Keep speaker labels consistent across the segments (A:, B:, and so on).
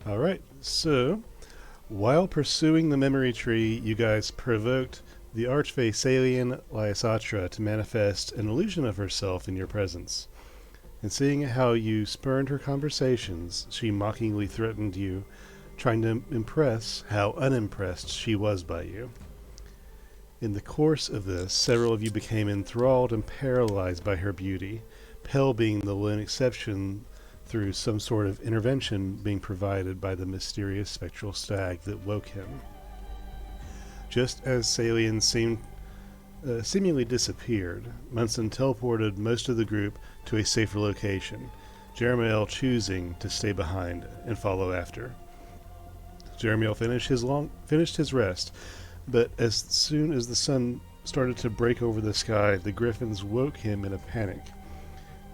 A: Alright, so while pursuing the memory tree, you guys provoked the Archvasalian Lyasatra to manifest an illusion of herself in your presence. And seeing how you spurned her conversations, she mockingly threatened you, trying to impress how unimpressed she was by you. In the course of this, several of you became enthralled and paralyzed by her beauty, Pell being the lone exception through some sort of intervention being provided by the mysterious spectral stag that woke him. Just as Salian seemingly disappeared, Munson teleported most of the group to a safer location, Jeremiel choosing to stay behind and follow after. Jeremiel finished his rest, but as soon as the sun started to break over the sky, the griffins woke him in a panic,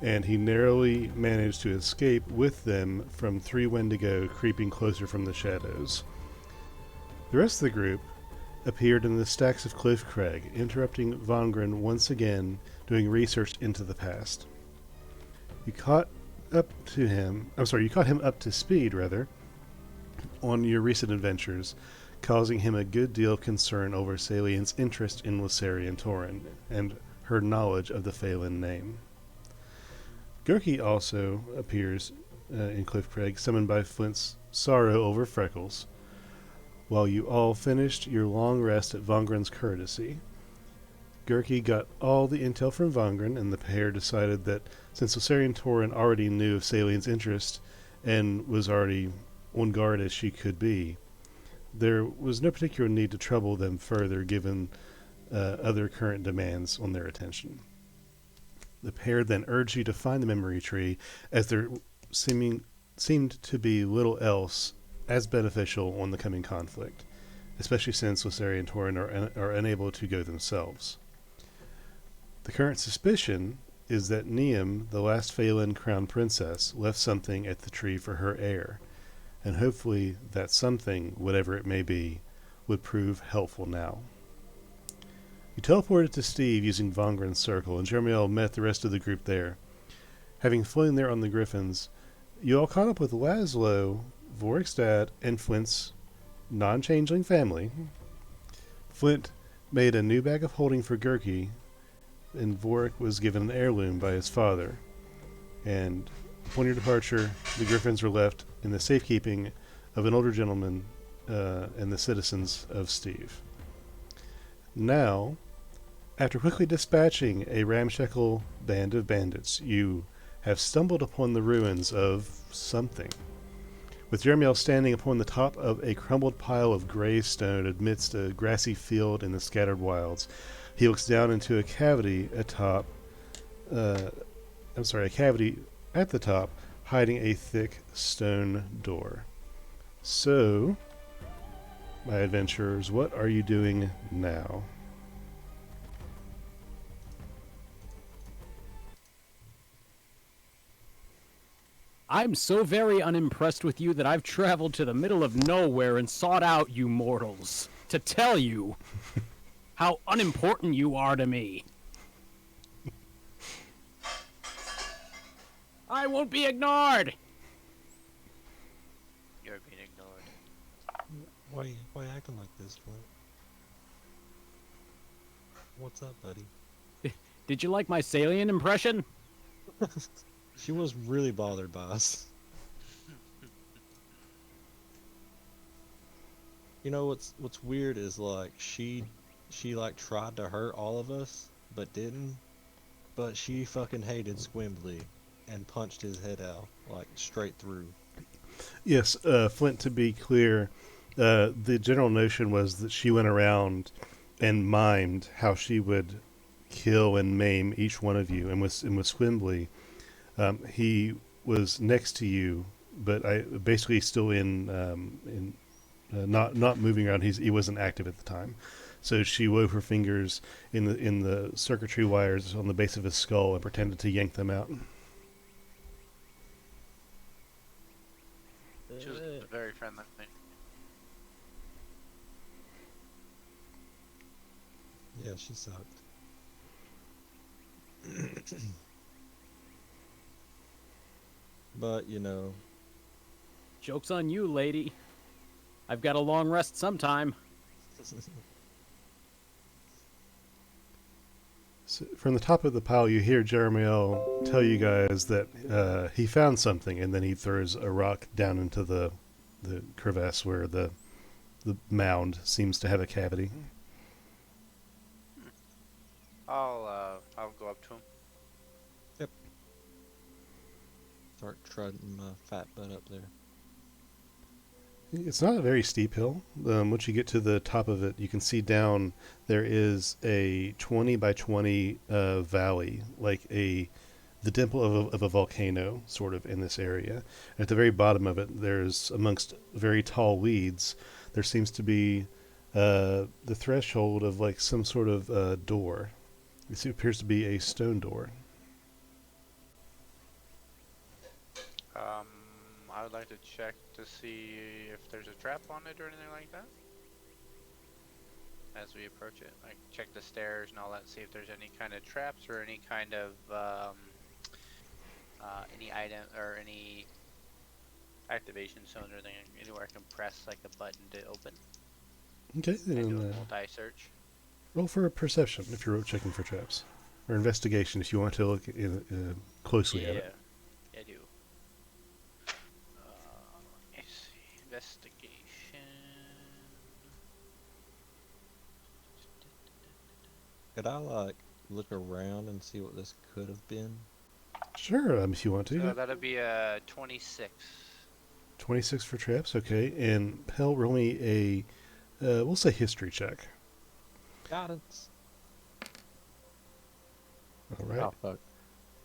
A: and he narrowly managed to escape with them from 3 Wendigo creeping closer from the shadows. The rest of the group appeared in the stacks of Cliff Crag, interrupting Vongren once again, doing research into the past. You caught him up to speed, rather, on your recent adventures, causing him a good deal of concern over Salian's interest in Lysarian Torin and her knowledge of the Phelan name. Gurki also appears in Cliff Craig, summoned by Flint's sorrow over Freckles, while you all finished your long rest at Vongren's courtesy. Gurki got all the intel from Vongren, and the pair decided that since Lysarian Torin already knew of Salian's interest and was already on guard as she could be, there was no particular need to trouble them further given other current demands on their attention. The pair then urged you to find the memory tree, as there seemed to be little else as beneficial on the coming conflict, especially since Lysarian and Torin are unable to go themselves. The current suspicion is that Neum, the last Phelan crown princess, left something at the tree for her heir, and hopefully that something, whatever it may be, would prove helpful now. You teleported to Steve using Vongren's circle, and Jeremiel met the rest of the group there. Having flown there on the Griffins, you all caught up with Laszlo, Vorik's dad, and Flint's non-changeling family. Flint made a new bag of holding for Gurki, and Vorik was given an heirloom by his father. And upon your departure, the Griffins were left in the safekeeping of an older gentleman and the citizens of Steve. Now, after quickly dispatching a ramshackle band of bandits, you have stumbled upon the ruins of something. With Jeremiel standing upon the top of a crumbled pile of gray stone amidst a grassy field in the scattered wilds, he looks down into a cavity at the top, hiding a thick stone door. So, my adventurers, what are you doing now?
B: I'm so very unimpressed with you that I've traveled to the middle of nowhere and sought out you mortals to tell you how unimportant you are to me. I won't be ignored!
C: You're being ignored.
D: Why acting like this, Flint? What's up, buddy?
B: Did you like my Salian impression?
D: She was really bothered by us. You know what's weird is like she like tried to hurt all of us, but didn't. But she fucking hated Squimbly and punched his head out, like straight through.
A: Yes, Flint, to be clear, the general notion was that she went around and mimed how she would kill and maim each one of you, and with Squimbly, he was next to you, but basically still in not moving around. He wasn't active at the time, so she wove her fingers in the circuitry wires on the base of his skull and pretended to yank them out.
C: She was very friendly.
D: Yeah, she sucked. But, you know,
B: Joke's on you, lady. I've got a long rest sometime.
A: So from the top of the pile, you hear Jeremiel tell you guys that he found something, and then he throws a rock down into the crevasse where the mound seems to have a cavity.
C: I'll go up to him.
D: Start trudging my fat butt up there.
A: It's not a very steep hill. Once you get to the top of it, you can see down there is a 20 by 20 valley, like the dimple of a volcano, sort of in this area. At the very bottom of it, there's amongst very tall weeds, there seems to be the threshold of like some sort of door. This appears to be a stone door.
C: I would like to check to see if there's a trap on it or anything like that. As we approach it, like check the stairs and all that, see if there's any kind of traps or any kind of any item or any activation zone or anything anywhere I can press like a button to open.
A: Okay,
C: And do
A: then
C: a multi-search.
A: roll for a perception if you're checking for traps, or investigation if you want to look closely at
C: Yeah,
A: it.
C: I do. Let's see, investigation.
D: Could I like look around and see what this could have been?
A: Sure, if you want to.
C: So
A: Yeah.
C: that'll be a 26.
A: 26 for traps, okay. And Pell, roll me we'll say history check.
D: Guidance.
A: All right.
D: Oh fuck!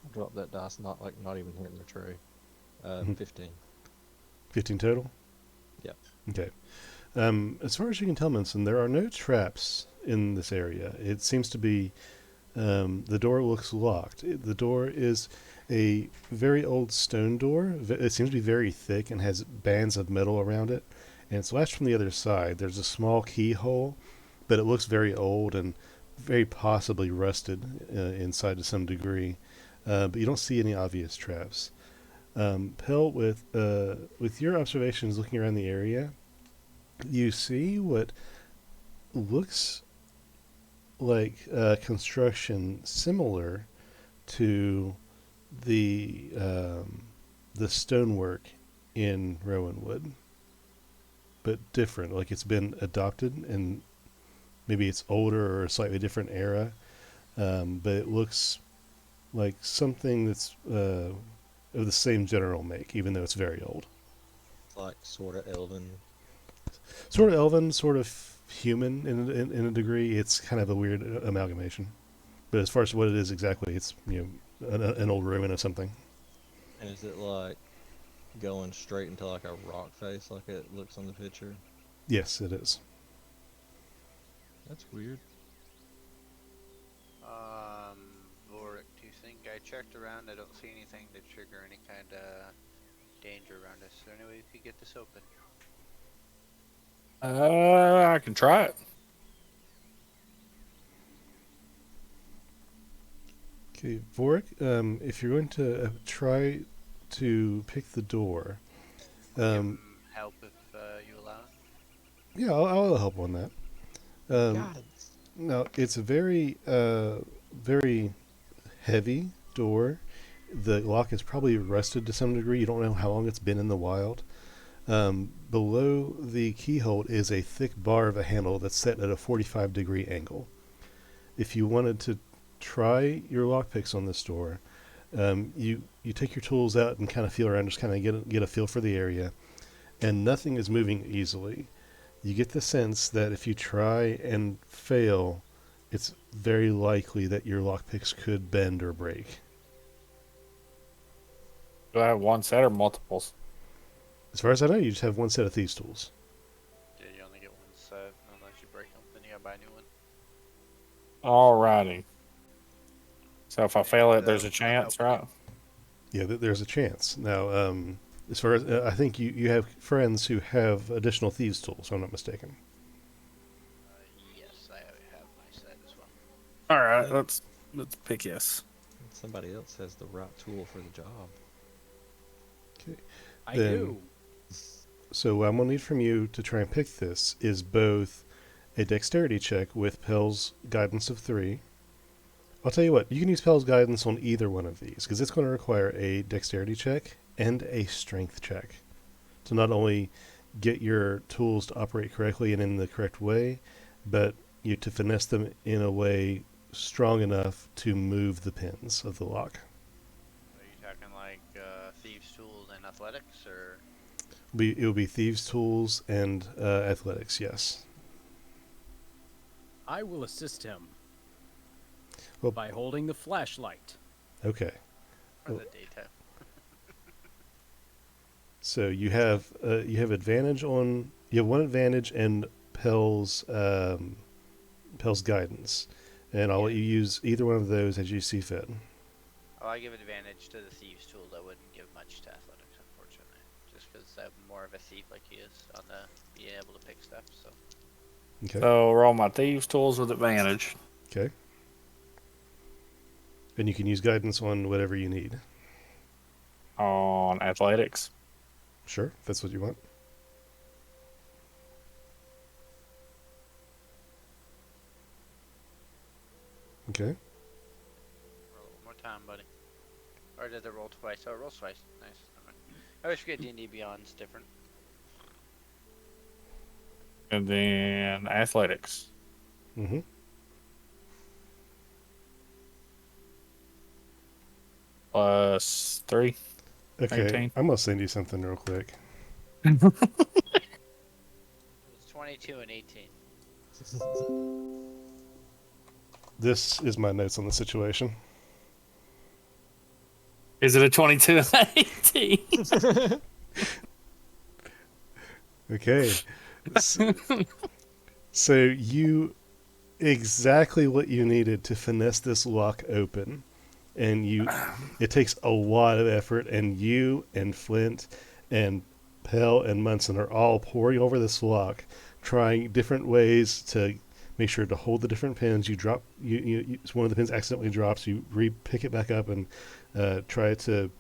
D: I dropped that dice. Not even hitting the tray.
A: Mhm.
D: 15.
A: 15 total?
D: Yep.
A: Okay. As far as you can tell, Munson, there are no traps in this area. It seems to be, the door looks locked. The door is a very old stone door. It seems to be very thick and has bands of metal around it. And it's latched from the other side. There's a small keyhole, but it looks very old and very possibly rusted inside to some degree. But you don't see any obvious traps. Pell, with your observations looking around the area, you see what looks like construction similar to the stonework in Rowanwood, but different. Like it's been adopted, and maybe it's older or a slightly different era, but it looks like something that's of the same general make, even though it's very old.
D: Like sort of elven.
A: Sort of elven, sort of human in a degree. It's kind of a weird amalgamation. But as far as what it is exactly, it's an old ruin of something.
D: And is it like going straight into like a rock face like it looks on the picture?
A: Yes, it is.
D: That's weird.
C: Vorik, do you think I checked around? I don't see anything to trigger any kind of danger around us. Is there any way we could get this open?
E: I can try it.
A: Okay, Vorik, if you're going to try to pick the door,
C: Help if you allow it.
A: yeah, I'll help on that.
D: Guidance.
A: Now, it's a very, very heavy door. The lock is probably rusted to some degree. You don't know how long it's been in the wild. Below the keyhole is a thick bar of a handle that's set at a 45-degree angle. If you wanted to try your lockpicks on this door, you take your tools out and kind of feel around, just kind of get a feel for the area, and nothing is moving easily. You get the sense that if you try and fail, it's very likely that your lockpicks could bend or break.
E: Do I have one set or multiples?
A: As far as I know, you just have one set of thieves' tools.
C: Yeah, you only get one set unless you break them. Then you gotta buy a new one.
E: Alrighty. So if I fail it,
C: And,
E: there's a
C: I'm
E: chance,
C: helping
E: right?
A: Yeah, there's a chance. Now, as far as I think you have friends who have additional thieves' tools, if I'm not mistaken.
C: Yes, I have my set as well.
E: All right, let's pick yes.
D: Somebody else has the right tool for the job.
A: Okay.
B: I
A: Then-
B: do.
A: So what I'm gonna need from you to try and pick this is both a dexterity check with Pell's guidance of 3. I'll tell you what, you can use Pell's guidance on either one of these, because it's going to require a dexterity check and a strength check to not only get your tools to operate correctly and in the correct way, but you to finesse them in a way strong enough to move the pins of the lock.
C: Are you talking like thieves' tools and athletics, or
A: It will be thieves' tools and athletics, yes.
B: I will assist him
A: Well-
B: by holding the flashlight.
A: Okay.
C: or the daytime?
A: So you have advantage on you have one advantage and Pell's Pell's guidance, and I'll let you use either one of those as you see fit.
C: Oh, I give advantage to the thieves' tools. I wouldn't give much to athletics, unfortunately, just because I'm more of a thief like he is on the being able to pick stuff. So
A: Okay.
E: So roll my thieves' tools with advantage.
A: Okay. And you can use guidance on whatever you need.
E: On athletics.
A: Sure, if that's what you want. Okay.
C: roll one more time, buddy. Or did it roll twice? Oh, it rolls twice. Nice. Okay. I always forget D&D Beyond's different.
E: And then athletics.
A: Mm-hmm.
E: Plus 3.
A: Okay.
E: 18.
A: I'm gonna send you something real quick.
C: It was 22 and 18.
A: This is my notes on the situation.
E: Is it a 22 and 18?
A: Okay. So, so you exactly what you needed to finesse this lock open. And it takes a lot of effort, and you and Flint and Pell and Munson are all poring over this lock, trying different ways to make sure to hold the different pins. You drop, one of the pins accidentally drops, you pick it back up and try to,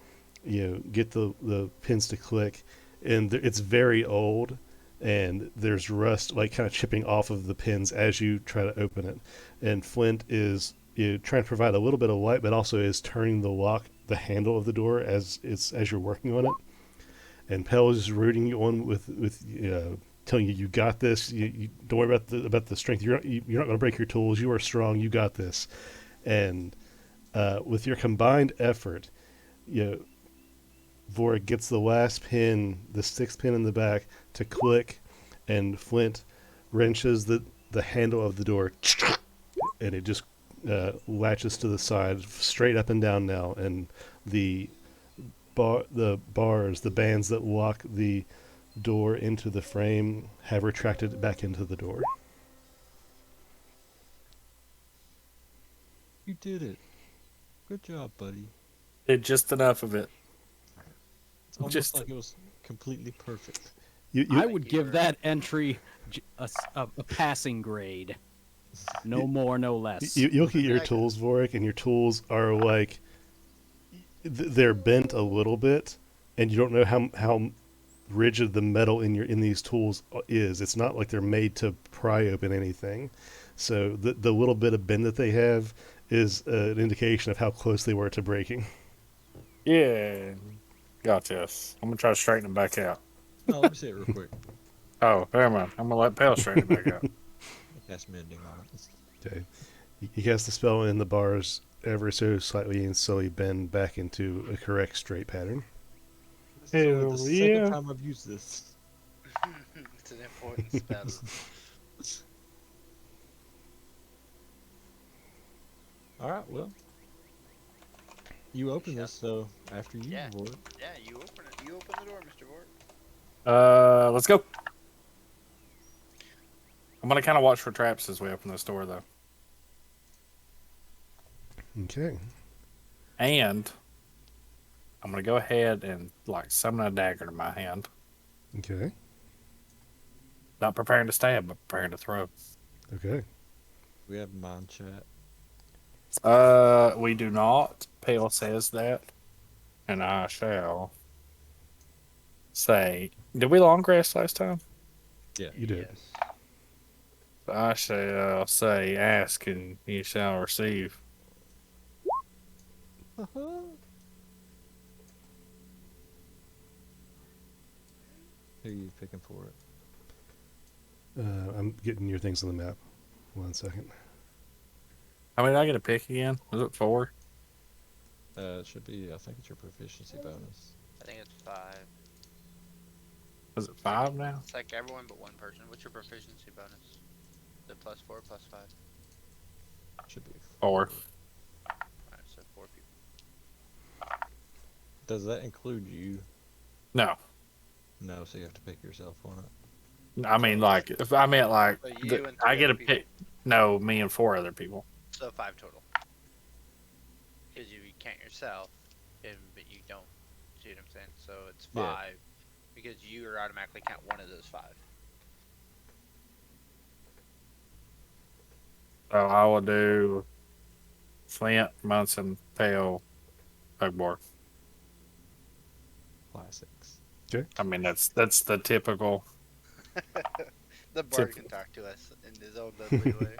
A: get the pins to click. And it's very old, and there's rust like kind of chipping off of the pins as you try to open it. And Flint is trying to provide a little bit of light, but also is turning the handle of the door as you're working on it. And Pell is just rooting you on with telling you got this. You don't worry about the strength. You're not going to break your tools. You are strong. You got this. And with your combined effort, Vorik gets the last pin, the 6th pin in the back, to click, and Flint wrenches the handle of the door, and it just latches to the side, straight up and down now, and the bars, the bands that lock the door into the frame, have retracted back into the door.
D: You did it. Good job, buddy.
E: Did just enough of it.
D: It's almost
E: Just-
D: like it was completely perfect.
B: I would give that entry a passing grade. No more, no less.
A: You look at your tools, Vorik, and your tools are like they're bent a little bit, and you don't know how rigid the metal in these tools is. It's not like they're made to pry open anything. So the little bit of bend that they have is an indication of how close they were to breaking.
E: Yeah. Got this. I'm going to try to straighten them back out.
D: No, let me say it real quick.
E: Oh, never mind. I'm going to let Pale straighten it back out.
D: Cast mending on it.
A: Okay. You cast the spell, and the bars ever so slightly and slowly bend back into a correct straight pattern.
D: This is only
E: Hell
D: the second
E: yeah.
D: time I've used this.
C: It's an important spell.
D: Alright, well. You open this, so after you,
C: Yeah.
D: Vorik.
C: Yeah, you open it. You open the door, Mr. Vort.
E: Let's go. I'm going to kind of watch for traps as we open this door, though.
A: Okay.
E: And I'm going to go ahead and, summon a dagger to my hand.
A: Okay.
E: Not preparing to stab, but preparing to throw.
A: Okay.
D: We have mind chat.
E: We do not. Pale says that. And I shall. say, did we long rest last time?
D: Yeah.
A: You did.
C: Yes.
E: I shall say, ask and you shall receive.
D: Who are you picking for it?
A: I'm getting your things on the map. 1 second.
E: How many did I get to pick again? Was it 4?
D: It should be. I think it's your proficiency bonus.
C: I think it's 5.
E: Was it 5 now?
C: It's like everyone but one person. What's your proficiency bonus? Is it +4, +5?
D: Should be
E: 4.
C: Alright, so 4 people.
D: Does that include you?
E: No.
D: No, so you have to pick yourself on it.
E: I mean, like, if I meant like,
C: So you and
E: I
C: 3
E: get
C: other
E: to
C: people.
E: pick. No, me and 4 other people.
C: So 5 total. Because you count yourself, but you don't. See what I'm saying? So it's 5.
D: Yeah.
C: Because you are automatically count one of those 5.
E: So I will do Flint, Munson, Pale, Pugboard.
D: Classics.
E: I mean, that's the typical.
C: The bard can talk to us in his own lovely way.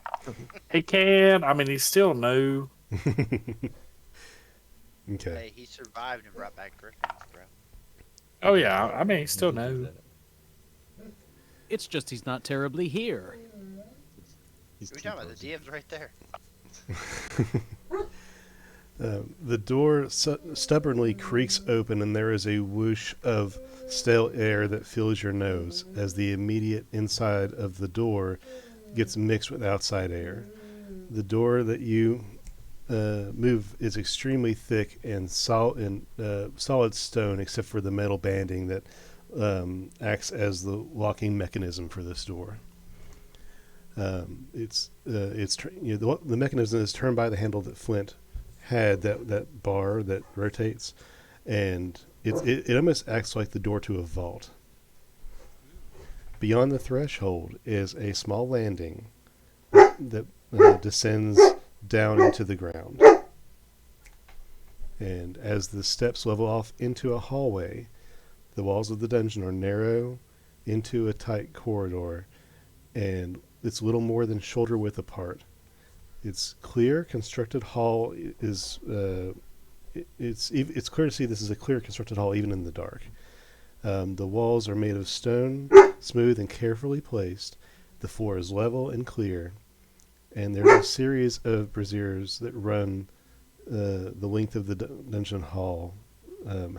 E: He can. I mean, he's still new.
A: Okay.
C: Hey, he survived and brought back griffins, bro.
E: Oh yeah. I mean, he's still
D: He did
E: new.
D: that.
B: It's just he's not terribly here.
D: He's
C: What are we talking about? The
D: T-posing.
C: DM's right there.
A: The door stubbornly creaks open, and there is a whoosh of stale air that fills your nose as the immediate inside of the door gets mixed with outside air. The door that you move is extremely thick and solid stone, except for the metal banding that acts as the locking mechanism for this door. The mechanism is turned by the handle that Flint had, that bar that rotates, and it almost acts like the door to a vault. Beyond the threshold is a small landing that descends down into the ground. And as the steps level off into a hallway, the walls of the dungeon are narrow into a tight corridor, and it's little more than shoulder width apart. Its clear constructed hall is it's clear to see this is a clear constructed hall even in the dark. The walls are made of stone, smooth and carefully placed. The floor is level and clear, and there's a series of braziers that run the length of the dungeon hall,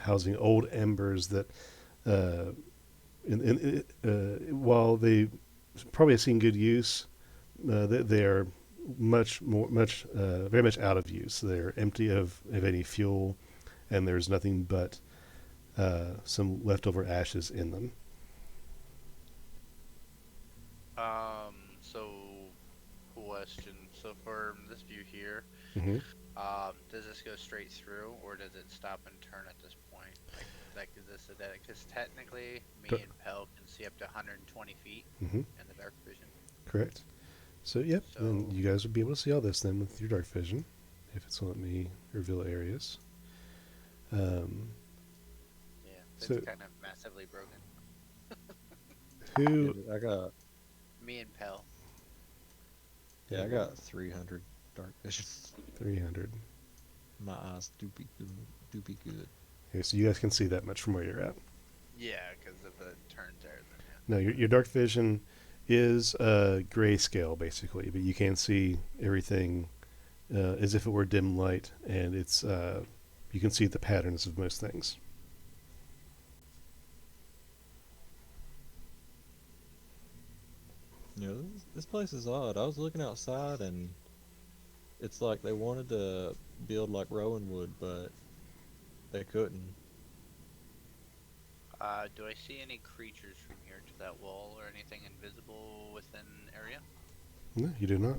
A: housing old embers that, while they probably have seen good use, they are very much out of use. They're empty of any fuel, and there's nothing but some leftover ashes in them.
C: So question. So for this view here,
A: Mm-hmm.
C: does this go straight through, or does it stop and turn at this point? Like is this a dead? Because technically, me
A: Go-
C: and Pel can see up to 120 feet
A: Mm-hmm.
C: in the dark vision.
A: Correct. So, yep, then
C: So-
A: you guys would be able to see all this then with your dark vision, if it's going to let me reveal areas.
C: Yeah, it's
A: So-
C: kind of massively broken.
A: Who?
D: I got
C: Me and Pel.
D: I got 300 dark vision.
A: 300.
D: My eyes do be good. Do be good.
A: Okay, so you guys can see that much from where you're at.
C: Yeah, because of the turns there. Then, yeah.
A: No, your dark vision is grayscale basically, but you can see everything as if it were dim light, and it's you can see the patterns of most things.
D: You know, this place is odd. I was looking outside and it's like they wanted to build like Rowanwood, but they couldn't.
C: Do I see any creatures from here to that wall, or anything invisible within area?
A: No, you do not.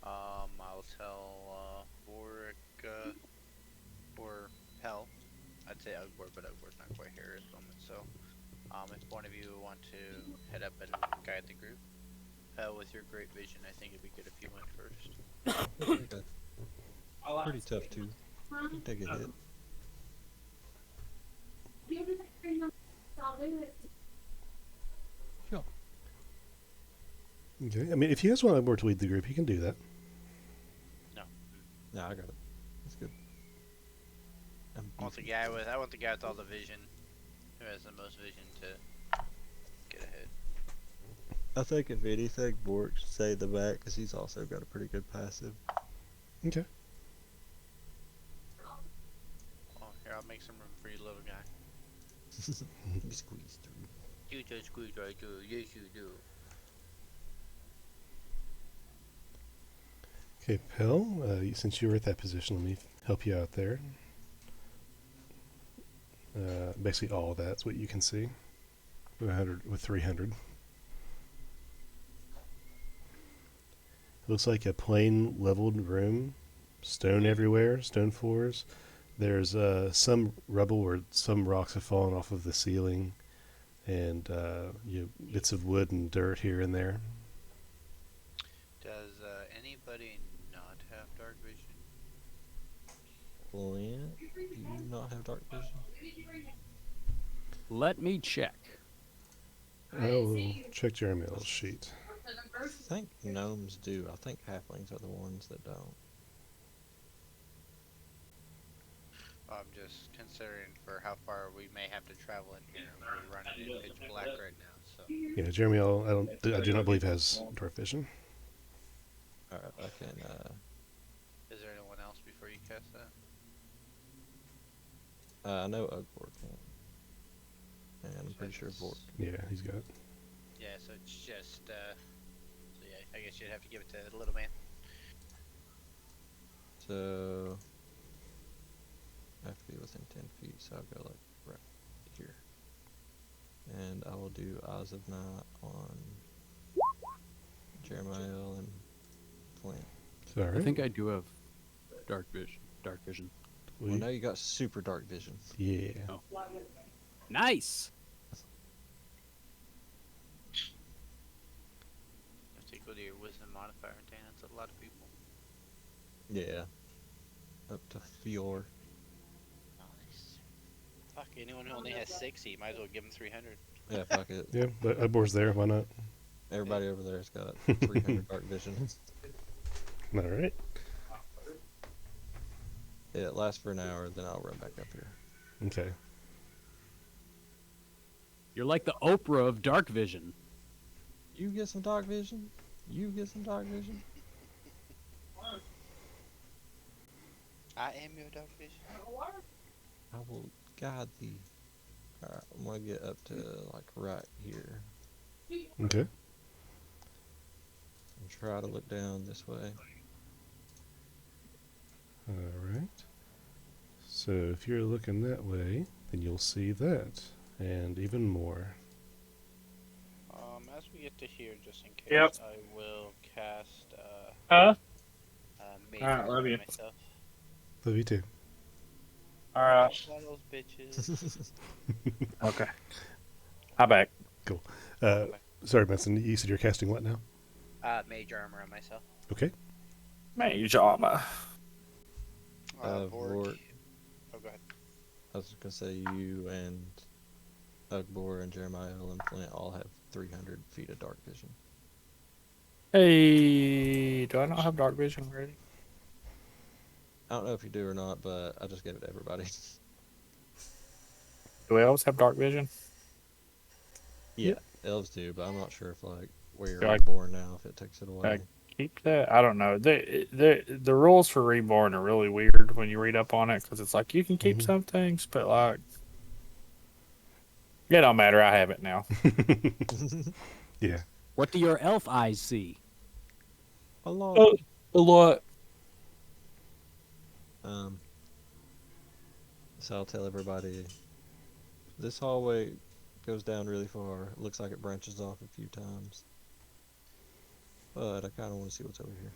C: I'll tell Boric or Hell. I'd say Ugborg, but Ugborg's not quite here at the moment. So, if one of you want to head up and guide the group, with your great vision, I think it'd be good if you went first.
D: Okay. Pretty tough too. You take a hit. Yeah.
A: Okay. I mean, if you guys want Ugborg to lead the group, you can do that.
D: Nah, I got it. That's good.
C: I want the guy with all the vision, who has the most vision to get ahead.
D: I think if anything, Bork should stay in the back because he's also got a pretty good passive.
A: Okay.
C: Oh, here, I'll make some room for you, little guy.
D: You squeeze through.
C: You just squeeze right through. Yes, you do.
A: Okay, Pell, since you were at that position, let me help you out there. Basically, all of that's what you can see. With 300. It looks like a plain leveled room, stone everywhere, stone floors. There's some rubble where some rocks have fallen off of the ceiling, and bits of wood and dirt here and there.
C: Does anybody not have dark vision?
D: Flint, do you not have dark vision?
B: Let me check.
A: I will check Jeremy's sheet.
D: I think gnomes do. I think halflings are the ones that don't.
C: I'm just considering for how far we may have to travel in here. We're running in pitch black right now, so.
A: Yeah, Jeremy, I do not believe has dark vision.
D: Alright, I can,
C: Is there anyone else before you cast that?
D: I know Ugborg can. And I'm pretty sure Bork.
A: Yeah, he's got it.
C: Yeah, so it's just, so yeah, I guess you'd have to give it to the little man.
D: So, I have to be within 10 feet, so I'll go like right here. And I will do Eyes of Night on Jeremiah and Flint.
A: Sorry.
B: I think I do have dark vision. Dark vision.
D: Well, now you got super dark vision.
A: Yeah.
B: Oh. Nice.
C: You have to go to your wisdom modifier, Dan. That's a lot of people.
D: Yeah. Up to Fior.
C: Nice. Fuck, anyone who only has 60, you might as well give him 300.
D: Yeah, fuck it.
A: Yeah, but Ugborg's there. Why not?
D: Everybody over there's got 300 dark vision.
A: All right.
D: Yeah, it lasts for an hour, then I'll run back up here.
A: Okay.
B: You're like the Oprah of dark vision.
D: You get some dark vision? You get some dark vision?
C: I am your dark vision.
D: I will guide thee. Alright, I'm gonna get up to like right here
A: Okay.
D: and try to look down this way.
A: All right. So if you're looking that way, then you'll see that, and even more.
C: As we get to here, just in case,
E: Yep.
C: I will cast, Mage
E: Alright,
C: Armor
E: love you.
C: myself.
A: Love you too.
E: Alright.
C: One of those bitches.
E: Okay. I'm back.
A: Sorry, Benson. You said you're casting what now?
C: Mage Armor on myself.
A: Okay.
E: Mage armor.
C: Vork.
D: Vork.
C: Oh, go ahead.
D: I was gonna say you and Ugbor and Jeremiah and Flint all have 300 feet of dark vision.
E: Hey, do I not have dark vision already?
D: I don't know if you do or not, but I just gave it to everybody.
E: Do we always have dark vision?
D: Yeah, elves do, but I'm not sure if like where
E: Do
D: you're
E: I-
D: reborn now, if it takes it away.
E: Keep that. I don't know. The rules for reborn are really weird when you read up on it because it's like you can keep
A: Mhm.
E: some things, but like it don't matter. I have it now.
A: Yeah.
B: What do your elf eyes see?
D: A lot.
E: A lot.
D: So I'll tell everybody this hallway goes down really far. It looks like it branches off a few times. But I kind of want to see what's over here.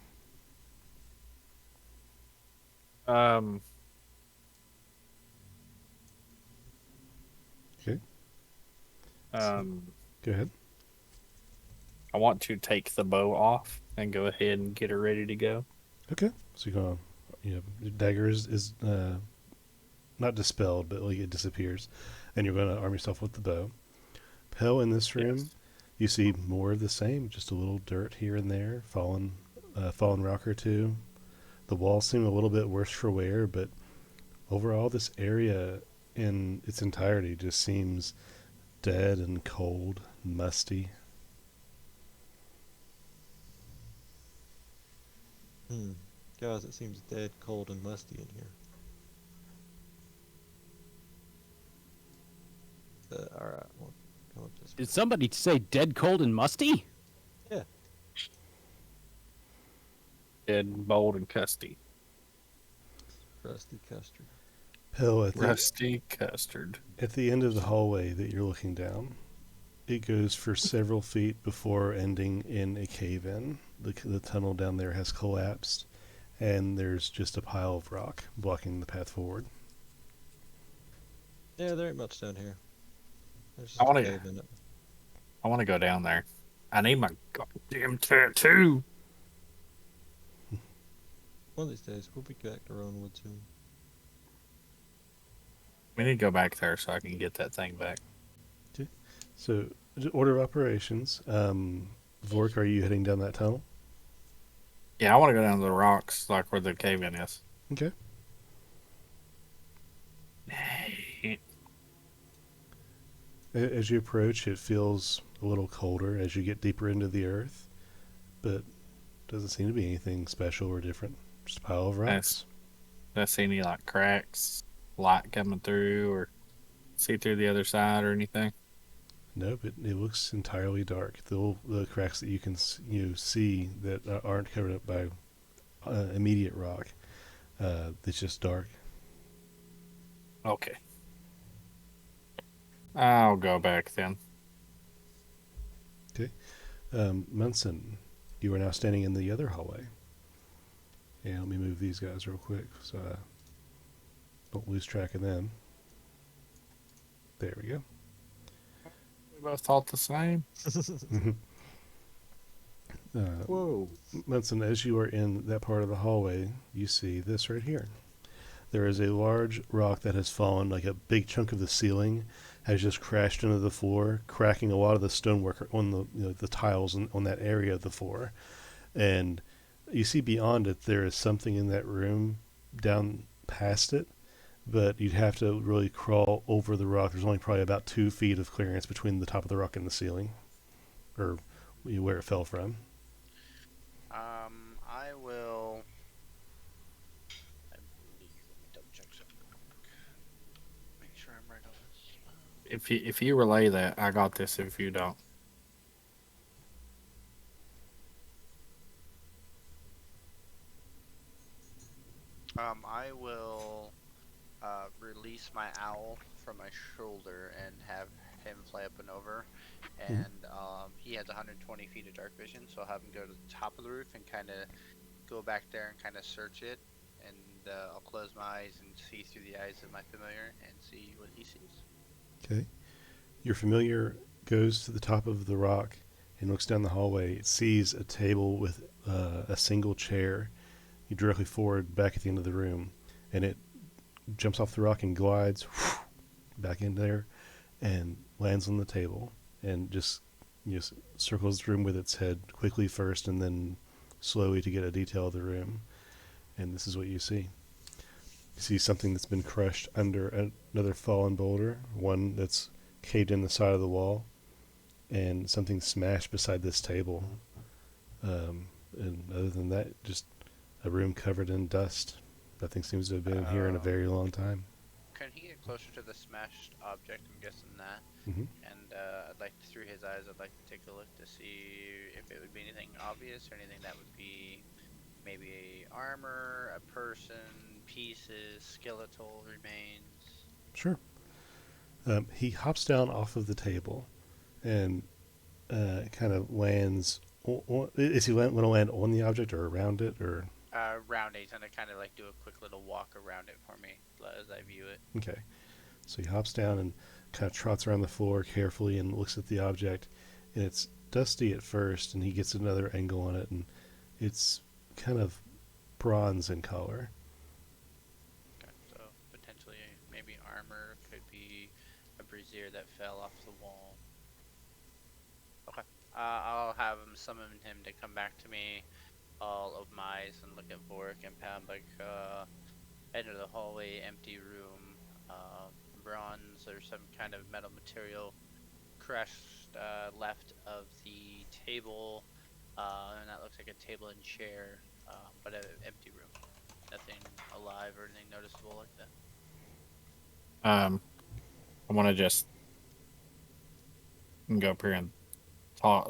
A: Okay. Go ahead.
E: I want to take the bow off and go ahead and get her ready to go.
A: Okay. So dagger is not dispelled, but like it disappears, and you're going to arm yourself with the bow. Pell, in this room,
E: Yes.
A: you see more of the same, just a little dirt here and there, fallen rock or two. The walls seem a little bit worse for wear, but overall, this area in its entirety just seems dead and cold, and musty.
D: Hmm. Guys, it seems dead, cold, and musty in here. Alright, well, come up this way.
B: Did somebody say dead, cold, and musty?
D: Yeah.
E: Dead, bold, and custy.
D: Rusty custard.
A: Pell,
E: Rusty custard.
A: at the end of the hallway that you're looking down, it goes for several feet before ending in a cave in. The tunnel down there has collapsed, and there's just a pile of rock blocking the path forward.
D: Yeah, there ain't much down here. There's
E: I
D: just a
E: wanna-
D: cave in it.
E: I want to go down there. I need my goddamn tattoo.
D: One of these days, we'll be back to Rowanwood soon.
E: We need to go back there so I can get that thing back.
A: So, order of operations. Vork, are you heading down that tunnel?
E: Yeah, I want to go down to the rocks, like where the cave in is.
A: Okay. As you approach, it feels a little colder as you get deeper into the earth, but doesn't seem to be anything special or different. Just a pile of rocks.
E: Did I see any like cracks, light coming through, or see through the other side or anything?
A: Nope, it looks entirely dark. The cracks that you can see that aren't covered up by immediate rock, it's just dark.
E: Okay. I'll go back then.
A: Munson, you are now standing in the other hallway. Yeah, let me move these guys real quick so I don't lose track of them. There we go.
E: We both thought the same.
D: Whoa.
A: Munson, as you are in that part of the hallway, you see this right here. There is a large rock that has fallen, like a big chunk of the ceiling has just crashed into the floor, cracking a lot of the stonework on the tiles on that area of the floor. And you see beyond it, there is something in that room down past it, but you'd have to really crawl over the rock. There's only probably about 2 feet of clearance between the top of the rock and the ceiling, or where it fell from.
C: I will. I believe. Let me double check something. Make sure I'm right on this.
E: If you relay that, I got this. If you don't,
C: I will release my owl from my shoulder and have him fly up and over. And he has 120 feet of dark vision, so I'll have him go to the top of the roof and kind of go back there and kind of search it. And I'll close my eyes and see through the eyes of my familiar and see what he sees.
A: Okay. Your familiar goes to the top of the rock and looks down the hallway. It sees a table with a single chair directly forward back at the end of the room. And it jumps off the rock and glides back in there and lands on the table and just circles the room with its head quickly first and then slowly to get a detail of the room. And this is what you see. You see something that's been crushed under another fallen boulder, one that's caved in the side of the wall, and something smashed beside this table. And other than that, just a room covered in dust. Nothing seems to have been here in a very long time.
C: Can he get closer to the smashed object? I'm guessing that.
A: Hmm.
C: And I'd like to, through his eyes, I'd like to take a look to see if it would be anything obvious or anything that would be maybe armor, a person, pieces, skeletal remains.
A: Sure. He hops down off of the table and kind of lands. Is he going to land on the object or around it, or?
C: Round eight, and I kind of like do a quick little walk around it for me as I view it.
A: Okay. So he hops down and kind of trots around the floor carefully and looks at the object. And it's dusty at first, and he gets another angle on it, and it's kind of bronze in color.
C: brazier that fell off the wall. Okay. I'll have him summon him to come back to me. I'll open my eyes and look at Vork and Pam like enter the hallway, empty room, bronze or some kind of metal material crushed left of the table, and that looks like a table and chair, but an empty room. Nothing alive or anything noticeable like that.
E: I want to just go up here and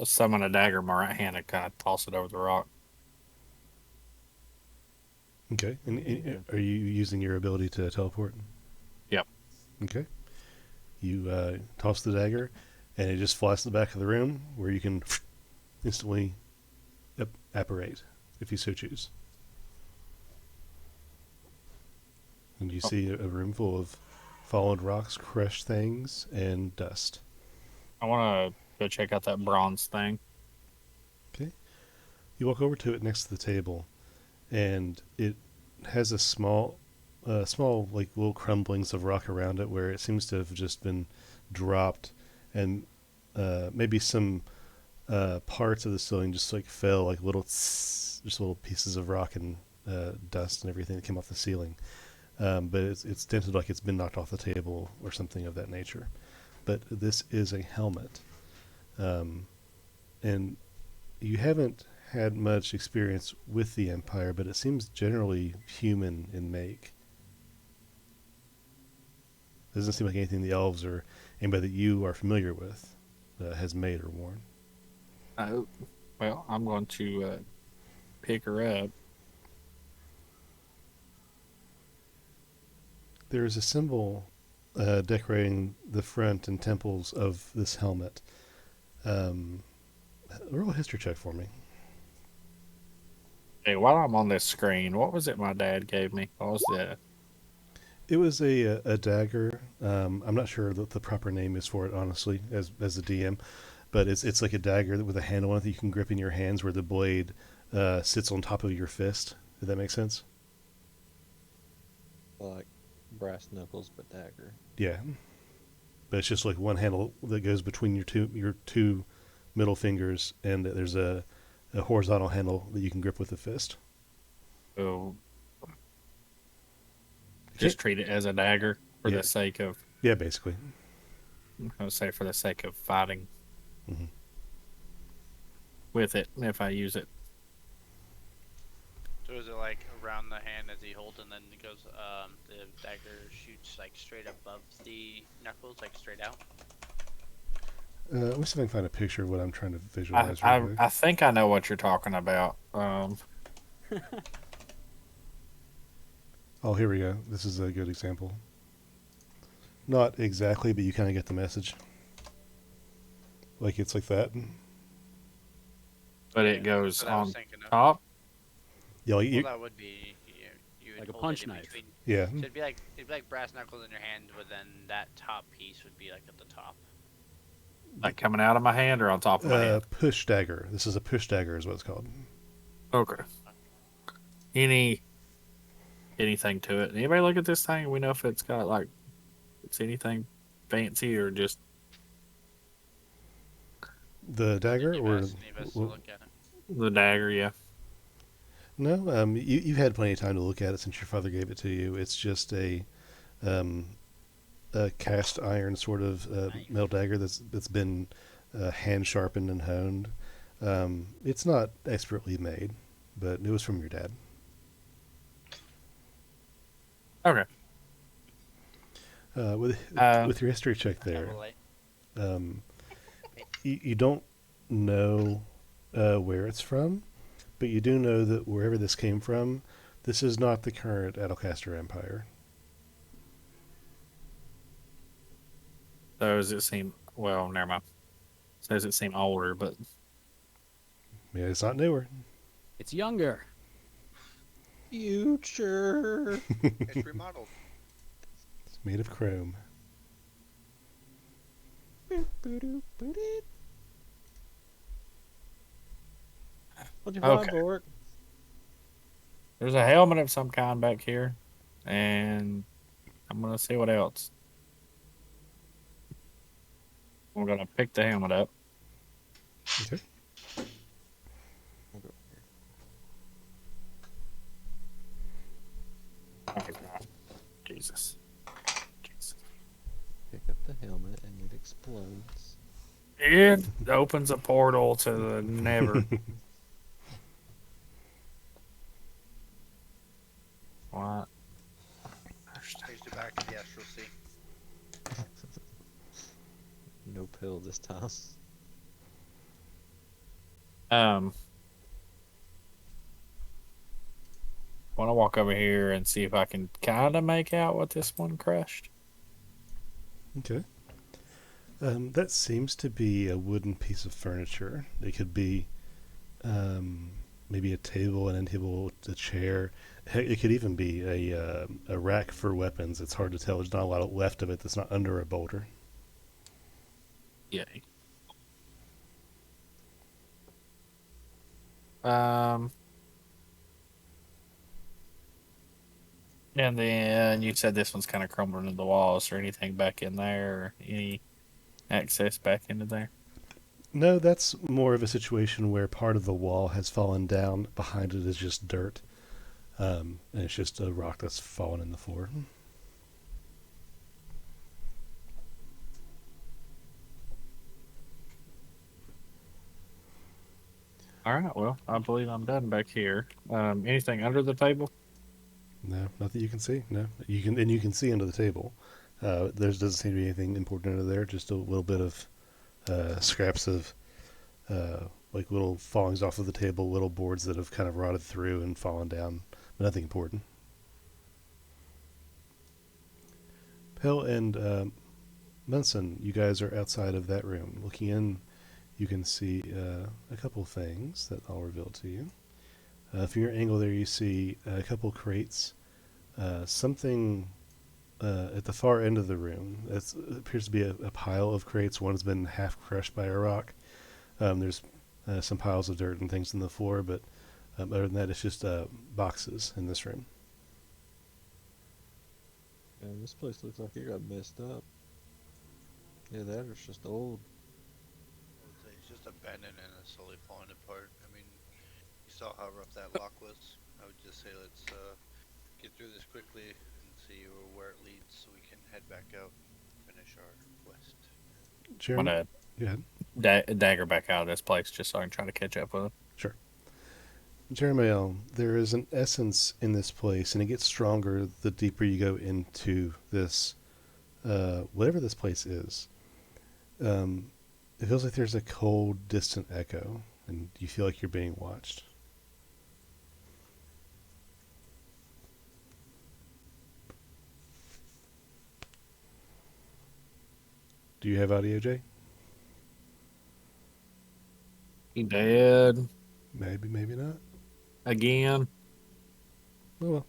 E: summon a dagger in my right hand and kind of toss it over the rock.
A: Okay. And are you using your ability to teleport?
E: Yep.
A: Okay. You toss the dagger, and it just flies to the back of the room where you can instantly apparate if you so choose. And you see a room full of fallen rocks, crushed things, and dust.
E: I want to go check out that bronze thing.
A: Okay. You walk over to it next to the table, and it has a small like little crumblings of rock around it where it seems to have just been dropped, and maybe some parts of the ceiling just like fell like just little pieces of rock and dust and everything that came off the ceiling. But it's dented like it's been knocked off the table or something of that nature. But this is a helmet, and you haven't had much experience with the Empire, but it seems generally human in make. Doesn't seem like anything the elves or anybody that you are familiar with has made or worn.
E: Well, I'm going to pick her up.
A: There is a symbol decorating the front and temples of this helmet. Roll a history check for me.
E: Hey, while I'm on this screen, what was it my dad gave me? What was that?
A: It was a dagger. I'm not sure what the proper name is for it, honestly, as a DM, but it's like a dagger with a handle on it that you can grip in your hands, where the blade sits on top of your fist. Did that make sense?
D: Like brass knuckles, but dagger.
A: Yeah, but it's just like one handle that goes between your two middle fingers, and there's a horizontal handle that you can grip with the fist.
E: So, just treat it as a dagger for
A: Yeah.
E: the sake of,
A: Yeah, basically.
E: I would say, for the sake of fighting
A: Mm-hmm.
E: with it if I use it.
C: So is it like around the hand as he holds, and then it goes, the dagger shoots like straight above the knuckles, like straight out?
A: Let me see if I can find a picture of what I'm trying to visualize. Real quick.
E: I think I know what you're talking about.
A: Oh, here we go. This is a good example. Not exactly, but you kind of get the message. Like it's like that.
E: But it goes
C: That's what I was
E: on
C: thinking of.
E: top.
A: Yeah, like
C: Well, that would be you would
B: Like a
C: hold
B: punch
C: it in
B: knife.
C: between.
A: yeah.
C: So it'd be like brass knuckles in your hand, but then that top piece would be like at the top.
E: Like coming out of my hand or on top of my hand?
A: Push dagger. This is a push dagger, is what it's called.
E: Okay. Anything to it? Anybody look at this thing? We know if it's got like it's anything fancy or just
A: The dagger,
C: You've
A: or
C: asked any of us to look at it.
E: the dagger? Yeah.
A: no? You've had plenty of time to look at it since your father gave it to you. It's just a cast iron sort of metal dagger that's been hand sharpened and honed. It's not expertly made, but it was from your dad.
E: Okay.
A: With your history check
C: I
A: there,
C: relate.
A: you don't know where it's from, but you do know that wherever this came from, this is not the current Adelcaster Empire.
E: So does it seem? Well, never mind. So does it seem older? But
A: Yeah, it's not newer.
B: It's younger.
D: Future.
C: It's remodeled.
A: It's made of chrome.
D: What'd you find,
E: Okay.
D: Bork?
E: there's a helmet of some kind back here, and I'm gonna see what else. I'm gonna pick the helmet up.
A: Okay.
D: I'll go here.
E: Oh, God. Jesus. Jesus.
D: Pick up the helmet and it explodes.
E: It opens a portal to the never. What?
C: Takes you back to the astral sea.
D: No pill this time.
E: Um, want to walk over here and see if I can kind of make out what this one crushed.
A: Okay. That seems to be a wooden piece of furniture. It could be um, maybe a table, an end table, a chair. Heck, it could even be a rack for weapons. It's hard to tell. There's not a lot left of it that's not under a boulder.
E: Yay. Um, and then you said this one's kind of crumbling into the walls, or anything back in there, or any access back into there?
A: No, that's more of a situation where part of the wall has fallen down. Behind it is just dirt, and it's just a rock that's fallen in the floor.
E: All right. Well, I believe I'm done back here. Anything under the table?
A: No, not that you can see. No, you can see under the table. There doesn't seem to be anything important under there. Just a little bit of scraps of like little fallings off of the table, little boards that have kind of rotted through and fallen down, but nothing important. Pell and Munson, you guys are outside of that room. Looking in, you can see a couple things that I'll reveal to you. From your angle there, you see a couple crates, something at the far end of the room. It appears to be a pile of crates. One's been half crushed by a rock. There's some piles of dirt and things on the floor, but other than that, it's just boxes in this room.
D: Man, this place looks like it got messed up. Yeah, that is just old.
C: I would say it's just abandoned and it's slowly falling apart. I mean, you saw how rough that lock was. I would just say let's get through this quickly and see where it leads so we can head back out and finish our quest.
E: I'm
A: Jeremy,
E: gonna
A: go ahead.
E: dagger back out of this place just so I can try to catch up with it.
A: Sure. Jeremiel, there is an essence in this place, and it gets stronger the deeper you go into this, whatever this place is. It feels like there's a cold, distant echo, and you feel like you're being watched. Do you have audio, Jay?
E: He dead
A: Maybe, maybe not.
E: again.
A: Oh well.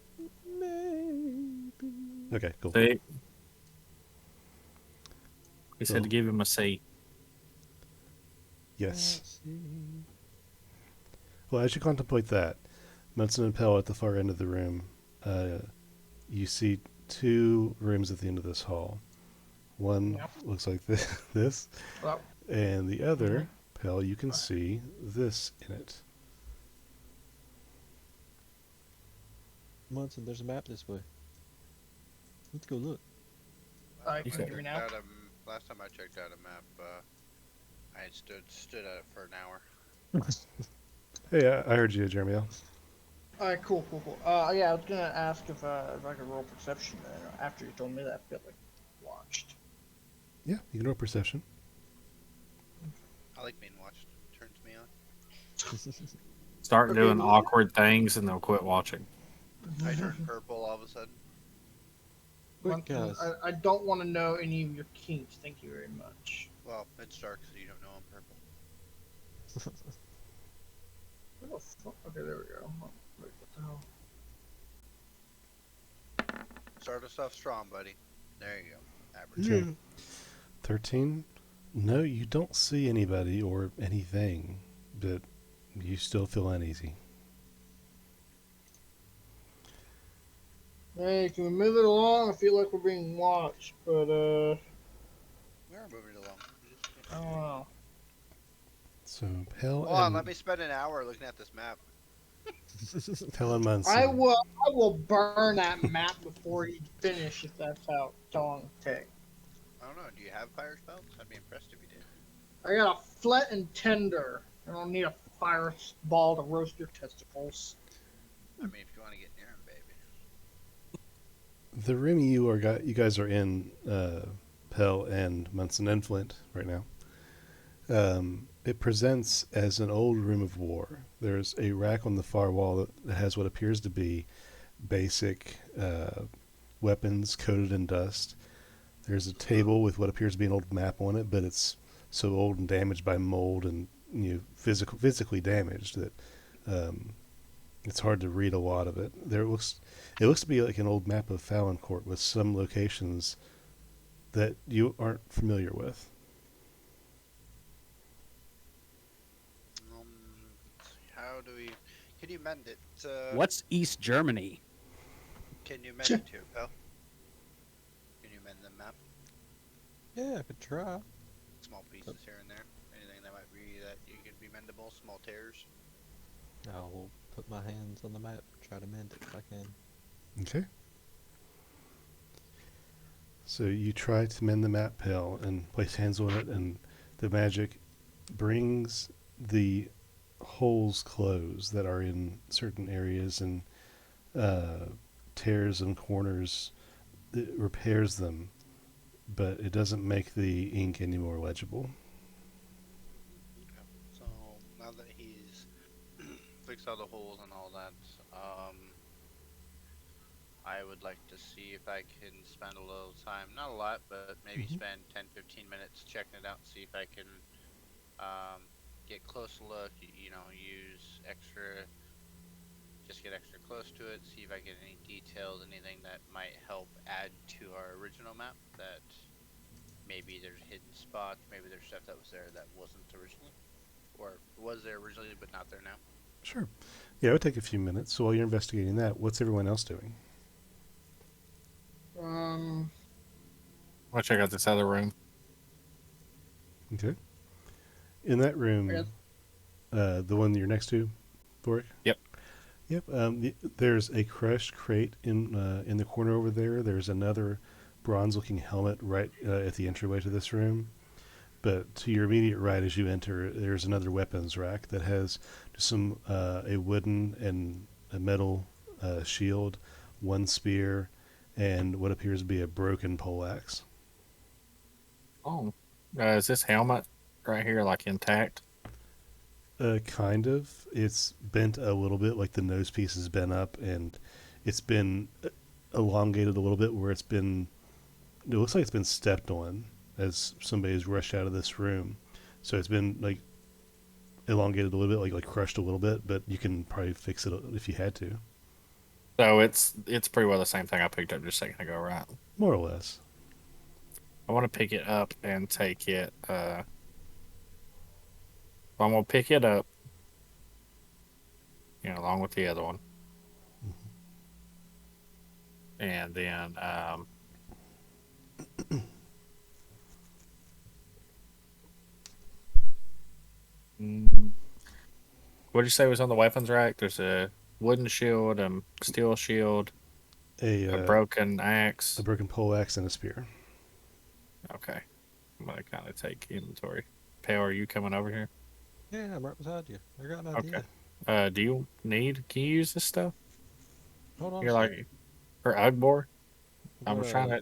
D: Maybe.
A: Okay, cool.
E: See? He said to
A: Cool.
E: give him a C.
A: Yes. Well, as you contemplate that, Munson and Pell at the far end of the room, you see two rooms at the end of this hall. One
F: Yep.
A: looks like this,
F: Well,
A: and the other, Pell, you can see this in it.
D: Munson, there's a map this way. Let's go look.
F: I
E: You
F: can
E: said
F: hear me
C: Checked
F: now.
C: out last time I checked out a map, I had stood at it for an hour.
A: Hey, I heard you, Jeremiel.
F: Alright, cool. Yeah, I was gonna ask if I could roll perception after you told me that. I feel like watched.
A: Yeah, you can roll perception.
C: I like being watched. Turns me on.
E: Start
F: Okay,
E: doing
F: well-
E: awkward things and they'll quit watching.
C: I turn purple all of a sudden.
D: Quick, guys.
F: I don't want to know any of your kinks. Thank you very much.
C: Well, it's dark, so you don't know I'm purple.
F: What the fuck? Okay, there we go. Wait, what the hell?
C: Start us off strong, buddy. There you go. Average.
A: Sure. 13? No, you don't see anybody or anything, but you still feel uneasy.
F: Hey, can we move it along? I feel like we're being watched, but
C: We are moving along. We just
F: Oh.
A: So Pell
C: Hold on, let
A: and
C: me spend an hour looking at this map.
A: Pell and
F: I
A: Munson.
F: will. I will burn that map before you finish. If that's how long it takes.
C: I don't know. Do you have fire spells? I'd be impressed if you did.
F: I got a flet and tender. I don't need a fire ball to roast your testicles.
C: I mean, if you want to get near him, baby.
A: The room you guys are in, Pell and Munson and Flint right now. It presents as an old room of war. There's a rack on the far wall that has what appears to be basic weapons coated in dust. There's a table with what appears to be an old map on it, but it's so old and damaged by mold and physically damaged that um, it's hard to read a lot of it. It looks to be like an old map of Falonkort with some locations that you aren't familiar with.
C: How do we? Can you mend it?
B: What's East Germany?
C: Can you mend it too, pal? Can you mend the map?
D: Yeah, I could try.
C: Small pieces here and there. Anything that might be that you could be mendable. Small tears.
D: I will put my hands on the map, try to mend it if I can.
A: Okay. So you try to mend the map, Pell, and place hands on it, and the magic brings the holes closed that are in certain areas and tears and corners. It repairs them, but it doesn't make the ink any more legible.
C: So now that he's fixed all the holes and all that, I would like to see if I can spend a little time, not a lot, but maybe
A: Mhm.
C: spend 10-15 minutes checking it out and see if I can get close look, use extra, just get extra close to it, see if I get any details, anything that might help add to our original map that maybe there's hidden spots, maybe there's stuff that was there that wasn't originally, or was there originally but not there now.
A: Sure. Yeah, it would take a few minutes. So while you're investigating that, what's everyone else doing?
F: Um.
E: I'll check out this other room.
A: Okay. In that
F: I guess.
A: room, the one you're next to, Thoric?
E: Yep.
A: Yep. There's a crushed crate in the corner over there. There's another bronze-looking helmet right at the entryway to this room. But to your immediate right, as you enter, there's another weapons rack that has just some a wooden and a metal shield, one spear, and what appears to be a broken poleaxe.
E: Oh, is this helmet right here like intact?
A: Kind of. It's bent a little bit, like the nose piece has been up, and it's been elongated a little bit, where it's been. It looks like it's been stepped on as somebody's rushed out of this room. So it's been like elongated a little bit, like crushed a little bit, but you can probably fix it if you had to.
E: So it's pretty well the same thing I picked up just a second ago, right?
A: More or less.
E: I want to pick it up and take it. I'm gonna pick it up, along with the other one, and then mm, what did you say was on the weapons rack? There's a wooden shield, a steel shield,
A: A
E: a broken axe.
A: a broken poleaxe and a spear.
E: Okay, I'm gonna kind of take inventory. Pale, are you coming over here?
D: Yeah, I'm right beside you. I got an idea.
E: Okay. Can you use this stuff?
D: Hold on a
E: You're
D: sec.
E: like, for Ugbor?
D: I'm
E: I'm
D: gonna,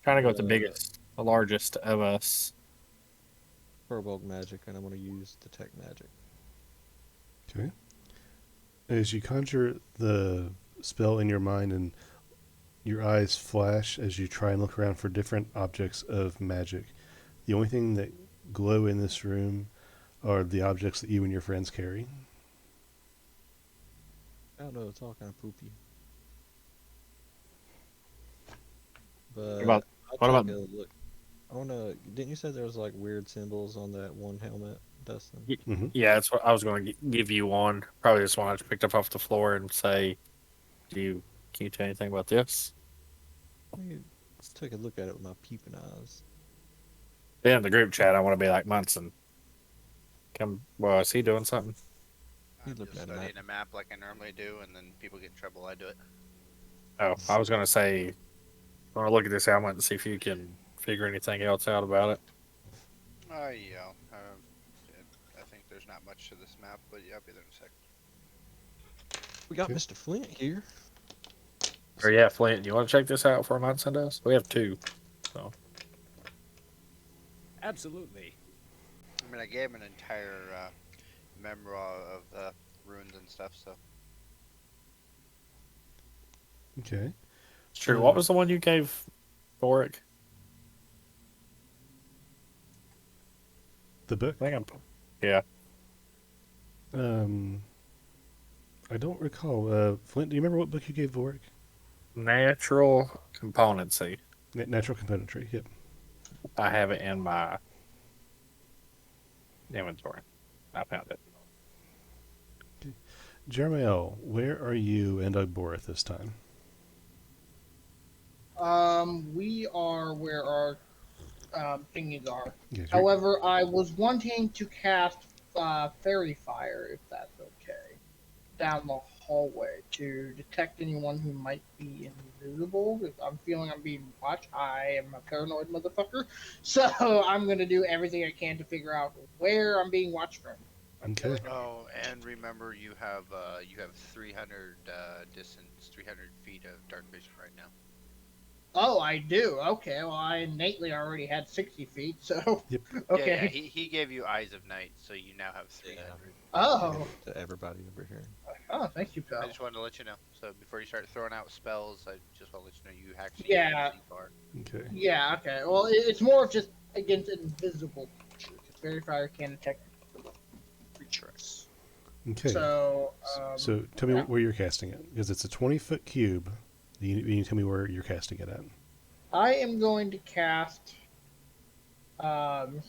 E: trying to go
D: I'm
E: with the
D: gonna
E: biggest, the largest of us.
D: provoke magic, and I'm gonna use detect magic.
A: Okay. As you conjure the spell in your mind and your eyes flash as you try and look around for different objects of magic, the only thing that glow in this room are the objects that you and your friends carry.
D: I don't know, it's all kind of poopy.
E: What
D: But
E: about what
D: I'll
E: about?
D: take a look. Didn't you say there was like weird symbols on that one helmet, Dustin?
A: Mm-hmm.
E: Yeah, that's what I was going to give you one. Probably this one I just picked up off the floor and say, can you tell anything about this?
D: Let me Let's take a look at it with my peeping eyes.
E: in the group chat, I want to be like Munson. Come, well, is he doing something?
D: You
C: I'm
D: look
C: just
D: at a map.
C: studying a map like I normally do, and then people get in trouble. I do it.
E: Oh, I was gonna say, I want to look at this helmet and see if you can figure anything else out about it.
C: Yeah. I think there's not much to this map, but yeah, I'll be there in a sec.
D: We got
A: Okay.
D: Mr. Flint here.
E: Or yeah, Flint, you want to check this out for Munson does? We have two. So
B: Absolutely.
C: I mean, I gave him an entire memoir of the ruins and stuff, so.
A: Okay.
E: it's true. What was the one you gave Boric?
A: The book?
E: I think yeah.
A: I don't recall. Flint, do you remember what book you gave Vorik?
E: Natural componency.
A: Natural componentry. Yep.
E: I have it in my inventory. I found it.
A: Jermael, where are you and Ugbor at this time?
F: We are where our thingies are.
A: Yes, you're-
F: However, I was wanting to cast Fairy Fire, if that's okay, down the hallway to detect anyone who might be invisible. If I'm feeling I'm being watched, I am a paranoid motherfucker. So I'm going to do everything I can to figure out where I'm being watched from.
A: Okay.
C: Oh, and remember, you have 300 distance, 300 feet of dark vision right now.
F: Oh, I do. Okay, well, I innately already had 60 feet, so.
A: Yep.
F: Okay.
C: Yeah, he gave you Eyes of Night, so you now have 300.
F: Oh.
D: To everybody over here.
F: Oh, thank you, pal.
C: I just wanted to let you know. So before you start throwing out spells, I just want to let you know you actually
F: Yeah.
C: see far.
A: Okay.
F: Yeah, okay. Well, it's more of just against invisible creatures. Fairy Fire can detect creatures.
A: Okay.
F: So,
A: So tell me
F: yeah.
A: where you're casting it, because it's a 20-foot cube. You need to tell me where you're casting it at.
F: I am going to cast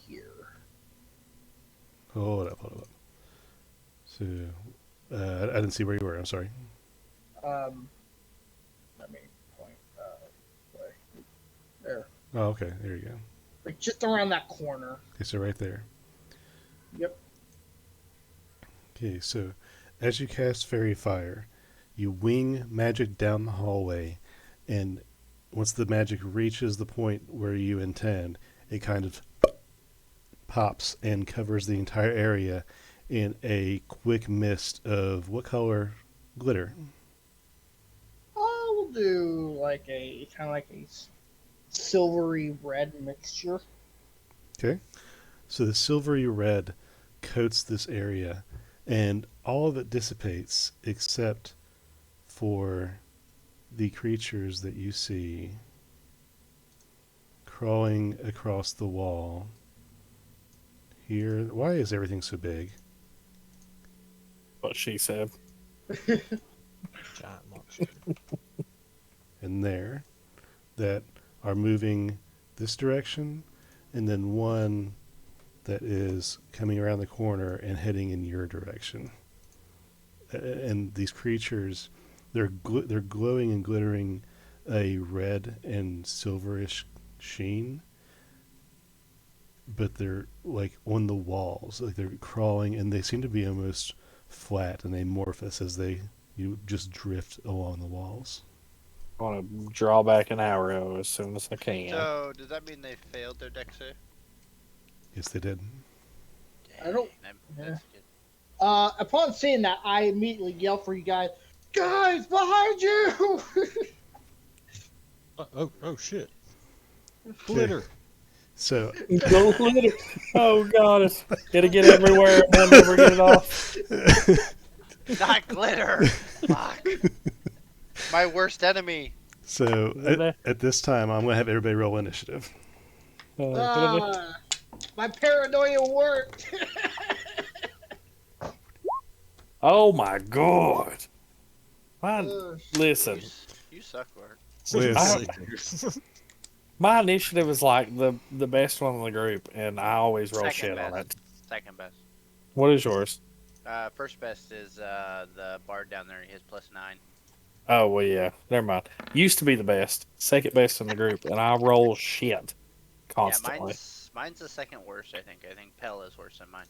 F: here.
A: Hold up. So, I didn't see where you were. I'm sorry.
F: Let me point way. There.
A: Oh, okay. There you go.
F: Like just around that corner.
A: Okay, so right there.
F: Yep.
A: Okay, so as you cast Fairy Fire, you wing magic down the hallway, and once the magic reaches the point where you intend, it kind of pops and covers the entire area in a quick mist of what color? Glitter.
F: We'll do like a kind of like a silvery red mixture.
A: Okay. So the silvery red coats this area, and all of it dissipates except for the creatures that you see crawling across the wall. Here, why is everything so big?
E: What she said.
D: Giant monster.
A: And there, that are moving this direction, and then one that is coming around the corner and heading in your direction. And these creatures, they're glowing and glittering a red and silverish sheen, but they're like on the walls, like they're crawling, and they seem to be almost flat and amorphous as you just drift along the walls.
E: I want to draw back an arrow as soon as I can.
C: So does that mean they failed their dex save?
A: Yes, they did.
F: I don't-
C: That's good.
F: Upon seeing that, I immediately yell for you guys, behind you!
D: Oh shit. Glitter.
A: So
E: Go glitter. Oh god, it'll get everywhere and we'll never get it off.
C: Not glitter! Fuck. My worst enemy.
A: So at this time, I'm going to have everybody roll initiative.
F: My paranoia worked!
E: Oh my god. Mine,
F: Ugh.
E: listen,
C: You suck, Mark.
A: Listen.
E: my initiative is like the best one in the group, and I always roll
C: Second
E: shit
C: best.
E: on it.
C: Second best.
E: What is yours?
C: First best is the bard down there. He has +9.
E: Oh, well, yeah. Never mind. Used to be the best. Second best in the group, and I roll shit constantly.
C: Mine's the second worst. I think Pell is worse than mine.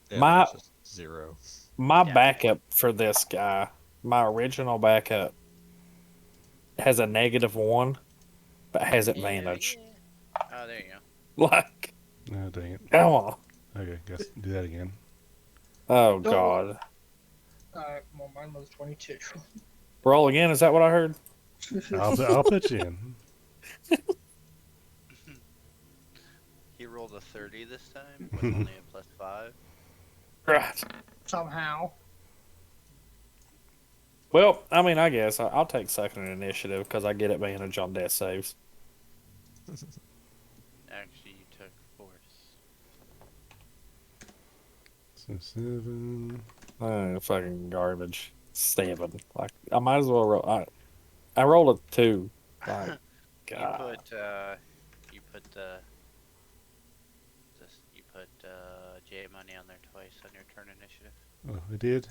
D: Yeah,
E: My-
D: mine's just 0.
E: My
C: Yeah.
E: backup for this guy, my original backup, has a -1, but has advantage.
C: Yeah. Oh, there you go.
E: Like,
A: Oh, dang it.
E: come on.
A: Okay, guess do that again.
E: Oh,
F: Don't-
E: God.
F: Well, mine was 22.
E: Roll again, is that what I heard?
A: I'll put you in.
C: He rolled a 30 this time with only a +5.
E: Right.
F: Somehow.
E: Well, I mean, I guess I'll take second in initiative because I get advantage on death saves.
C: Actually, you took fourth.
A: So 7.
E: Fucking garbage. 7. Like, I might as well roll. I rolled a 2. Like, God.
C: You put J money on there twice on your turn initiative.
A: Oh, I did.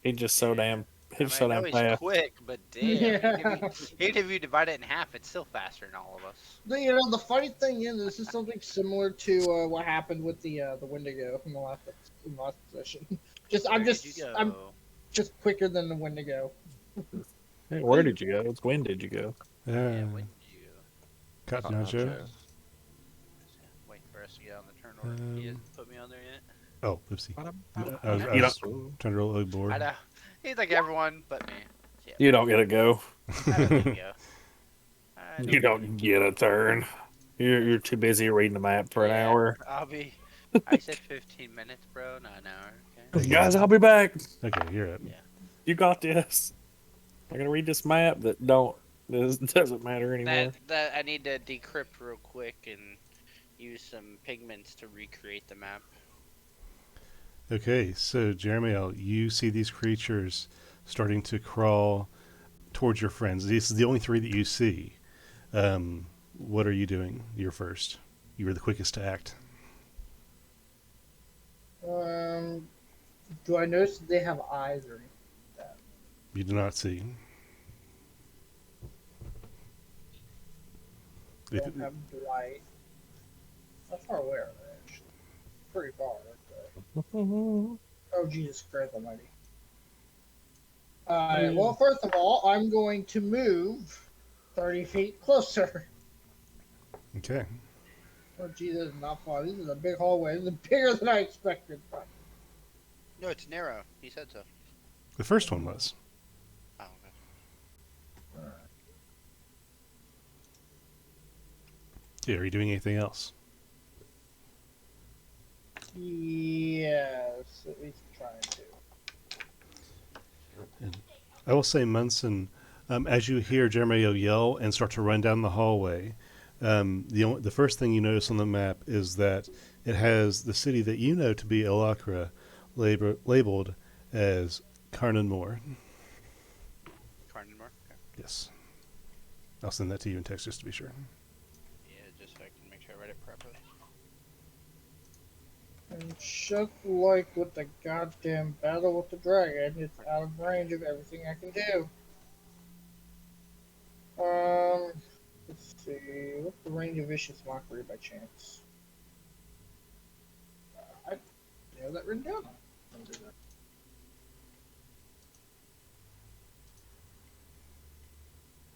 E: He's just so damn. He's so
C: I
E: damn
C: know he's
E: fast.
C: quick, but damn,
F: Yeah.
C: even if you divide it in half, it's still faster than all of us.
F: The funny thing is, this is something similar to what happened with the Wendigo in the last session. I'm just quicker than the Wendigo.
E: Hey, where did you go? When did you go?
C: Yeah, when did you
A: Cotton
D: Cotton
A: Joe.
D: Joe.
C: wait for us to get on the turn order? He hasn't put me on there yet.
A: Oh, oopsie. I
E: You
A: was trying to roll a board.
C: I know. He's like everyone but me. Yeah.
E: You don't get to go.
C: I don't think go. I
E: You don't get a turn. You're too busy reading the map for an
C: Yeah,
E: hour.
C: I said 15 minutes, bro, not an hour. Okay.
E: Guys, I'll be back.
A: Okay, you're up.
C: Yeah.
E: You got this. I'm gonna read this map that doesn't matter anymore.
C: That I need to decrypt real quick and use some pigments to recreate the map.
A: Okay, so Jeremy, you see these creatures starting to crawl towards your friends. This is the only 3 that you see. What are you doing? You're first. You were the quickest to act.
F: Do I notice that they have eyes or anything?
A: You do not see.
F: They don't have light. How far away are they? Actually, pretty far. Aren't they? Oh Jesus Christ Almighty! Well, first of all, I'm going to move 30 feet closer.
A: Okay.
F: Oh Jesus, not far. This is a big hallway. This is bigger than I expected.
C: No, it's narrow. He said so.
A: The first one was.
C: Oh, okay.
A: Yeah, are you doing anything else?
F: Yes, at least trying to.
A: I will say, Munson, as you hear Jeremiah yell and start to run down the hallway, the first thing you notice on the map is that it has the city that you know to be Elakra labeled as Carnanmore.
C: Carnanmore? Okay.
A: Yes. I'll send that to you in text just to be sure.
C: Yeah, just so I can make sure I read it properly.
F: And just like with the goddamn battle with the dragon, it's out of range of everything I can do. Let's see. What's the range of vicious mockery by chance? I have that written down.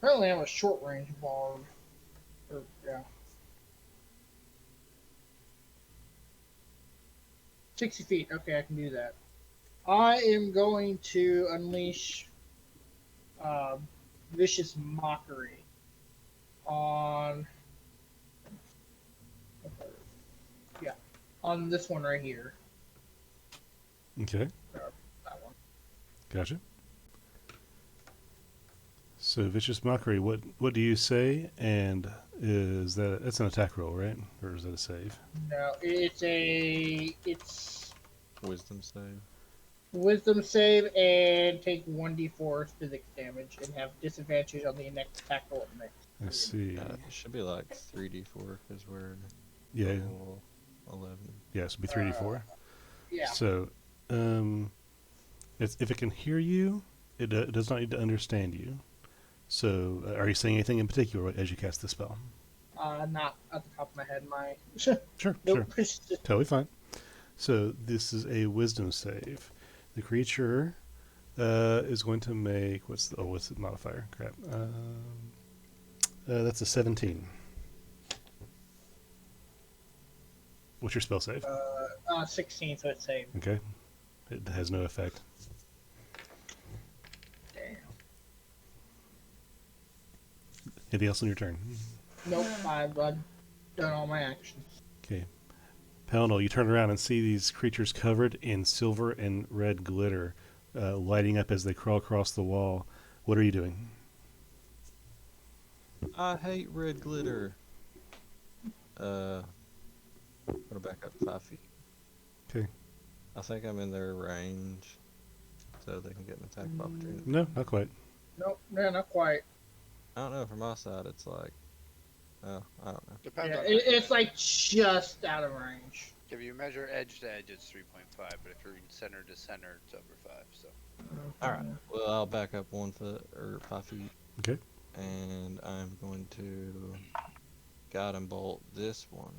F: Apparently, I'm a short range bard. Yeah. 60 feet. Okay, I can do that. I am going to unleash Vicious Mockery on. Yeah, on this one right here.
A: Okay.
F: That one.
A: Gotcha. So Vicious Mockery, what do you say? And that's an attack roll, right? Or is that a save?
F: No, it's
D: Wisdom save.
F: Wisdom save and take 1d4 physics damage and have disadvantage on the next attack roll it makes.
A: Let's see.
D: It should be like 3d4 because we're
A: Yeah.
D: level 11.
A: Yeah, so it'd be 3d4.
F: Yeah.
A: So, if it can hear you, it does not need to understand you. So, are you saying anything in particular as you cast the spell?
F: Not at the top of my had my
A: Sure,
F: nope.
A: totally fine. So this is a wisdom save. The creature is going to make what's the modifier? Crap. That's a 17. What's your spell save?
F: 16, so it's saved.
A: Okay, it has no effect.
F: Damn.
A: Anything else on your turn?
F: Nope, I've done all my actions.
A: Okay. Palinol, you turn around and see these creatures covered in silver and red glitter, lighting up as they crawl across the wall. What are you doing?
D: I hate red glitter. I'm gonna back up 5 feet.
A: Okay.
D: I think I'm in their range, so they can get an attack of opportunity.
A: No, not quite.
F: Nope, no, not quite.
D: I don't know. From my side, it's like, oh, I don't know.
C: Depends
F: Yeah,
C: on
F: it's like just out of range.
C: if you measure edge to edge, it's 3.5, but if you're in center to center, it's over 5. So
D: All right. Well, I'll back up 1 foot or 5 feet.
A: Okay.
D: And I'm going to guiding bolt this one,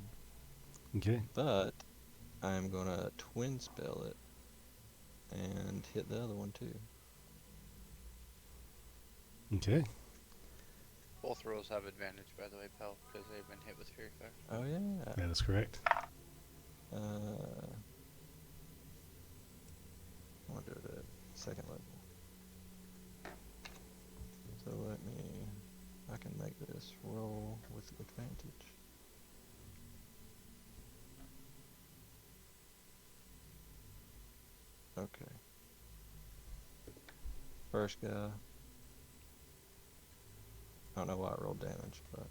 A: Okay.
D: but I'm gonna twin spell it and hit the other one too.
A: Okay.
C: both rolls have advantage, by the way, pal, because they've been hit with Fury Fire.
D: Oh yeah.
A: That is correct.
D: I'm gonna do it at second level. So I can make this roll with advantage. Okay. First guy. I don't know why I rolled damage, but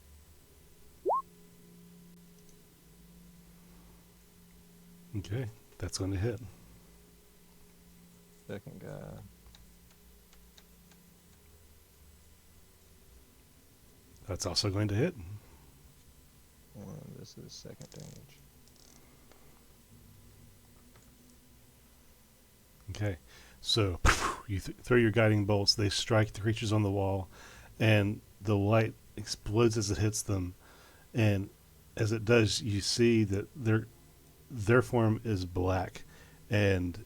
A: Okay. That's going to hit.
D: second guy.
A: That's also going to hit.
D: And this is second damage.
A: Okay. So you throw your guiding bolts. They strike the creatures on the wall, and the light explodes as it hits them. And as it does, you see that their form is black, and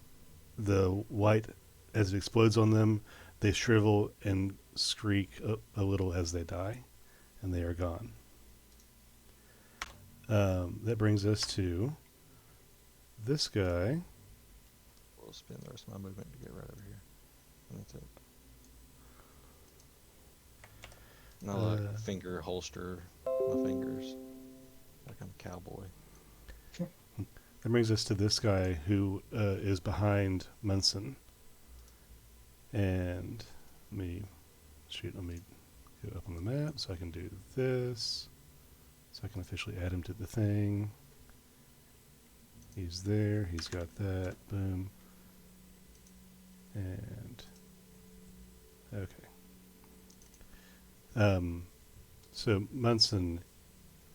A: the light, as it explodes on them, they shrivel and shriek a little as they die, and they are gone. That brings us to this guy.
D: We'll spend the rest of my movement to get right over here. And that's it. Not like finger holster my fingers. Like I'm a cowboy.
A: That brings us to this guy who is behind Munson. And let me go up on the map so I can do this. So I can officially add him to the thing. He's there. He's got that. Boom. And okay. So Munson,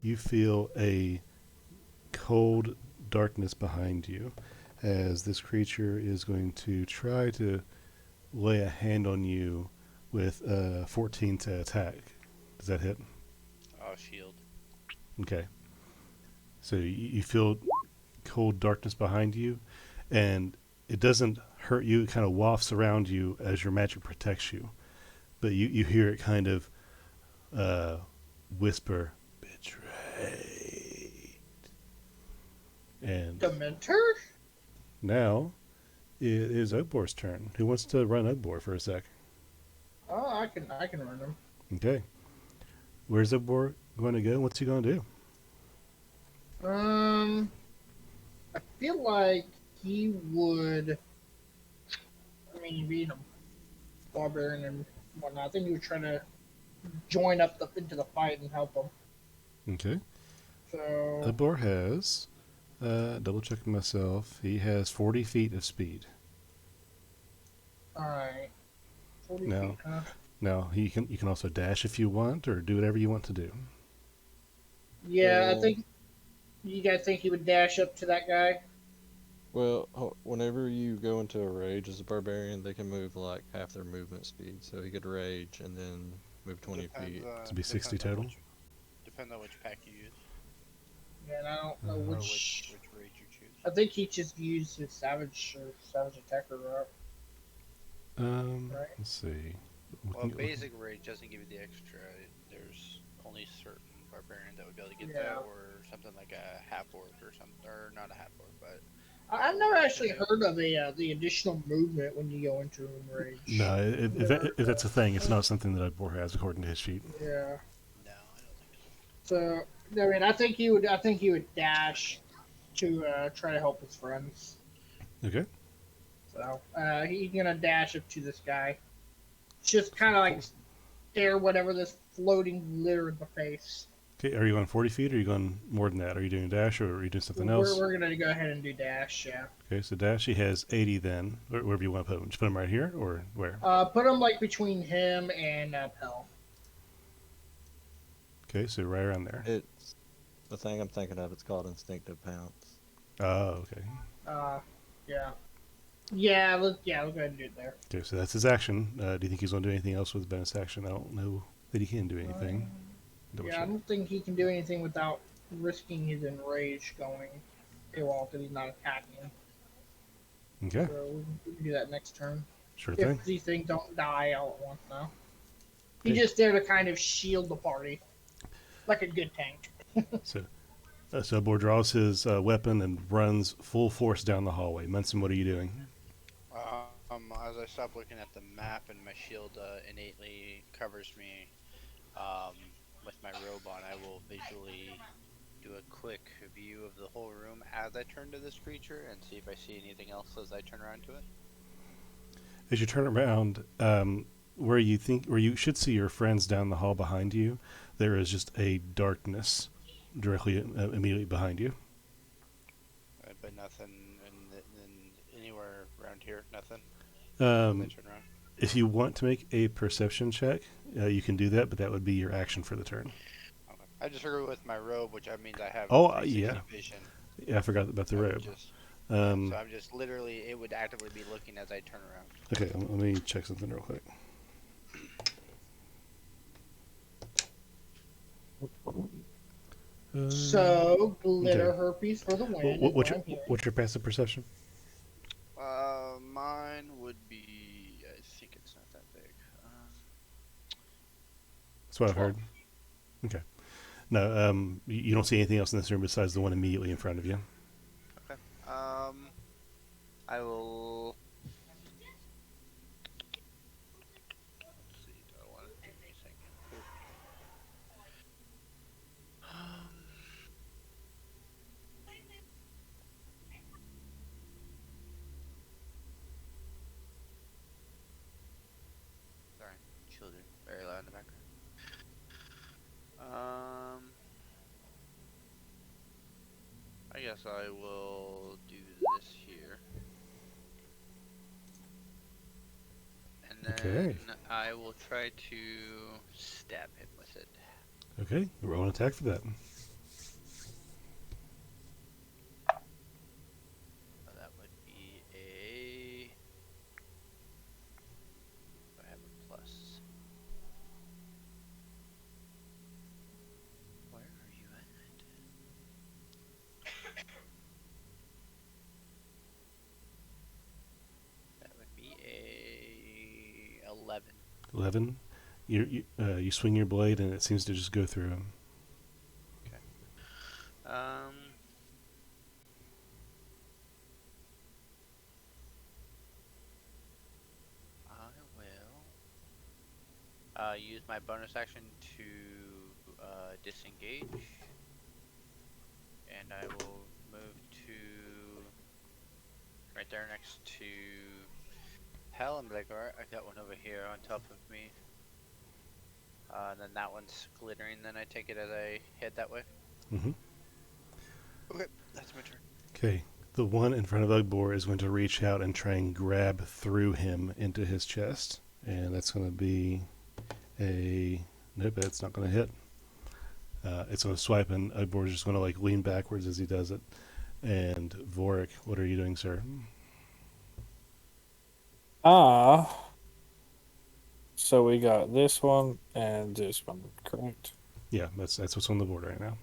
A: you feel a cold darkness behind you as this creature is going to try to lay a hand on you with 14 to attack. Does that hit?
C: Oh, shield.
A: Okay. So you feel cold darkness behind you, and it doesn't hurt you. It kind of wafts around you as your magic protects you. But you hear it kind of whisper, betrayed. And
F: Dementor?
A: now it is Oakbor's turn. Who wants to run Oakbor for a sec?
F: Oh, I can run him.
A: Okay. Where's Oakbor going to go? What's he going to do?
F: I feel like he would. I mean, being a barbarian and whatnot, I think he would try to join up into the fight and help him.
A: Okay.
F: So.
A: Oakbor has, double checking myself, he has 40 feet of speed.
F: Alright. 40
A: No.
F: feet, huh?
A: Now you can also dash if you want, or do whatever you want to do.
F: Yeah, I
D: Well-
F: think. You guys think he would dash up to that guy?
D: Well, whenever you go into a rage as a barbarian, they can move like half their movement speed. So he could rage and then move 20 feet.
A: To be 60 total?
C: Depends on which pack you use.
F: Yeah, and I don't know
C: or
F: which.
C: which rage you choose.
F: I think he just used his savage attacker route, right?
A: Let's see.
C: Well,
A: Looking.
C: basic rage doesn't give you the extra. There's only certain barbarians that would be able to get that,
F: Yeah.
C: or something like a half orc or something, or not a half orc, but a
F: I've
C: full
F: never
C: orc can
F: actually
C: do it.
F: heard of the additional movement when you go into rage.
A: No,
F: I've never heard
A: if
F: of
A: that's a thing, it's
F: that.
A: not something that Boar has according to his sheet.
F: Yeah.
C: No, I don't think so.
F: So I mean, I think he would. I think he would dash to try to help his friends.
A: Okay.
F: So he's gonna dash up to this guy. Just kind of like stare whatever this floating litter in the face.
A: Okay. Are you going 40 feet? Or are you going more than that? Are you doing a dash or are you doing something else?
F: We're gonna go ahead and do dash. Yeah.
A: Okay. So dash, he has 80 then. Wherever you want to put him. Just put him right here or where?
F: Put him like between him and Pell.
A: Okay. So right around there.
D: It's the thing I'm thinking of. It's called instinctive pounce.
A: Oh, okay.
F: Yeah. Yeah, let's go ahead and do it there.
A: Okay. So that's his action. Do you think he's going to do anything else with his bonus action? I don't know that he can do anything. Double
F: Yeah, I
A: check.
F: don't think he can do anything without risking his enrage going AWOL because he's not attacking.
A: Okay.
F: So we can do that next turn.
A: Sure thing.
F: If these things don't die all at once now. He's
A: Okay.
F: just there to kind of shield the party. Like a good tank.
A: So, so Boar draws his weapon and runs full force down the hallway. Munson, what are you doing?
C: As I stop looking at the map and my shield innately covers me with my robe on, I will visually do a quick view of the whole room as I turn to this creature and see if I see anything else as I turn around to it.
A: As you turn around, where you should see your friends down the hall behind you, there is just a darkness directly immediately behind you.
C: But nothing in anywhere around here, nothing. As I
A: Um,
C: turn around.
A: if you want to make a perception check, you can do that, but that would be your action for the turn.
C: Okay. I just figure with my robe, which means I have
A: Oh,
C: 360
A: yeah.
C: vision.
A: Yeah, I forgot about the
C: I would
A: robe.
C: just
A: Um,
C: so I'm just literally it would actively be looking as I turn around.
A: okay, let me check something real quick.
F: So, glitter
A: okay.
F: herpes for the win.
A: Wh-
F: Is
A: wh-
F: what
A: what's your
F: I'm hearing.
A: what's your passive perception?
C: Mine would be. I think it's not that big.
A: That's what I've
C: 12.
A: heard. Okay. No, you don't see anything else in this room besides the one immediately in front of you.
C: Okay. I will. Let's see. Do I want to do anything? Sorry, children, very loud in the background. I guess I will do this here, and then
A: Okay.
C: I will try to stab him with it.
A: Okay. Roll an attack for that.
C: So that would be a. I have a plus. Where are you at? That would be a 11.
A: 11. You swing your blade and it seems to just go through him.
C: Okay. I will use my bonus action to disengage, and I will move to right there next to Hell and be like, alright, I got one over here on top of me. And then that one's glittering, then I take it as I head that way.
A: Mm-hmm.
C: Okay, that's my turn.
A: Okay. The one in front of Ugbor is going to reach out and try and grab through him into his chest. And that's going to be a... Nope, that's not going to hit. It's going to swipe, and Ugbor is just going to like lean backwards as he does it. And Vorik, what are you doing, sir?
E: So we got this one and this one, correct?
A: Yeah, that's what's on the board right now.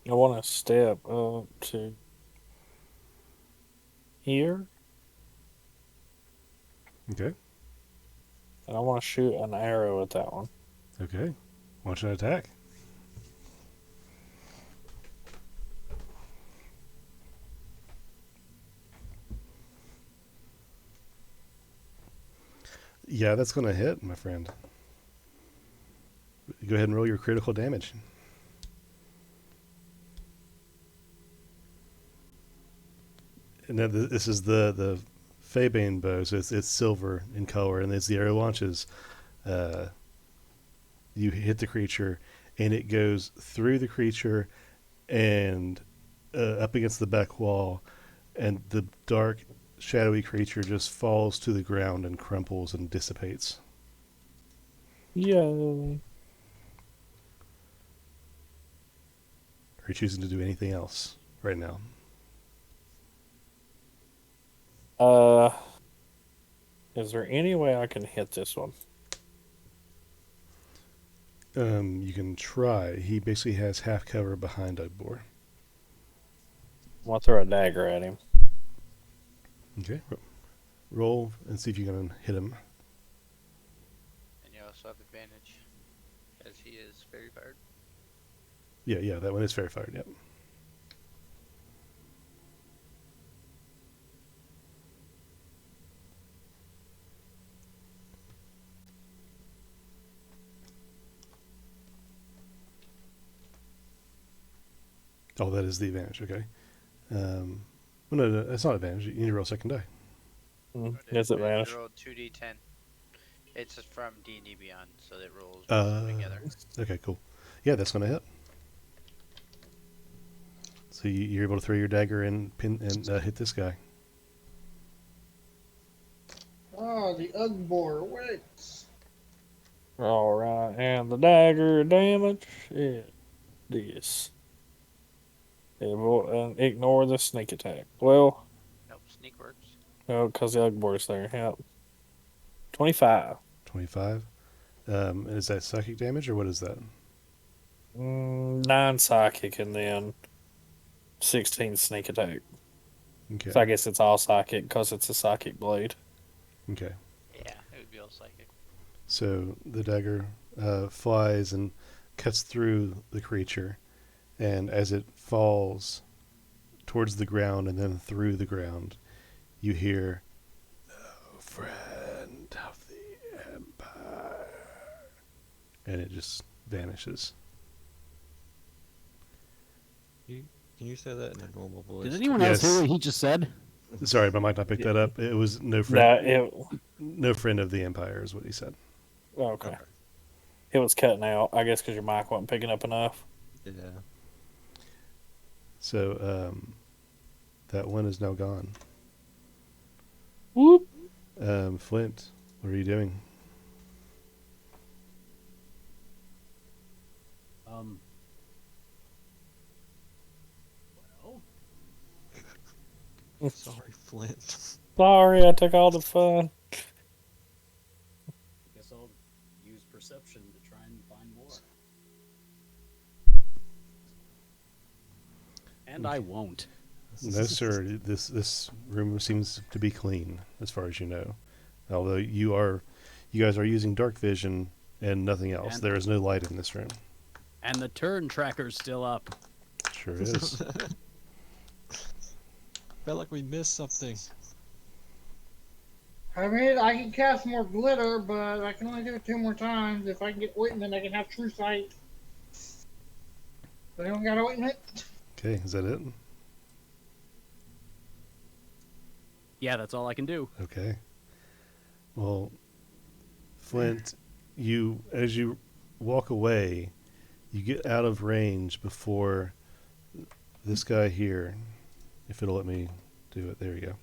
E: I want to step up to here,
A: Okay.
E: and I want to shoot an arrow at that one.
A: Okay. Launch an attack. Yeah, that's going to hit, my friend. Go ahead and roll your critical damage. And now this is the Fabane bow, so it's silver in color, and as the arrow launches, uh, you hit the creature, and it goes through the creature and up against the back wall, and the dark, shadowy creature just falls to the ground and crumples and dissipates.
E: Yay!
A: Are you choosing to do anything else right now?
E: Uh, is there any way I can hit this one?
A: You can try. He basically has half cover behind Ugbor.
E: I want to throw a dagger at him.
A: Okay. Roll and see if you can hit him.
C: And you also have advantage, as he is very fired.
A: Yeah, that one is fair fired, yep. Oh, that is the advantage, okay. Well, no, that's not advantage. You need to roll second die.
E: Yes, advantage.
C: You rolled 2d10. It's from D&D Beyond, so it rolls both of them together.
A: Okay, cool. Yeah, that's going to hit. So you're able to throw your dagger and hit this guy.
F: Oh, the Ugbor waits.
E: All right, and the dagger damage is this. It will ignore the sneak attack. Well,
C: Nope, sneak works.
E: no, because the Ugbor's there. Yep. 25.
A: 25. Is that psychic damage, or what is that?
E: 9 psychic and then 16 sneak attack.
A: Okay.
E: So I guess it's all psychic because it's a psychic blade.
A: Okay.
C: Yeah, it would be all psychic.
A: So the dagger flies and cuts through the creature, and as it falls towards the ground and then through the ground, you hear, "No friend of the Empire," and it just vanishes.
D: Can you say that in a normal voice?
B: Did anyone else hear
A: Yes.
B: what he just said?
A: Sorry, my mic not picked that up. It was
E: No,
A: no friend of the Empire is what he said.
E: okay.
D: Okay.
E: It was cutting out, I guess, because your mic wasn't picking up enough.
D: Yeah.
A: So that one is now gone.
E: Whoop.
A: Flint, what are you doing?
B: Well,
D: Sorry, Flint.
E: Sorry, I took all the fun.
B: guess I'll use perception to try and find more. And I won't.
A: No, sir. This room seems to be clean, as far as you know. Although you guys are using dark vision and nothing else.
B: And-
A: There is no light in this room.
B: And the turn tracker's still up.
A: Sure is.
D: Felt like we missed something.
F: I mean, I can cast more glitter, but I can only do it 2 more times. If I can get Witness, I can have True Sight. But I don't got a Witness.
A: Okay, is that it?
B: Yeah, that's all I can do.
A: Okay. Well, Flint, as you walk away, you get out of range before this guy here, if it'll let me do it, there you go,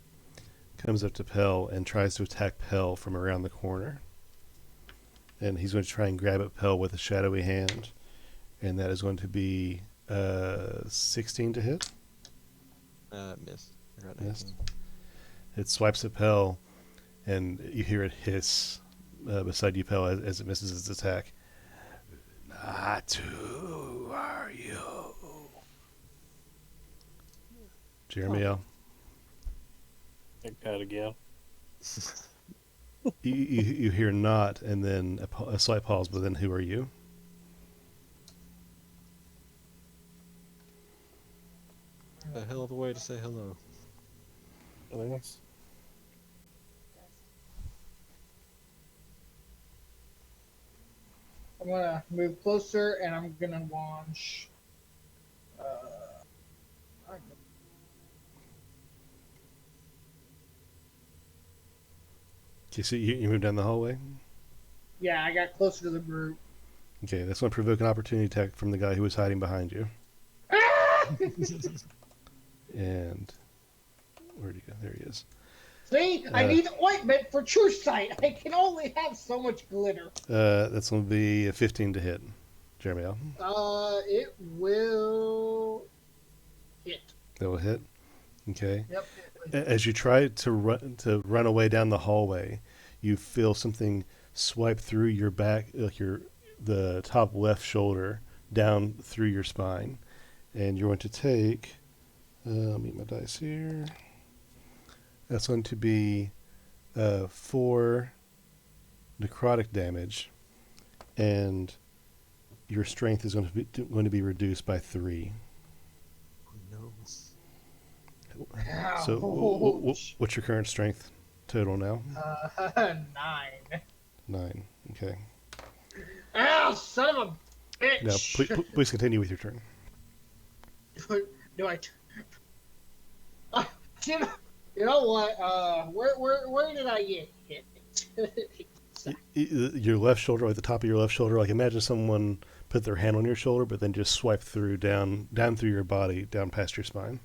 A: comes up to Pell and tries to attack Pell from around the corner. And he's going to try and grab at Pell with a shadowy hand. And that is going to be 16 to hit.
D: Miss. I got
A: Missed.
D: 18.
A: It swipes at Pell, and you hear it hiss beside you, Pell, as it misses its attack. Not who are you? Jeremiel.
E: Take that again.
A: You hear not, and then a slight pause, but then who are you?
D: A hell of a way to say hello.
E: Yes.
F: I'm gonna move closer, and I'm gonna launch.
A: Okay, so you move down the hallway.
F: Yeah, I got closer to the group.
A: Okay, that's going to provoke an opportunity attack from the guy who was hiding behind you. And where'd he go? There he is.
F: See, I need ointment for true sight. I can only have so much glitter.
A: That's going to be a 15 to hit, Jeremiel.
F: It will hit.
A: That will hit. Okay.
F: Yep.
A: As you try to run away down the hallway, you feel something swipe through your back, like the top left shoulder, down through your spine, and you're going to take. Let me get my dice here. That's going to be 4 necrotic damage, and your strength is going to be reduced by 3.
D: No.
A: So, what's your current strength total now?
F: 9.
A: 9. Okay.
F: Ow, son of a bitch!
A: Now, please continue with your turn.
F: Do I? You know what? Where did I get hit?
A: Your left shoulder, like the top of your left shoulder. Like imagine someone put their hand on your shoulder, but then just swipe through down through your body, down past your spine.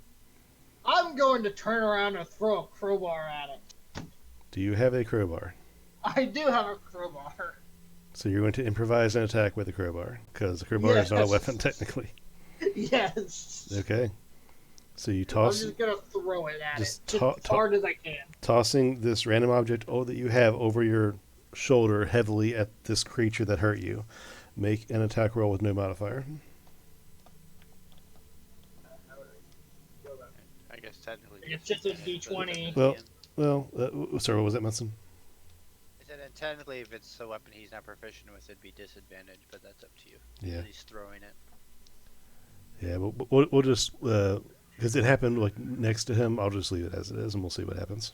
F: I'm going to turn around and throw a crowbar at it.
A: Do you have a crowbar?
F: I do have a crowbar.
A: So you're going to improvise an attack with a crowbar, because the crowbar is not a weapon technically.
F: Yes.
A: Okay. So you
F: I'm
A: toss.
F: just gonna throw it at
A: Just
F: it as hard as I can.
A: Tossing this random object that you have over your shoulder heavily at this creature that hurt you. Make an attack roll with no modifier.
C: I guess technically.
F: It's just a D20.
A: Well, sorry, what was that, Munson?
C: I said, and technically, if it's a weapon he's not proficient with, it'd be disadvantage, but that's up to you.
A: Yeah.
C: He's throwing it.
A: Yeah, but we'll just because it happened like next to him. I'll just leave it as it is, and we'll see what happens.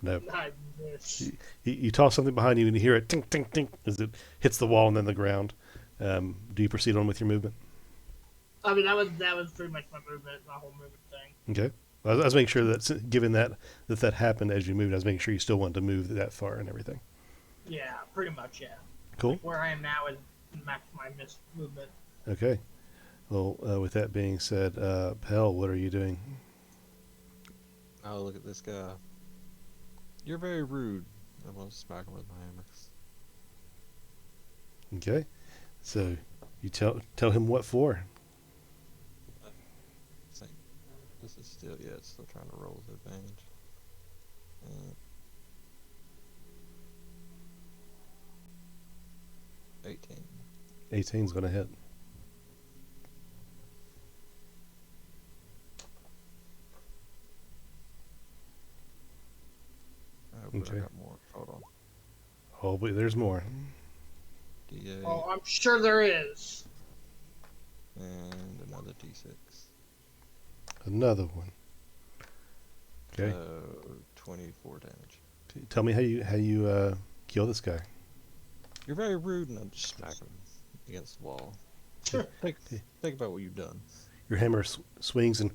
A: No.
F: I miss.
A: You toss something behind you, and you hear it tink tink tink as it hits the wall and then the ground. Do you proceed on with your movement?
F: I mean, that was pretty much my movement, my whole movement thing.
A: Okay. I was making sure that, given that happened as you moved, I was making sure you still wanted to move that far and everything.
F: Yeah, pretty much, yeah.
A: Cool.
F: Where I am now is max my missed movement.
A: Okay. Well, with that being said, Pell, what are you doing?
D: Oh, look at this guy. You're very rude. I'm gonna smack him with my hammer.
A: Okay. So you tell him what for.
D: This is still, yeah, it's still trying to roll with advantage. 18.
A: 18's going to hit.
D: I hope
A: Okay.
D: I got more. Hold on.
A: Oh, but there's more.
D: D8
F: Oh, I'm sure there is.
D: and another D6.
A: Another one. Okay.
D: 24 damage.
A: Tell me how you kill this guy.
D: You're very rude, and I'm just smacking him against the wall. think about what you've done.
A: Your hammer swings and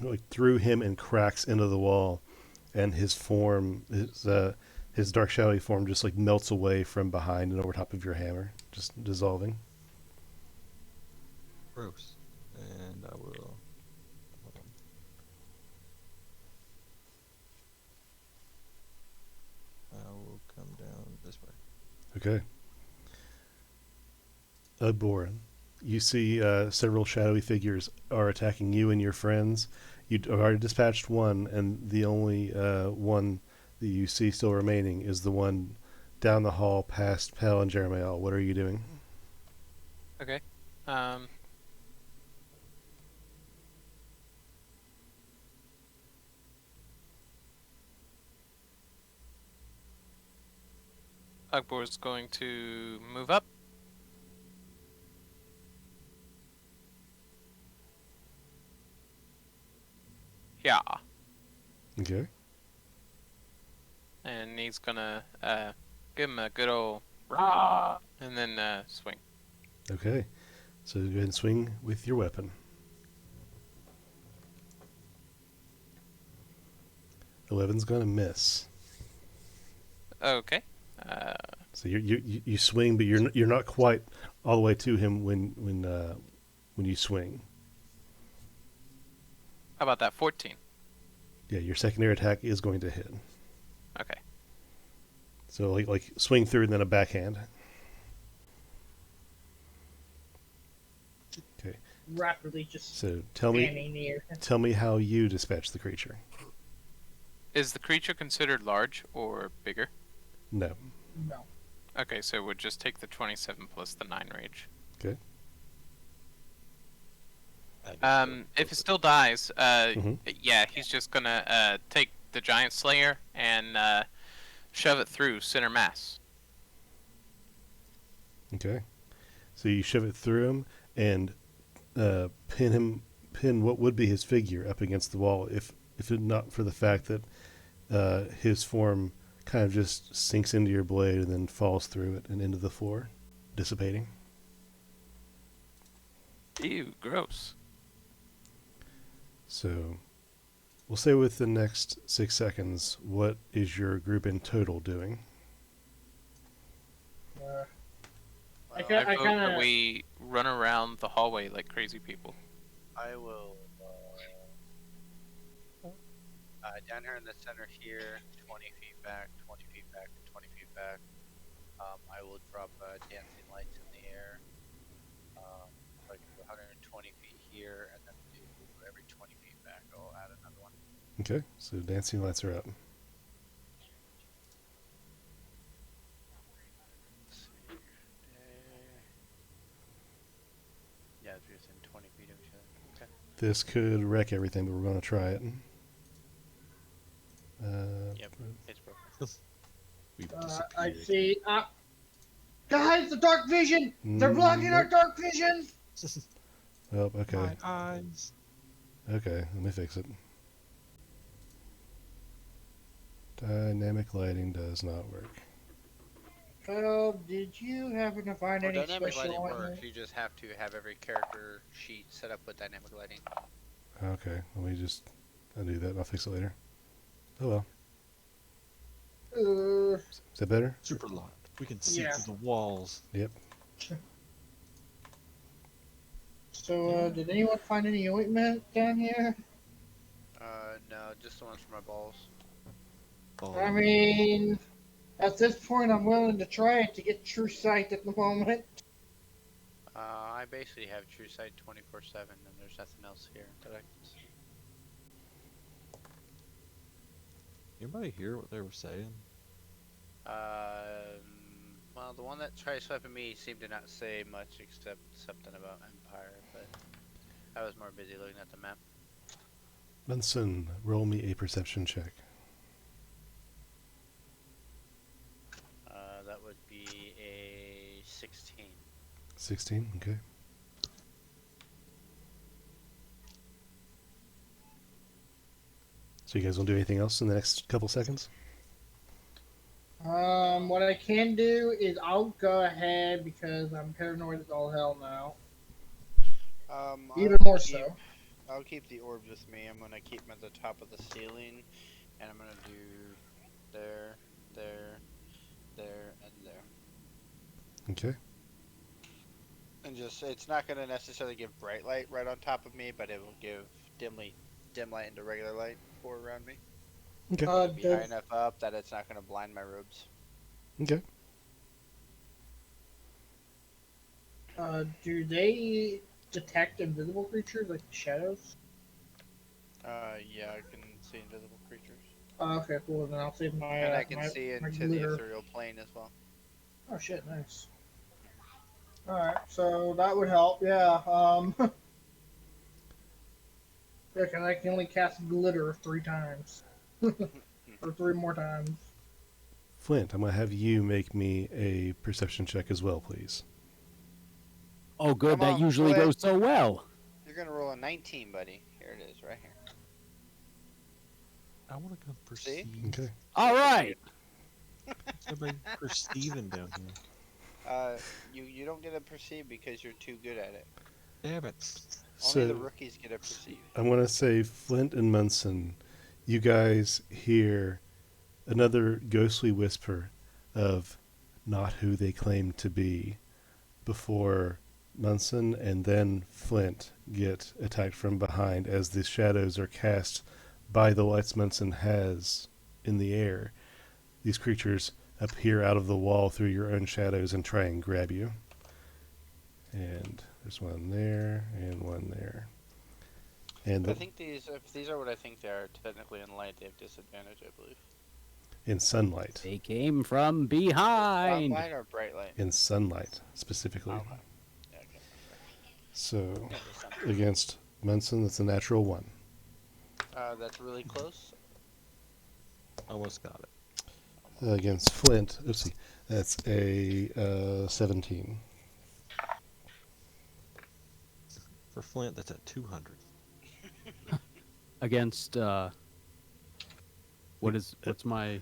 A: like through him and cracks into the wall, and his form, his dark shadowy form, just like melts away from behind and over top of your hammer, just dissolving.
D: Gross. And I will. Hold on. I will come down this way.
A: Okay. Boren, you see several shadowy figures are attacking you and your friends. You already dispatched one, and the only one that you see still remaining is the one down the hall past Pell and Jeremiel. What are you doing?
G: Okay. Ugbor's going to move up. Yeah.
A: Okay.
G: And he's gonna give him a good old rah, and then swing.
A: Okay. So go ahead and swing with your weapon. 11's gonna miss.
G: Okay.
A: So you swing, but you're not quite all the way to him when you swing.
G: How about that 14?
A: Yeah, your secondary attack is going to hit.
G: Okay.
A: So like swing through and then a backhand. Okay.
F: Rapidly just
A: So tell me
F: standing near.
A: how you dispatch the creature.
G: Is the creature considered large or bigger?
A: No.
F: No.
G: Okay, so it would just take the 27 plus the 9 rage.
A: Okay.
G: If it still dies,
A: Mhm.
G: yeah, he's just gonna take the giant slayer and shove it through center mass.
A: Okay. So you shove it through him and pin what would be his figure up against the wall. If it not for the fact that his form kind of just sinks into your blade and then falls through it and into the floor, dissipating.
G: Ew, gross.
A: So we'll say with the next 6 seconds, what is your group in total doing?
F: Uh,
C: Well,
F: ca-
G: I
F: I
G: vote
F: kinda-
G: that we run around the hallway like crazy people.
C: I will. Down here in the center here, 20 feet back, 20 feet back, and 20 feet back. I will drop dancing lights in the air. Like 120 feet here, and then do every 20 feet back. I'll add another one.
A: Okay, so dancing lights are up.
C: Let's see here. Yeah, it's within 20 feet of each other. Okay.
A: This could wreck everything, but we're going to try it.
C: Yep. It's broken.
D: We've
F: I
D: disappeared.
F: see. Guys, the dark vision! They're blocking our dark vision!
A: Oh, okay.
D: My eyes.
A: Okay, let me fix it. Dynamic lighting does not work.
F: Well, did you happen to find
C: Well,
F: any
C: dynamic
F: special
C: lighting
F: ointment?
C: works. You just have to have every character sheet set up with dynamic lighting.
A: Okay, let me just undo that and I'll fix it later. Oh well. Is that better?
D: Super light. We can see
F: Yeah.
D: through the walls.
A: Yep.
F: So, did anyone find any ointment down here?
C: No, just the ones for my balls.
D: Oh,
F: I mean, at this point, I'm willing to try it to get true sight at the moment.
C: I basically have true sight 24/7, and there's nothing else here that I can see.
D: anybody hear what they were saying?
C: Well, the one that tried swiping me seemed to not say much except something about Empire, but I was more busy looking at the map.
A: Munson, roll me a perception check.
C: That would be a 16.
A: 16, okay. So you guys want to do anything else in the next couple seconds?
F: What I can do is I'll go ahead because I'm paranoid as all hell now. Even more so.
C: I'll keep the orbs with me. I'm gonna keep them at the top of the ceiling, and I'm gonna do there, there, there, and there.
A: Okay.
C: And just, it's not gonna necessarily give bright light right on top of me, but it will give dim light into regular light for around me.
A: Okay.
C: It'll be high enough up that it's not gonna blind my robes.
A: Okay.
F: Do they detect invisible creatures like shadows?
C: Yeah, I can see invisible creatures.
F: Okay, cool. Then I'll save my.
C: And I can
F: my,
C: see
F: my
C: into the
F: glitter.
C: ethereal plane as well.
F: Oh shit! Nice. All right, so that would help. Yeah. Yeah, 'cause I can only cast glitter 3 times, or 3 more times.
A: Flint, I'm going to have you make me a perception check as well, please.
B: Oh, good.
C: Come
B: That
C: on,
B: usually
C: Flint.
B: goes so well.
C: You're gonna roll a 19, buddy. Here it is, right here.
D: I want to go
C: See?
D: perceive.
A: Okay.
B: All right.
D: What's everybody perceiving down here?
C: You don't get a perceive because you're too good at it.
D: Damn it.
C: Only the
A: So
C: rookies get a perceive.
A: I want to say, Flint and Munson, you guys hear another ghostly whisper of not who they claim to be before Munson and then Flint get attacked from behind as the shadows are cast by the lights Munson has in the air. These creatures appear out of the wall through your own shadows and try and grab you. And there's one there and one there. And
C: I think if these are what I think they are, technically in light, they have disadvantage, I believe.
A: in sunlight.
B: They came from
C: Soft
B: behind.
C: light or bright light?
A: In sunlight, specifically.
C: Okay. Yeah, okay.
A: So,
C: Yeah, just something.
A: against Munson, that's a natural 1.
C: That's really close.
D: Almost got it.
A: Against Flint, oopsie, that's a 17.
D: For Flint, that's at 200.
B: Against what's my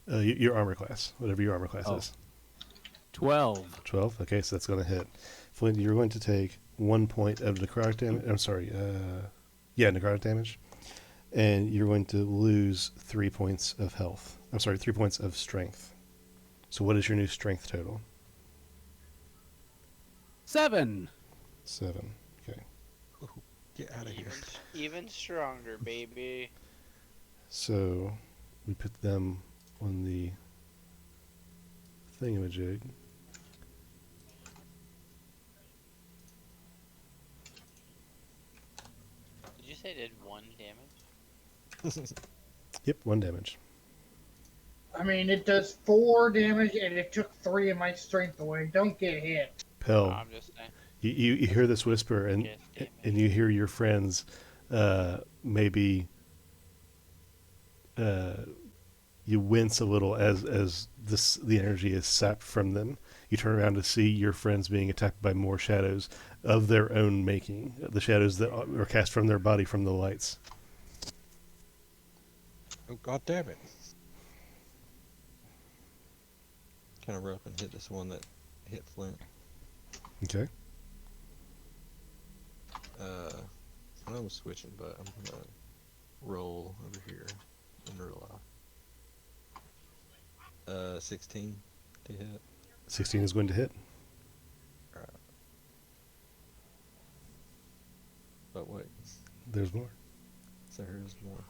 A: Your armor class, whatever your armor class
B: Oh.
A: is.
B: 12?
A: 12, okay, so that's going to hit. Flint, you're going to take 1 point of necrotic damage. I'm sorry, necrotic damage. And you're going to lose 3 points of health. I'm sorry, 3 points of strength. So what is your new strength total?
B: 7.
A: 7. Okay.
D: Get out of here.
C: Even stronger, baby.
A: So we put them on the thingamajig.
C: Did you say it did 1 damage?
A: Yep, 1 damage.
F: I mean, it does 4 damage, and it took 3 of my strength away. Don't get hit.
A: Pell,
C: I'm just saying.
A: you hear this whisper, and
C: Yes, damn it.
A: and you hear your friends maybe you wince a little as the energy is sapped from them. You turn around to see your friends being attacked by more shadows of their own making, the shadows that are cast from their body from the lights.
D: Oh, god damn it. Kind of rough and hit this one that hit Flint.
A: Okay.
D: I know I'm switching, but I'm gonna roll over here in real life. 16 to hit.
A: 16 is going to hit.
D: But wait,
A: There's more.
D: so here's more.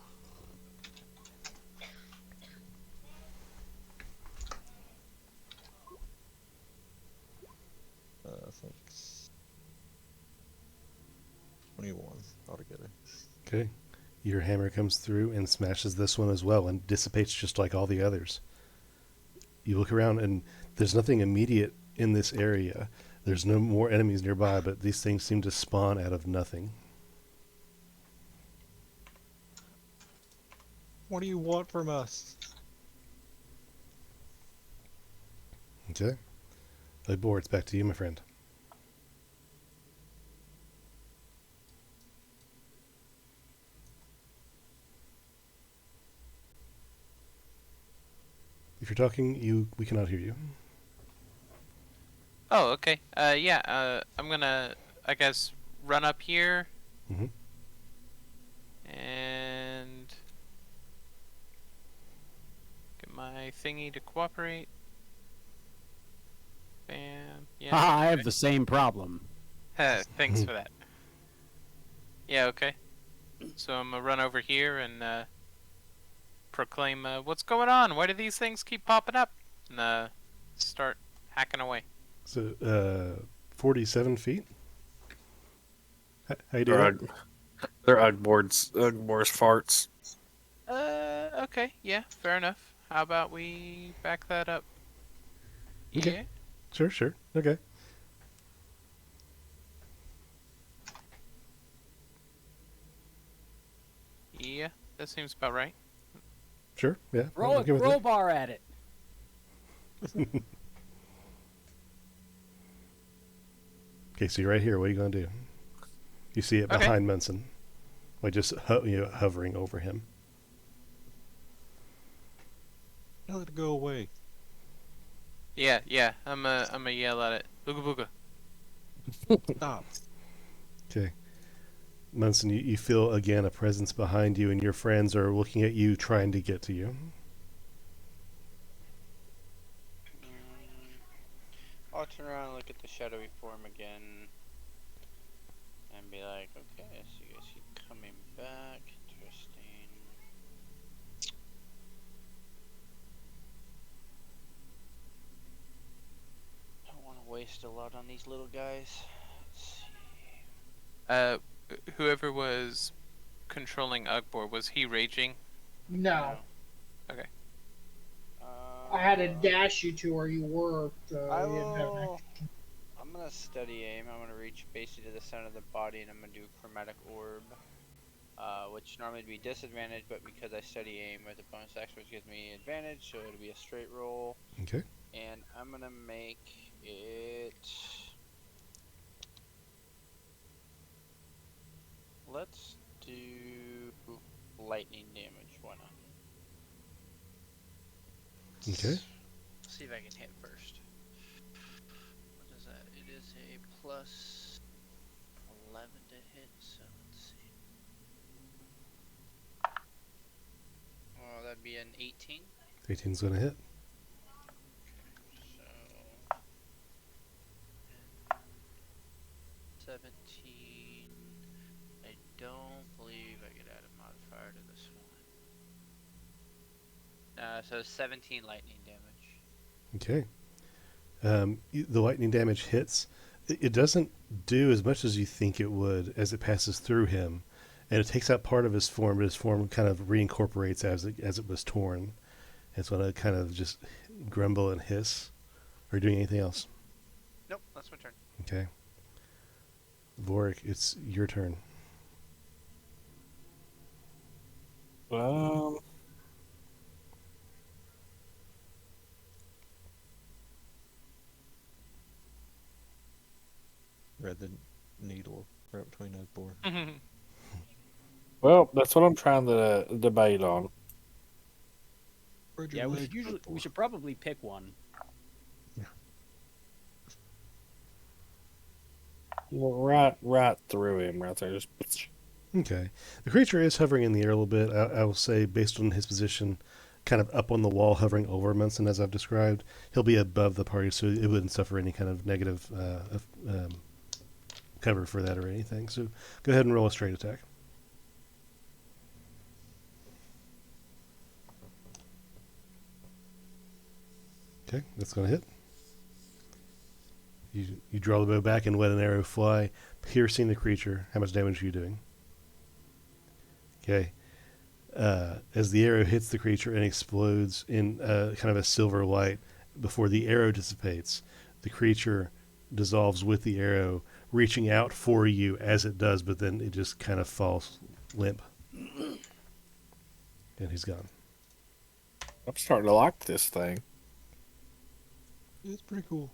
D: I think 21 altogether.
A: Okay. Your hammer comes through and smashes this one as well and dissipates just like all the others. You look around and there's nothing immediate in this area. There's no more enemies nearby, but these things seem to spawn out of nothing.
D: What do you want from us?
A: Okay. Labor, it's back to you, my friend. If you're talking, we cannot hear you.
G: Oh, okay. I'm gonna, I guess, run up here.
A: Mhm.
G: And get my thingy to cooperate. Bam. Yeah.
B: I have the same problem.
G: Thanks for that. Yeah, okay. So I'm gonna run over here and proclaim, what's going on? Why do these things keep popping up? And start hacking away.
A: So, 47 feet? How you
E: They're
A: doing?
E: Ugbor's farts.
G: Okay, yeah, fair enough. How about we back that up?
A: Okay. Sure. Okay.
G: Yeah, that seems about right.
A: Sure, yeah.
B: Throw a
A: okay with that.
B: crowbar at it.
A: Okay, so you're right here. What are you going to do? You see it
G: Okay.
A: behind Munson, like just hovering over him.
D: Tell it to go away.
G: Yeah, yeah. I'm a yell at it. Booga booga.
D: Stop.
A: Okay. Munson, you feel again a presence behind you, and your friends are looking at you, trying to get to you.
C: I'll turn around and look at the shadowy form again and be like, okay, so you guys keep coming back. Interesting. Don't want to waste a lot on these little guys. Let's see.
G: Uh, whoever was controlling Ugbor, was he raging?
F: No,
C: No.
G: Okay.
F: I had to dash you to where you were, so
C: I
F: you didn't have an
C: will. I'm gonna study aim. I'm gonna reach basically to the center of the body, and I'm gonna do chromatic orb, which normally would be disadvantage, but because I study aim with a bonus action, which gives me advantage, so it'll be a straight roll.
A: Okay.
C: And I'm gonna make it. Let's do lightning damage. Why not?
A: Okay.
C: See if I can hit first. What is that? It is a plus 11 to hit, so let's see. Oh, that'd be an 18.
A: 18's going to hit.
C: So 17. I don't believe I could add a modifier to this one. So 17 lightning damage.
A: Okay. The lightning damage hits. It doesn't do as much as you think it would as it passes through him, and it takes out part of his form, but his form kind of reincorporates as it was torn. It's going to kind of just grumble and hiss. Are you doing anything else?
C: Nope, that's my turn.
A: Okay. Vorik, it's your turn.
E: Um,
D: Read the needle right between those board.
E: well, that's what I'm trying to debate on.
D: Spread
B: Yeah,
D: your
B: we
D: legs,
B: we should probably pick one.
E: Right through him, right there. Just
A: Okay. The creature is hovering in the air a little bit. I will say, based on his position, kind of up on the wall, hovering over Munson, as I've described. He'll be above the party, so it wouldn't suffer any kind of negative cover for that or anything. So go ahead and roll a straight attack. Okay, that's going to hit. You draw the bow back and let an arrow fly, piercing the creature. How much damage are you doing? Okay. As the arrow hits the creature and explodes in kind of a silver light, before the arrow dissipates, the creature dissolves with the arrow, reaching out for you as it does, but then it just kind of falls limp. And he's gone.
E: I'm starting to like this thing.
D: It's pretty cool.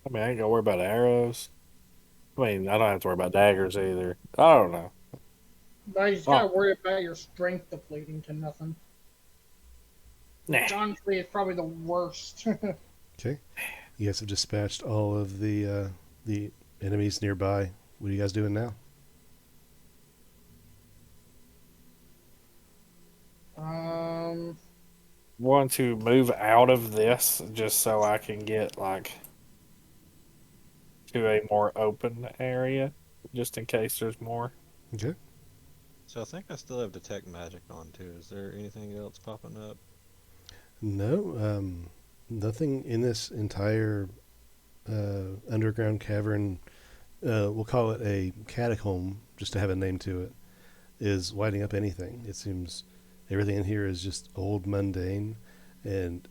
E: I mean, I ain't gonna worry about arrows. I mean, I don't have to worry about daggers either. I don't know.
F: But you just gotta worry about your strength depleting to nothing.
E: Nah.
F: Which honestly is probably the worst.
A: Okay. You guys have dispatched all of the enemies nearby. What are you guys doing now?
E: Want to move out of this just so I can get like to a more open area, just in case there's more.
A: Okay.
D: So I think I still have detect magic on too. Is there anything else popping up?
A: No, nothing in this entire underground cavern. We'll call it a catacomb, just to have a name to it. Is lighting up anything. It seems everything in here is just old, mundane, and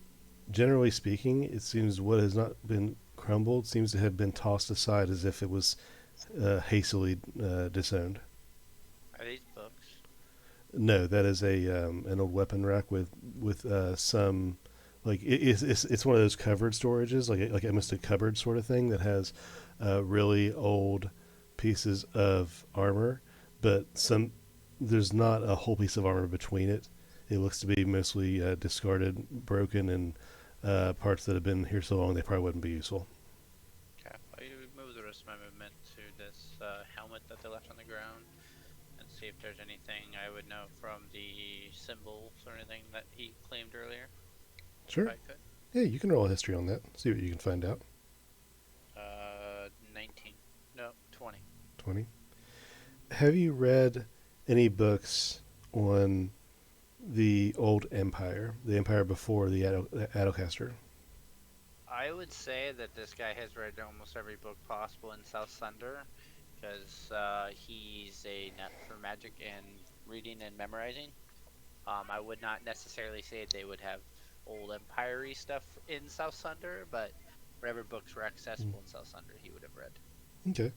A: generally speaking, it seems what has not been crumbled seems to have been tossed aside as if it was hastily disowned.
C: Are these books?
A: No, that is a an old weapon rack with some like it's one of those covered storages, like almost a cupboard sort of thing that has really old pieces of armor, but there's not a whole piece of armor between it. It looks to be mostly discarded, broken, and parts that have been here so long they probably wouldn't be useful.
C: Okay, I move the rest of my movement to this helmet that they left on the ground and see if there's anything I would know from the symbols or anything that he claimed earlier.
A: Sure.
C: If I could.
A: Yeah, you can roll a history on that. See what you can find out.
C: 19. No, 20.
A: 20. Have you read any books on the old empire, the empire before the Adelcaster?
C: I would say that this guy has read almost every book possible in South Sunder because he's a nut for magic and reading and memorizing. I would not necessarily say they would have old empire-y stuff in South Sunder, but whatever books were accessible in South Sunder, he would have read.
A: Okay.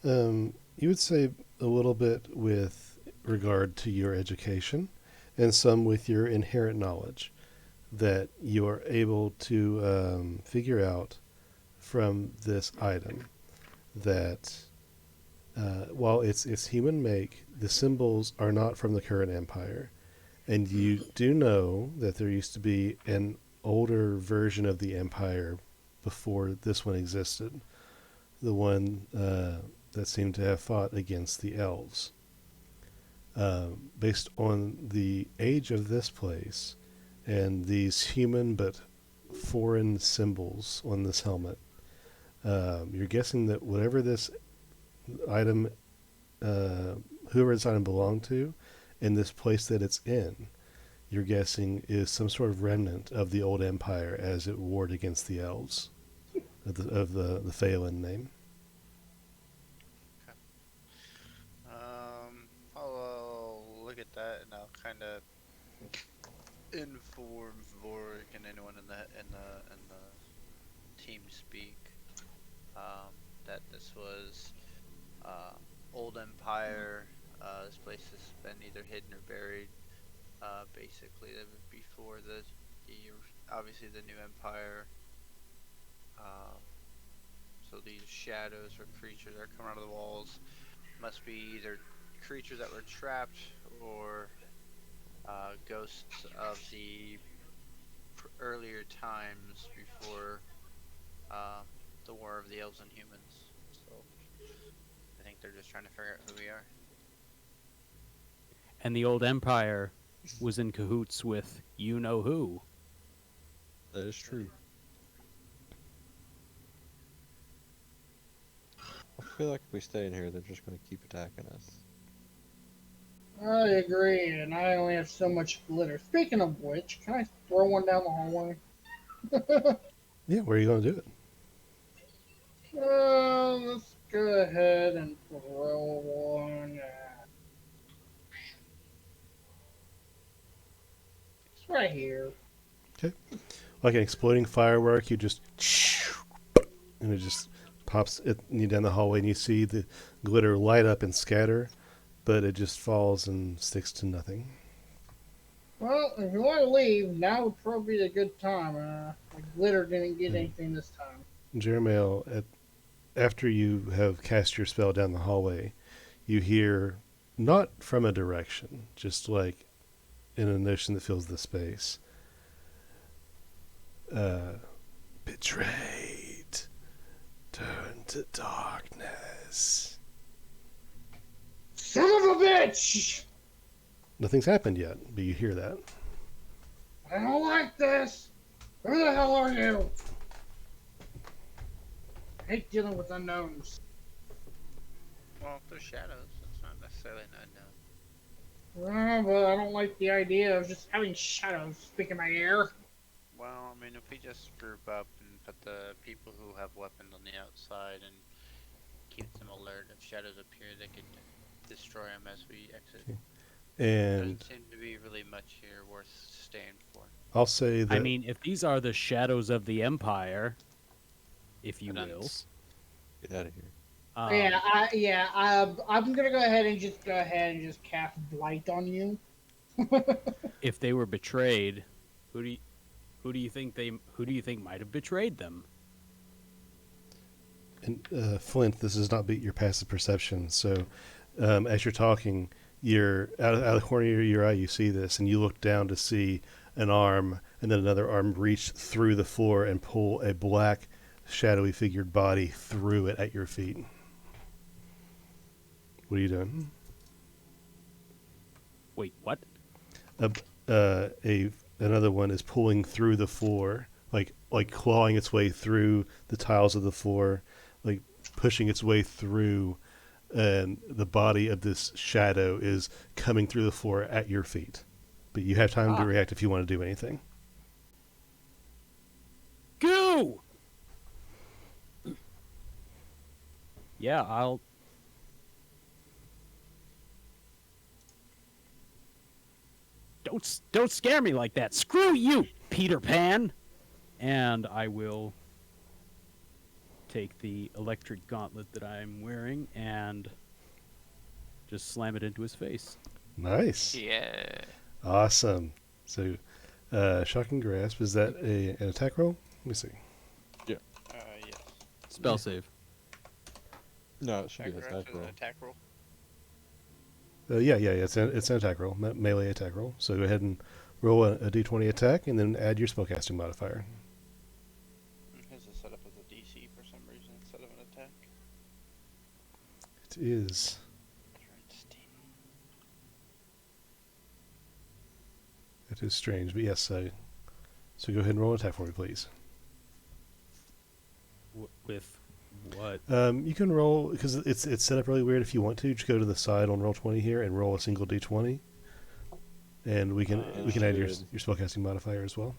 A: You would say a little bit with regard to your education and some with your inherent knowledge that you are able to figure out from this item that while it's human make, the symbols are not from the current empire. And you do know that there used to be an older version of the empire before this one existed. The one that seemed to have fought against the elves. Based on the age of this place and these human but foreign symbols on this helmet, you're guessing that whatever this item, whoever this item belonged to, and this place that it's in, you're guessing is some sort of remnant of the old empire as it warred against the elves of the Phelan name.
C: I'll look at that and I'll kind of inform Vorik and anyone in the team speak that this was old empire. This place has been either hidden or buried. Basically, before the obviously the new empire. So these shadows or creatures that are coming out of the walls must be either creatures that were trapped or ghosts of the earlier times before the War of the Elves and Humans. So I think they're just trying to figure out who we are.
B: And the old empire was in cahoots with you know who.
D: That is true. I feel like if we stay in here, they're just going to keep attacking us.
F: I agree, and I only have so much glitter. Speaking of which, can I throw one down the hallway?
A: Yeah, where are you going to do it?
F: Let's go ahead and throw one. It's right here.
A: Like an exploding firework, you just and it just pops you down the hallway, and you see the glitter light up and scatter, but it just falls and sticks to nothing.
F: Well, if you want to leave, now would probably be a good time. The glitter didn't get anything this time.
A: Jeremiel, after you have cast your spell down the hallway, you hear, not from a direction, just like in a notion that fills the space, betrayed, turn to darkness.
F: Son of a bitch!
A: Nothing's happened yet, but you hear that.
F: I don't like this. Who the hell are you? I hate dealing with unknowns.
C: Well, if they're shadows, it's not necessarily an unknown.
F: But I don't like the idea of just having shadows speak in my ear.
C: Well, I mean, if we just group up and put the people who have weapons on the outside and keep them alert, if shadows appear, they could destroy them as we exit.
A: And
C: doesn't seem to be really much here worth staying for.
A: I'll say that.
B: I mean, if these are the shadows of the empire, if you will.
D: Get out of here.
F: I'm gonna go ahead and just cast blight on you.
B: If they were betrayed, who do Who do you think might have betrayed them?
A: And Flint, this does not beat your passive perception. So, as you're talking, you're out of the corner of your eye. You see this, and you look down to see an arm, and then another arm reach through the floor and pull a black, shadowy figured body through it at your feet. What are you doing?
B: Wait, what?
A: Another one is pulling through the floor, like clawing its way through the tiles of the floor, like pushing its way through, and the body of this shadow is coming through the floor at your feet. But you have time to react if you want to do anything.
B: Goo! Yeah, I'll... Don't scare me like that. Screw you, Peter Pan! And I will take the electric gauntlet that I'm wearing and just slam it into his face.
A: Nice.
G: Yeah.
A: Awesome. So, shocking grasp, is that an attack roll? Let me see.
C: Yes.
B: Spell save.
D: No, it should be an
C: Attack
D: attack
C: roll.
D: roll.
C: Attack roll.
A: Yeah. It's an attack roll, melee attack roll. So go ahead and roll a d20 attack, and then add your spellcasting modifier.
C: His is set up as a DC for some reason instead of an attack.
A: It is. It is strange, but yes. So go ahead and roll an attack for me, please.
B: With what?
A: You can roll because it's set up really weird. If you want to, just go to the side on Roll20 here and roll a single d20, and we can add your spellcasting modifier as well.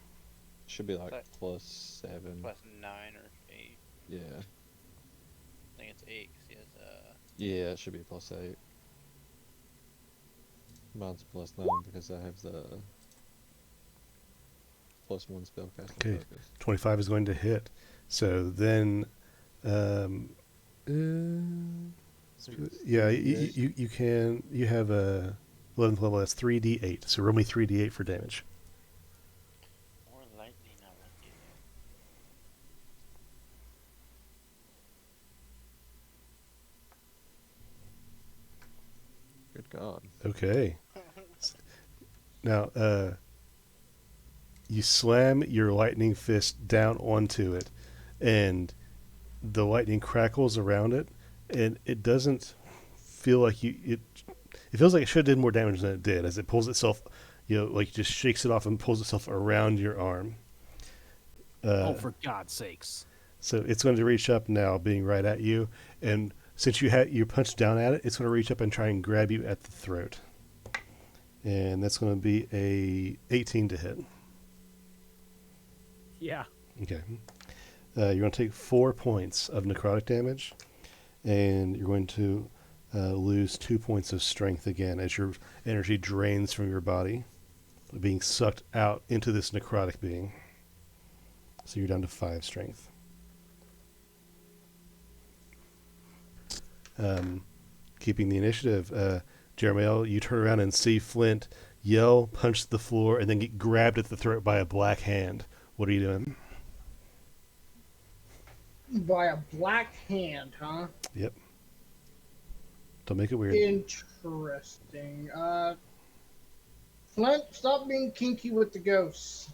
D: Should be like
C: That-
D: +7.
C: +9 or 8.
D: Yeah.
C: I think it's 8 because he has
D: Yeah, it should be +8. Mine's +9 because I have the +1 spellcasting
A: Okay.
D: focus.
A: 25 is going to hit. So then, yeah, you have a 11th level. That's 3d8. So roll me 3d8 for damage.
C: more lightning. I like it.
D: Good God.
A: Okay. Now, you slam your lightning fist down onto it, and the lightning crackles around it, and it doesn't feel like it feels like it should have did more damage than it did, as it pulls itself, like just shakes it off and pulls itself around your arm.
B: Oh, for God's sakes.
A: So it's going to reach up now, being right at you, and since you punched down at it, it's going to reach up and try and grab you at the throat. And that's going to be a 18 to hit.
B: Yeah.
A: Okay. You're going to take 4 points of necrotic damage, and you're going to lose 2 points of strength again as your energy drains from your body, being sucked out into this necrotic being. So you're down to 5 strength. Keeping the initiative, Jeremiel, you turn around and see Flint yell, punch the floor, and then get grabbed at the throat by a black hand. What are you doing?
F: By a black hand, huh?
A: Yep. Don't make it weird.
F: Interesting. Flint, stop being kinky with the ghosts.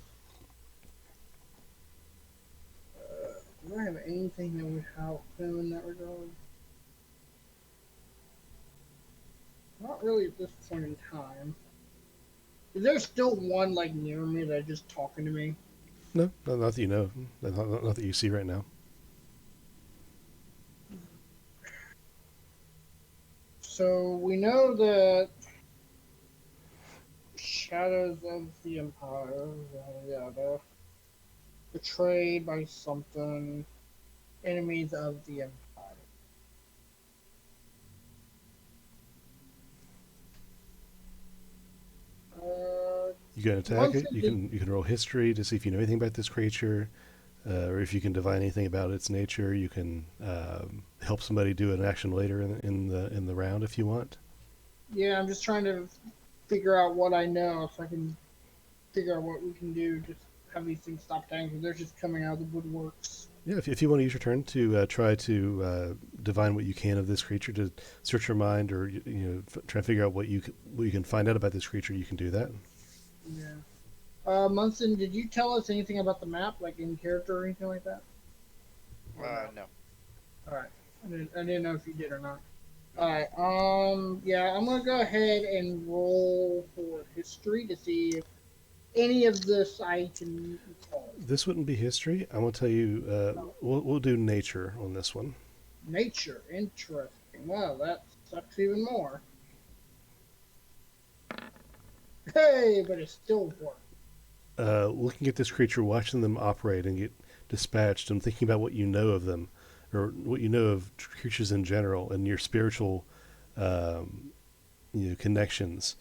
F: Do I have anything that would help them in that regard? Not really at this point in time. Is there still one like near me that's just talking to me?
A: No, not that you know. Not that you see right now.
F: So we know that shadows of the Empire, yada yada, betrayed by something, enemies of the Empire.
A: You can attack it. You can roll history to see if you know anything about this creature, or if you can divine anything about its nature. You can help somebody do an action later in the round if you want.
F: Yeah, I'm just trying to figure out what I know so I can figure out what we can do. Just have these things stop attacking. They're just coming out of the woodworks.
A: Yeah, if you want to use your turn to try to divine what you can of this creature, to search your mind, or try to figure out what you can find out about this creature, you can do that.
F: Yeah. Munson, did you tell us anything about the map, like in character or anything like that?
C: No.
F: All right. I didn't know if you did or not. All right. Yeah, I'm gonna go ahead and roll for history to see if any of this I can recall.
A: This wouldn't be history. I'm gonna tell you. We'll do nature on this one.
F: Nature, interesting. Well, that sucks even more. Hey, but it's still work.
A: Looking at this creature, watching them operate and get dispatched, and thinking about what you know of them, or what you know of creatures in general, and your spiritual connections,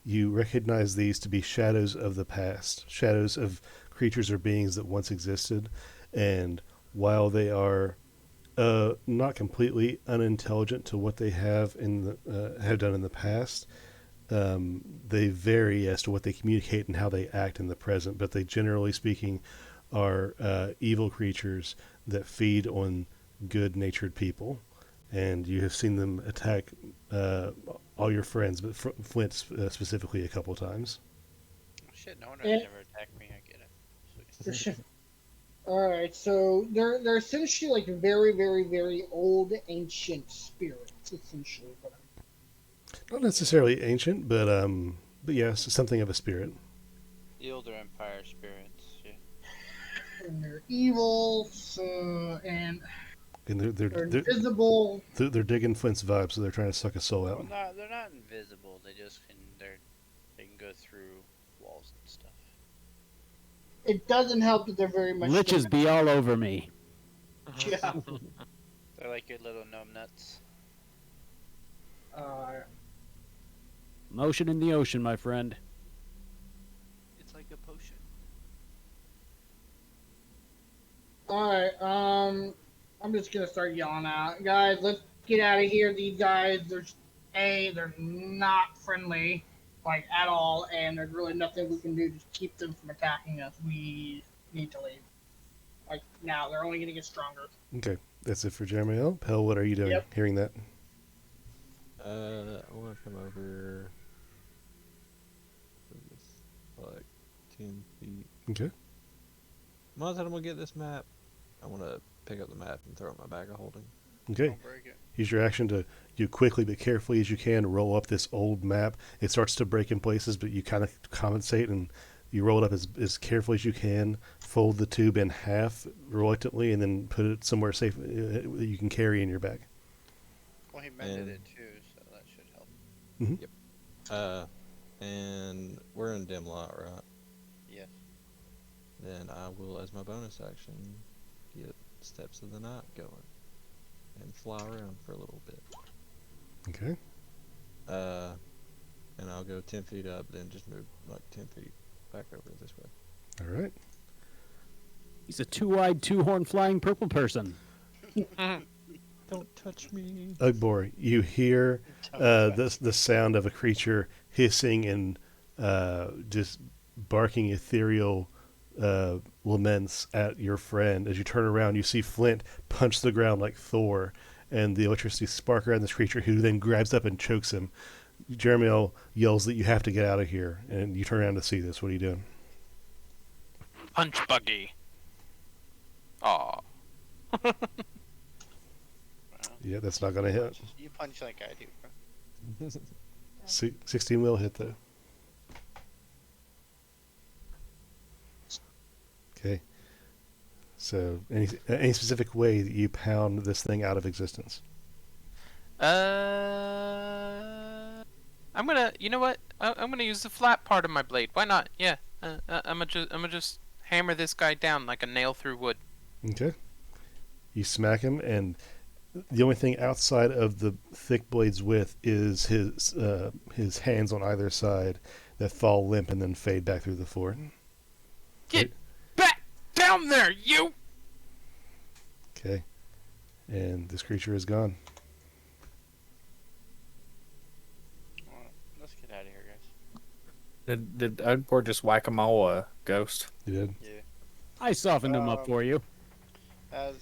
A: you recognize these to be shadows of the past, shadows of creatures or beings that once existed, and while they are not completely unintelligent to what they have have done in the past, they vary as to what they communicate and how they act in the present. But they, generally speaking, are evil creatures that feed on good-natured people, and you have seen them attack all your friends, but Flint specifically a couple times.
C: Oh, shit, no one has ever attacked me. I get it. Sweet.
F: All right, so they're essentially like very, very, very old, ancient spirits. Essentially, what
A: Not necessarily ancient, but yes, something of a spirit.
C: The older Empire spirits, yeah.
F: and they're evil, and
A: And
F: they're invisible.
A: they're digging Flint's vibe, so they're trying to suck a soul out.
C: Well, they're not invisible. They just they can go through walls and stuff.
F: It doesn't help that they're very much
B: Liches be all over me.
F: Yeah.
C: They're like your little gnome nuts.
B: Motion in the ocean, my friend.
C: It's like a potion.
F: Alright, I'm just gonna start yelling out. Guys, let's get out of here. These guys, they're not friendly, like, at all, and there's really nothing we can do to keep them from attacking us. We need to leave. Like, now, they're only gonna get stronger.
A: Okay, that's it for Jeremy L. Pell, what are you doing
F: Yep.
A: hearing that?
D: I want to come over. Like 10 feet.
A: Okay.
D: Might I'm gonna get this map. I want to pick up the map and throw it in my bag of holding.
A: Okay.
C: Don't break it.
A: Use your action to, you quickly but carefully as you can, roll up this old map. It starts to break in places, but you kind of compensate and you roll it up as carefully as you can, fold the tube in half reluctantly, and then put it somewhere safe that you can carry in your bag.
C: Well, he mended it too, so that should help.
D: And we're in dim light, right?
C: Yes.
D: Then I will, as my bonus action, get Steps of the Night going and fly around for a little bit.
A: Okay.
D: And I'll go 10 feet up, then just move like 10 feet back over this way.
A: All right.
B: He's a two-eyed, two-horned flying purple person.
D: Don't touch me.
A: Ugbor, you hear the sound of a creature hissing and just barking ethereal laments at your friend. As you turn around, you see Flint punch the ground like Thor, and the electricity spark around this creature, who then grabs up and chokes him. Jeremy yells that you have to get out of here, and you turn around to see this. What are you doing?
G: Punch buggy. Aw.
A: Yeah, that's not going to hit.
C: You punch like I do, bro.
A: 16 will hit, though. Okay. So, any specific way that you pound this thing out of existence?
G: I'm gonna. You know what? I'm gonna use the flat part of my blade. Why not? Yeah. I'm gonna just hammer this guy down like a nail through wood.
A: Okay. You smack him, and the only thing outside of the thick blade's width is his hands on either side that fall limp and then fade back through the floor.
G: Get back down there, you!
A: Okay. And this creature is gone.
C: Well, let's get out of here, guys.
E: Did Udport just whack 'em all a ghost?
A: You did?
C: Yeah.
B: I softened him up for you.
C: As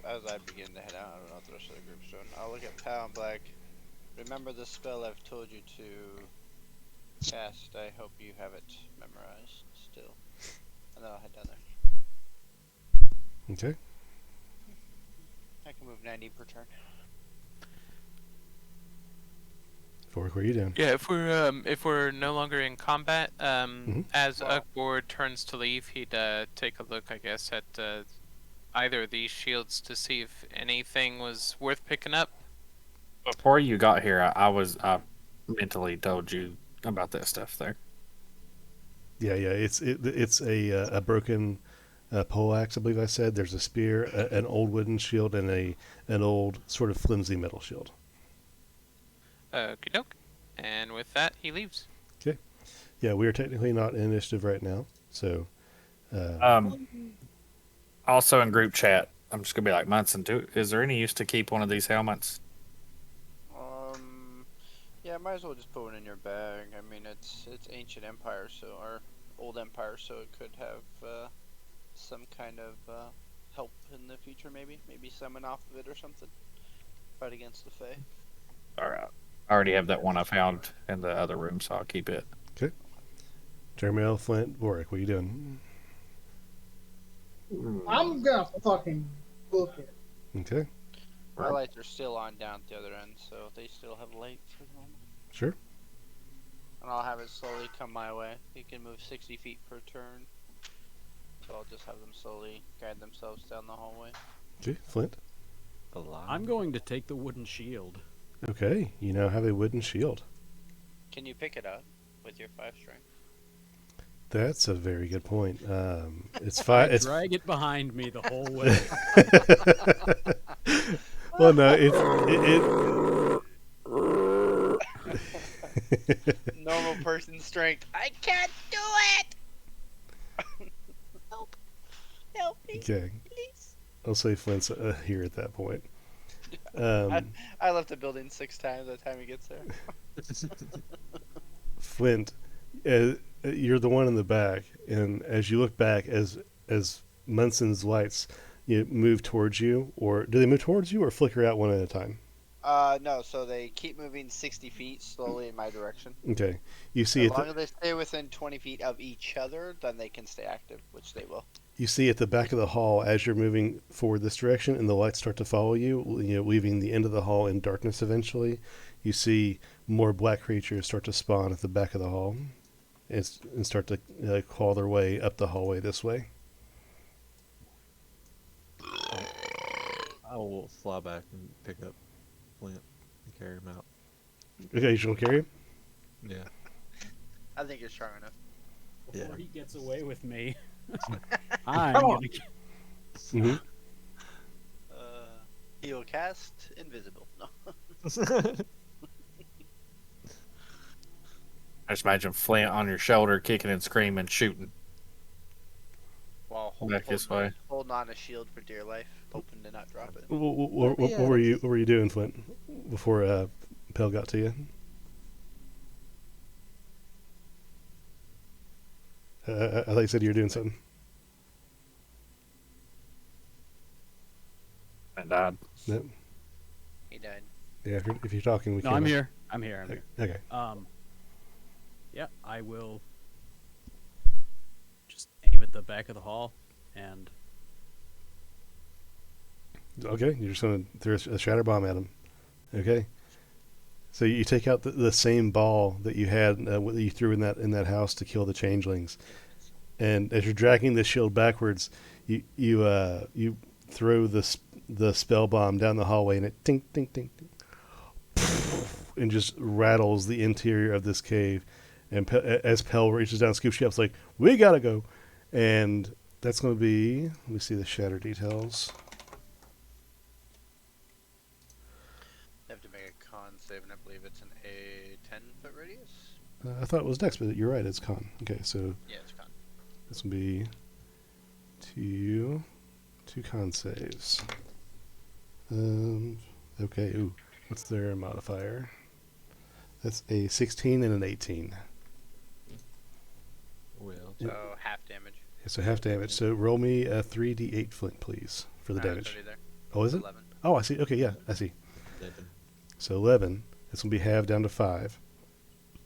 C: I begin to head out, I don't know what the rest of the group's doing. I'll look at Pal and Black. Remember the spell I've told you to cast. I hope you have it memorized still. And then I'll head down there.
A: Okay.
C: I can move 90 per turn.
A: Fork, what are you doing?
G: Yeah, if we're no longer in combat, as Ugbor turns to leave, he'd take a look, I guess, at either of these shields to see if anything was worth picking up.
E: Before you got here, I mentally told you about that stuff there.
A: Yeah. It's a broken poleaxe, I believe I said. There's a spear, an old wooden shield, and an old sort of flimsy metal shield.
G: Okie doke. And with that, he leaves.
A: Okay. Yeah, we are technically not in initiative right now, so.
E: Also in group chat, I'm just gonna be like, Munson, is there any use to keep one of these helmets?
C: Yeah, might as well just put one in your bag. I mean, it's ancient empire, or old empire, so it could have some kind of help in the future. Maybe summon off of it or something. Fight against the Fae.
E: All right. I already have that one I found in the other room, so I'll keep it.
A: Okay. Jeremy, Flint, Warwick, what are you doing?
F: I'm gonna fucking book it.
A: Okay.
C: My lights are still on down at the other end, so they still have light for the moment.
A: Sure.
C: And I'll have it slowly come my way. You can move 60 feet per turn. So I'll just have them slowly guide themselves down the hallway.
A: Okay, Flint.
B: I'm going to take the wooden shield.
A: Okay, you now have a wooden shield.
C: Can you pick it up with your 5 strength?
A: That's a very good point. It's 5. It's
B: Drag it behind me the whole way.
A: well, no,
C: Normal person strength. I can't do it. Help me,
A: okay.
C: please.
A: I'll say Flint's here at that point.
C: I left the building 6 times by the time he gets there.
A: Flint, you're the one in the back, and as you look back, as Munson's lights move towards you, or do they move towards you or flicker out one at a time?
C: No, so they keep moving 60 feet slowly in my direction.
A: Okay, you see
C: as long as they stay within 20 feet of each other, then they can stay active, which they will.
A: You see at the back of the hall as you're moving forward this direction, and the lights start to follow you, leaving the end of the hall in darkness eventually. You see more black creatures start to spawn at the back of the hall and start to claw their way up the hallway this way.
D: I will fly back and pick up Flint and carry him out.
A: Okay, you shall carry him?
D: Yeah.
C: I think you're strong enough.
B: Before he gets away with me,
A: Mm-hmm.
C: He will cast invisible. No.
E: I just imagine Flint on your shoulder, kicking and screaming, shooting.
C: While
E: Back this way.
C: holding on a shield for dear life, hoping to not drop it.
A: What were you doing, Flint, before Pell got to you? I thought you said you were doing something.
E: I died.
A: Nope.
C: He died.
A: Yeah, if you're talking, we
B: no,
A: can.
B: I'm here. I'm here.
A: Okay.
B: Yeah, I will just aim at the back of the hall and.
A: Okay, you're just going to throw a shatter bomb at him. Okay. So you take out the same ball that you had that you threw in that house to kill the changelings, and as you're dragging the shield backwards, you throw the spell bomb down the hallway, and it tink tink tink, and just rattles the interior of this cave. And as Pell reaches down, scoops you up, it's like, we gotta go, and that's going to be. Let me see the shatter details.
C: Have to make a con save, and I believe it's an a 10-foot radius.
A: I thought it was Dex, but you're right. It's con. Okay, so
C: Yeah, it's con.
A: this will be two con saves. Okay. Ooh, what's their modifier? That's a 16 and an 18.
D: Well,
C: So half damage.
A: So half damage. So roll me a 3d8 flint, please, for the
C: It's
A: damage.
C: already there.
A: Oh, is it?
C: 11.
A: Oh, I see. Okay, yeah, I see.
D: 11.
A: So 11. It's going to be halved down to 5.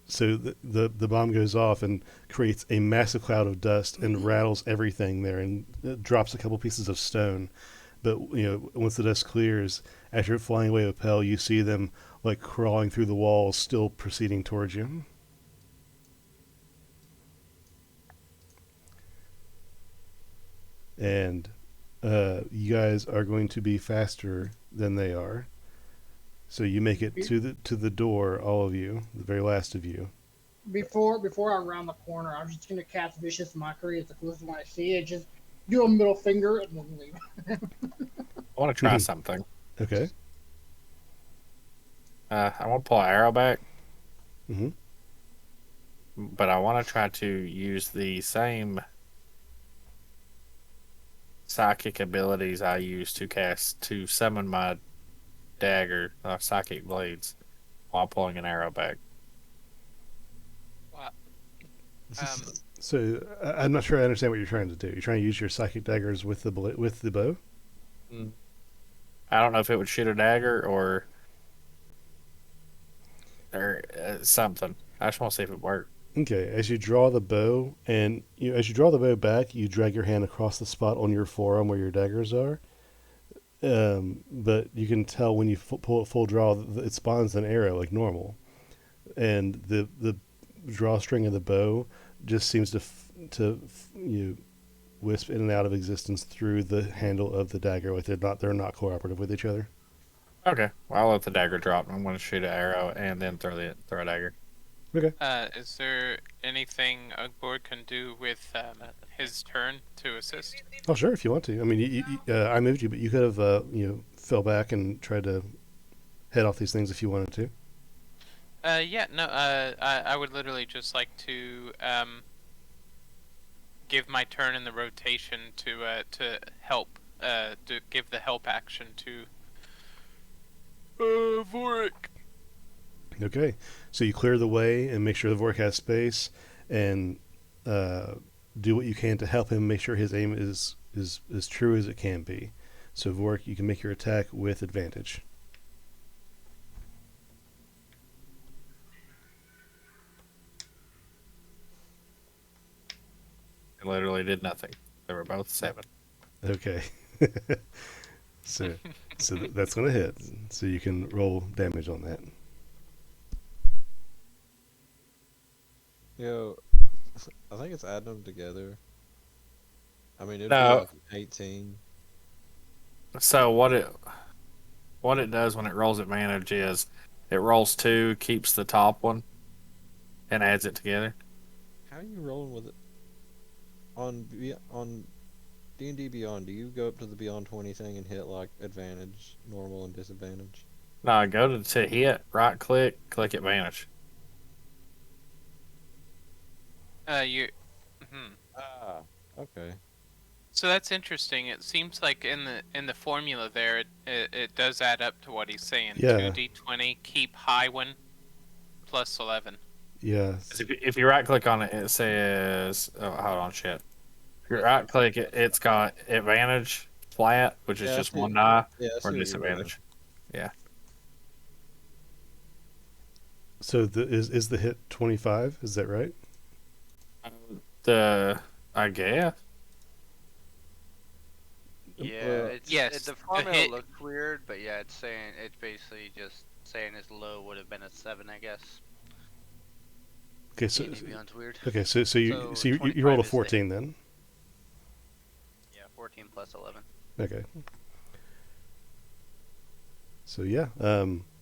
A: So the bomb goes off and creates a massive cloud of dust and rattles everything there and it drops a couple pieces of stone. But once the dust clears, after flying away with Pell, you see them like crawling through the walls, still proceeding towards you. And you guys are going to be faster than they are. So you make it to the door, all of you, the very last of you.
F: Before I round the corner, I'm just gonna cast Vicious Mockery as the closest one I see it. Just do a middle finger and then leave.
E: I want to try something.
A: Okay.
E: I want to pull an arrow back,
A: Mm-hmm.
E: but I want to try to use the same psychic abilities I use to summon my dagger, psychic blades, while pulling an arrow back.
G: Wow.
A: So I'm not sure I understand what you're trying to do. You're trying to use your psychic daggers with the bow.
E: I don't know if it would shoot a dagger or something. I just want to see if it worked.
A: Okay. As you draw the bow, and as you draw the bow back, you drag your hand across the spot on your forearm where your daggers are. But you can tell when you pull it full draw, it spawns an arrow like normal, and the drawstring of the bow just seems to wisp in and out of existence through the handle of the dagger. Like they're not cooperative with each other.
E: Okay, well, I'll let the dagger drop. I'm going to shoot an arrow and then throw a dagger.
A: Okay.
G: Is there anything Ugborg can do with his turn to assist?
A: Oh, sure, if you want to. I mean, I moved you, but you could have fell back and tried to head off these things if you wanted to.
G: Yeah, no, I would literally just like to give my turn in the rotation to help, to give the help action to Vorik.
A: Okay, so you clear the way and make sure the Vork has space, and do what you can to help him make sure his aim is as true as it can be. So Vork, you can make your attack with advantage.
E: It literally did nothing. They were both 7.
A: Okay. so that's going to hit. So you can roll damage on that.
D: I think it's adding them together. I mean, it'd
E: No.
D: be like 18.
E: So what it does when it rolls advantage is it rolls 2, keeps the top one, and adds it together.
D: How are you rolling with it? On D&D Beyond, do you go up to the Beyond 20 thing and hit like advantage, normal, and disadvantage?
E: No, go to hit, right click, click advantage.
D: Ah, okay.
G: So that's interesting. It seems like in the formula there, it does add up to what he's saying.
A: Yeah.
G: 2d20, keep high one, plus 11.
A: Yeah.
E: If you right click on it, it says, oh, hold on, shit. If you right click it, it's got advantage flat, which is
D: Yeah, I
E: just
D: see.
E: one die,
D: Yeah, I see
E: or
D: what you're doing.
E: disadvantage.
A: So is the hit 25? Is that right?
C: Yeah,
E: I guess.
G: Yes,
C: the
G: the
C: formula
G: hit-
C: looks weird, but yeah, it's basically just saying his low would have been a 7, I guess.
A: Okay. So
C: D&D Beyond's weird.
A: okay. So you
C: So
A: you rolled a
C: 25 is the
A: 14 then.
C: Yeah, 14 plus 11.
A: Okay. So yeah,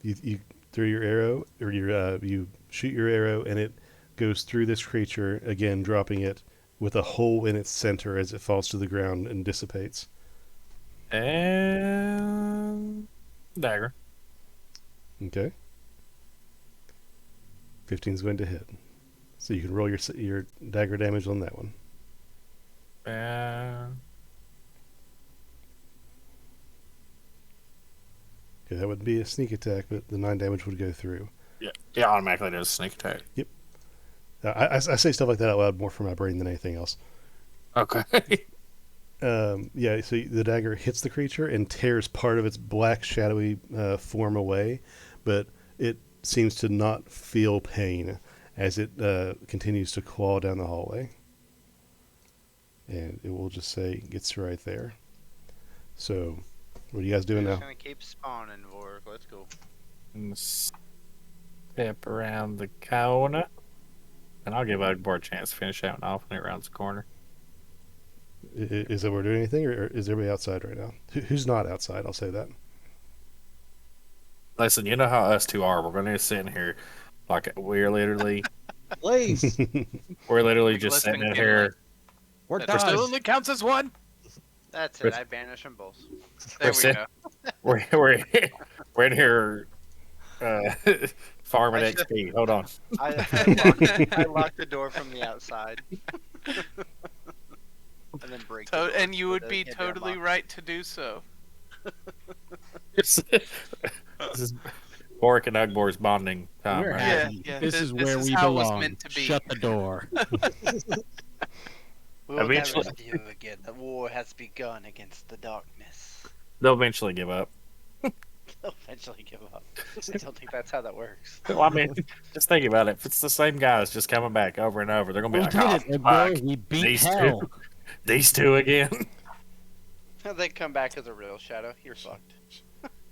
A: you throw your arrow, or you shoot your arrow, and it goes through this creature again, dropping it with a hole in its center as it falls to the ground and dissipates.
E: And dagger.
A: Okay. 15 is going to hit, so you can roll your dagger damage on that one.
E: And
A: Okay, that would be a sneak attack, but the 9 damage would go through.
E: yeah, automatically does sneak attack.
A: I say stuff like that out loud more for my brain than anything else.
E: Okay.
A: Yeah, so the dagger hits the creature and tears part of its black, shadowy form away, but it seems to not feel pain as it continues to claw down the hallway. And it will just say, gets right there. So, what are you guys doing
C: We're
A: now?
C: just gonna keep spawning, Vork. Let's go.
E: And step around the corner. And I'll give Ugbar a chance to finish out off when it rounds the corner.
A: Is that we're doing anything, or is everybody outside right now? Who's not outside? I'll say that.
E: Listen, you know how us two are. We're going to sit in here like we're literally
D: Please,
E: we're literally
G: Like
E: just
G: less
E: sitting
G: than
E: in
G: Gimli.
E: here.
D: we're
G: That
D: done.
G: still only counts as one.
C: That's
E: Chris-
C: it. I banish them both.
G: There we
E: Chris-
G: go.
E: We're in here farming
C: I should-
E: XP. Hold on.
C: I locked the door from the outside. And then break the door
G: And you
C: so
G: would
C: that
G: be
C: it can't
G: totally
C: unlocked.
G: right to do so.
E: this is Boric and Ugbor's bonding time,
B: We're
E: right?
B: happy.
G: Yeah,
B: This is
G: this
B: where
G: is
B: we
G: how it was
B: belong.
G: meant to be.
B: Shut the door.
C: We will never
E: Eventually-
C: see you again. The war has begun against the darkness.
E: They'll eventually give up.
C: They'll eventually give up. I don't think that's how that works.
E: Well, I mean, just think about it. If it's the same guys just coming back over and over, they're gonna be
B: We
E: like,
B: did
E: "Oh,
B: it, boy.
E: fuck,
B: We beat
E: these
B: hell.
E: two, these two again."
C: They come back as a real shadow. You're fucked.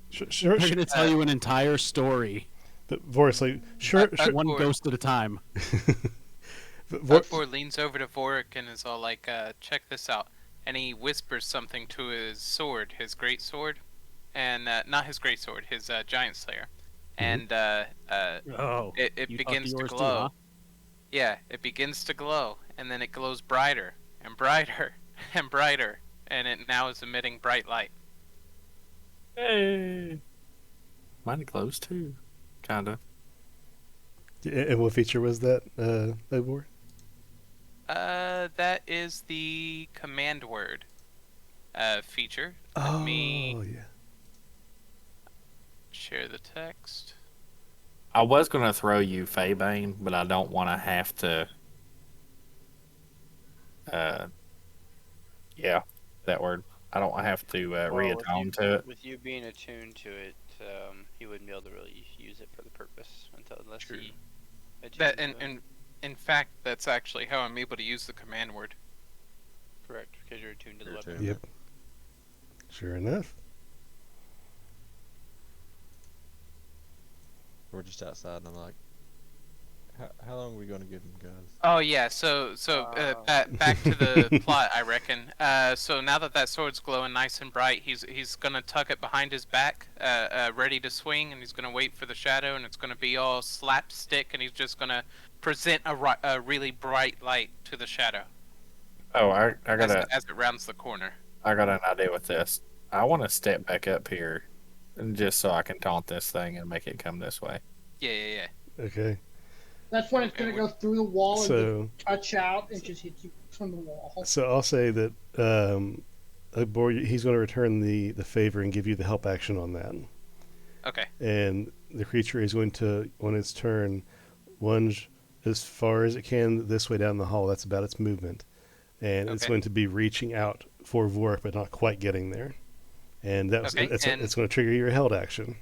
A: Sure,
B: They're going to tell you an entire story,
A: but Voris, like, sure.
B: one
G: Or-
B: ghost at a time.
G: Ugfor leans over to Vorik and is all like, check this out. And he whispers something to his sword, his great sword. And, not his great sword, his giant slayer. And,
B: Oh,
G: it
B: you
G: begins
B: talked
G: to
B: yours too,
G: glow.
B: huh?
G: Yeah, it begins to glow. And then it glows brighter and brighter and brighter. And it now is emitting bright light.
E: Hey, mine glows too, kinda.
A: And what feature was that, Obor?
G: That is the command word feature. Let
A: Oh,
G: me
A: yeah.
G: share the text.
E: I was gonna throw you Faybane, but I don't want to have to. Yeah, that word. I don't have to reatone to it.
C: With you being attuned to it, he wouldn't be able to really use it for the purpose unless
G: True.
C: he.
G: That
C: attuned to it.
G: and in fact, that's actually how I'm able to use the command word.
C: Correct, because you're attuned to the
D: You're
C: weapon.
D: attuned.
A: Yep. Sure enough.
D: We're just outside, and I'm like, how long are we gonna give him, guys?
G: Oh yeah, so back to the plot, I reckon. So now that sword's glowing nice and bright, he's gonna tuck it behind his back, ready to swing, and he's gonna wait for the shadow, and it's gonna be all slapstick, and he's just gonna present a really bright light to the shadow
E: Oh, I got
G: as it rounds the corner.
E: an idea with this. I want to step back up here, and just so I can taunt this thing and make it come this way.
G: Yeah.
A: Okay.
F: That's when it's going to go through the wall and
A: So,
F: just touch out and just hit you from the wall.
A: so I'll say that Obor, he's going to return the favor and give you the help action on that.
G: Okay.
A: And the creature is going to, on its turn, lunge as far as it can this way down the hall. That's about its movement. And it's
G: Okay.
A: going to be reaching out for Vork, but not quite getting there. And
G: Okay,
A: it's
G: and-
A: going to trigger your held action.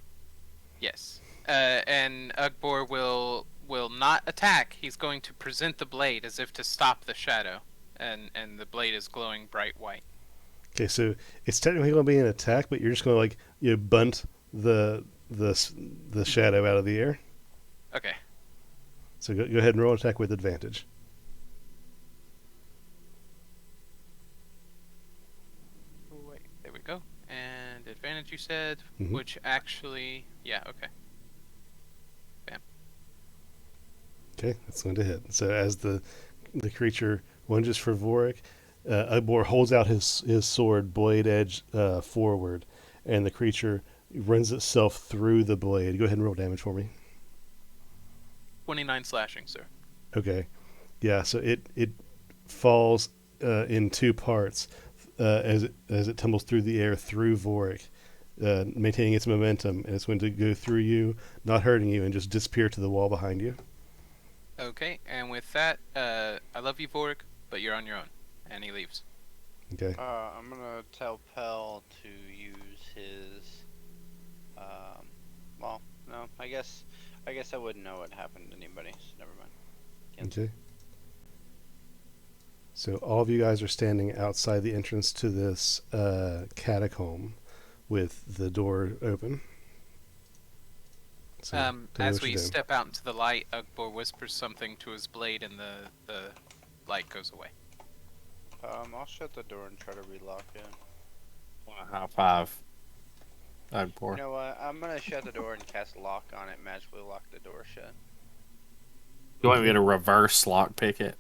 G: Yes. And Ugbor will not attack. He's going to present the blade as if to stop the shadow, and the blade is glowing bright white.
A: Okay, so it's technically going to be an attack, but you're just going to bunt the shadow out of the air.
G: Okay.
A: So go ahead and roll an attack with advantage.
G: Wait, there we go. And advantage, you said,
A: Mhm.
G: which actually, yeah, okay.
A: Okay, that's going to hit. So as the creature lunges for Vorik, Ugbor holds out his sword, blade edge forward, and the creature runs itself through the blade. Go ahead and roll damage for me.
G: 29 slashing, sir.
A: Okay, yeah. So it falls in two parts as it tumbles through the air through Vorik, maintaining its momentum, and it's going to go through you, not hurting you, and just disappear to the wall behind you.
G: Okay, and with that, I love you, Vorik, but you're on your own. and he leaves.
A: Okay.
C: I'm gonna tell Pell to use his. Um, well, no, I guess I wouldn't know what happened to anybody, so never mind. Cancel.
A: Okay. So all of you guys are standing outside the entrance to this catacomb with the door open. So tell me
G: As
A: what you're
G: we
A: doing.
G: step out into the light, Ugbor whispers something to his blade, and the light goes away.
C: I'll shut the door and try to relock it.
E: High five. I'd
C: You
E: pour.
C: know what? I'm gonna shut the door and cast lock on it. Magically lock the door shut.
E: You want me to reverse lock pick it?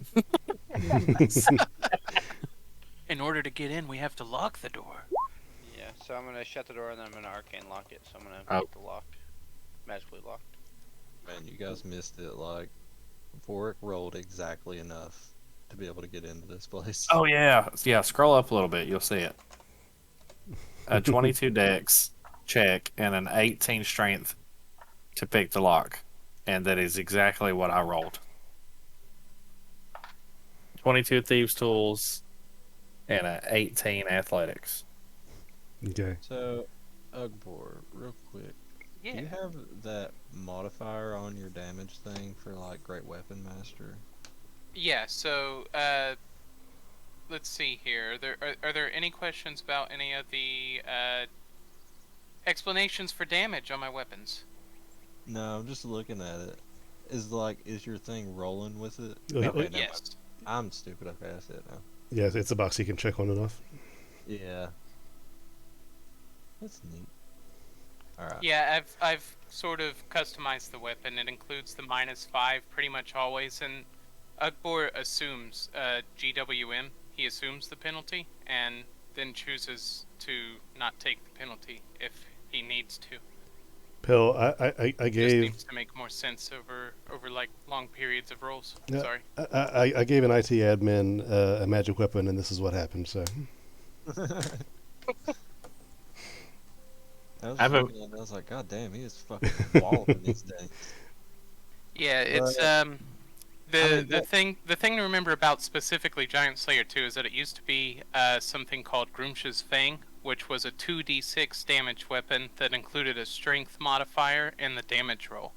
G: In order to get in, we have to lock the door.
C: Yeah. So I'm gonna shut the door and then I'm gonna arcane lock it. So I'm gonna
E: Oh.
C: make the lock magically locked.
D: Man, you guys missed it. Like, Vorik rolled exactly enough to be able to get into this place.
E: Oh yeah, yeah. Scroll up a little bit, you'll see it. A 22 dex check and an 18 strength to pick the lock, and that is exactly what I rolled. 22 thieves tools and an 18 athletics.
A: Okay.
D: So, Ugbor, real quick, do you have that modifier on your damage thing for like Great Weapon Master?
G: Yeah. So, let's see here. Are there any questions about any of the explanations for damage on my weapons?
D: No, I'm just looking at it. Is your thing rolling with it?
A: Oh,
D: Okay,
A: oh,
D: never mind.
G: Yes.
D: I'm stupid. Okay, I see it now.
A: yeah, it's a box you can check on and off.
D: Yeah. That's neat. Alright.
G: Yeah, I've sort of customized the weapon. It includes the -5 pretty much always, and Ugbor assumes GWM. He assumes the penalty and then chooses to not take the penalty if he needs to.
A: Pill, I
G: Just
A: gave
G: needs to make more sense over like long periods of rolls.
A: Yeah,
G: Sorry.
A: I gave an IT admin a magic weapon, and this is what happened. So
D: I was
E: I have a-
D: looking at it, I was like, God damn, he is fucking walloping these things.
G: Yeah, it's the thing to remember about specifically Giant Slayer 2 is that it used to be something called Grumsh's Fang, which was a 2d6 damage weapon that included a strength modifier in the damage roll,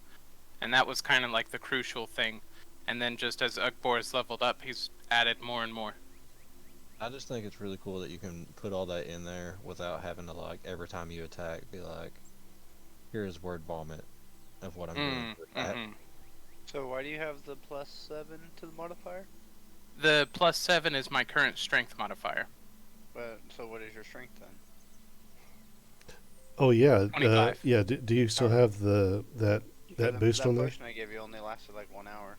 G: and that was kind of like the crucial thing. And then just as Ugbor has leveled up, he's added more and more.
D: I just think it's really cool that you can put all that in there without having to, like, every time you attack, be like, here's word vomit of what I'm doing. For that.
G: Mm-hmm.
C: So why do you have the +7 to the modifier?
G: The +7 is my current strength modifier.
C: But so what is your strength then?
A: oh yeah,
G: 25.
A: yeah. Do you still have that
C: Because
A: boost
C: that
A: on there?
C: potion I gave you only lasted like 1 hour.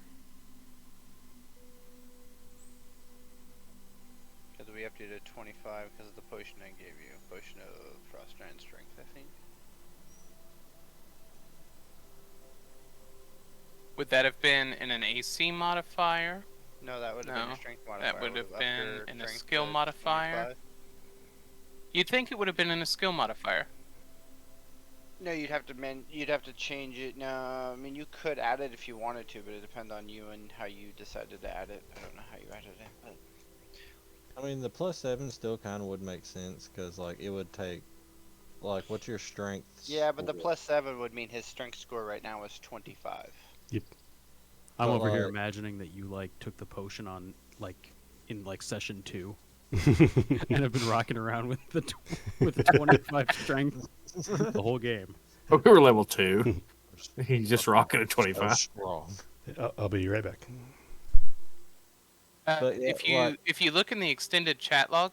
C: Because we upped you to 25 because of the potion I gave you. Potion of Frost Giant Strength, I think.
G: Would that have been in an AC modifier?
C: No, that would have been
G: No,
C: your strength modifier.
G: that would have
C: Would've upped
G: been
C: your
G: in a
C: strength
G: skill
C: to
G: modifier.
C: 25.
G: You'd think it would have been in a skill modifier.
C: No, you'd have to change it. No, I mean you could add it if you wanted to, but it depends on you and how you decided to add it. I don't know how you added it, but
D: I mean, the +7 still kind of would make sense, because, like, it would take, like, what's your strength?
C: yeah, but the
D: score?
C: +7 would mean his strength score right now is 25.
B: I'm
D: But,
B: over here
D: like-
B: imagining that you like took the potion on like in like session 2 and have been rocking around with with the 25 strength the whole game.
E: Oh, we were level 2. He's just rocking at
D: So
E: 25.
D: strong.
A: I'll be right back.
D: But, yeah,
G: If you look in the extended chat log,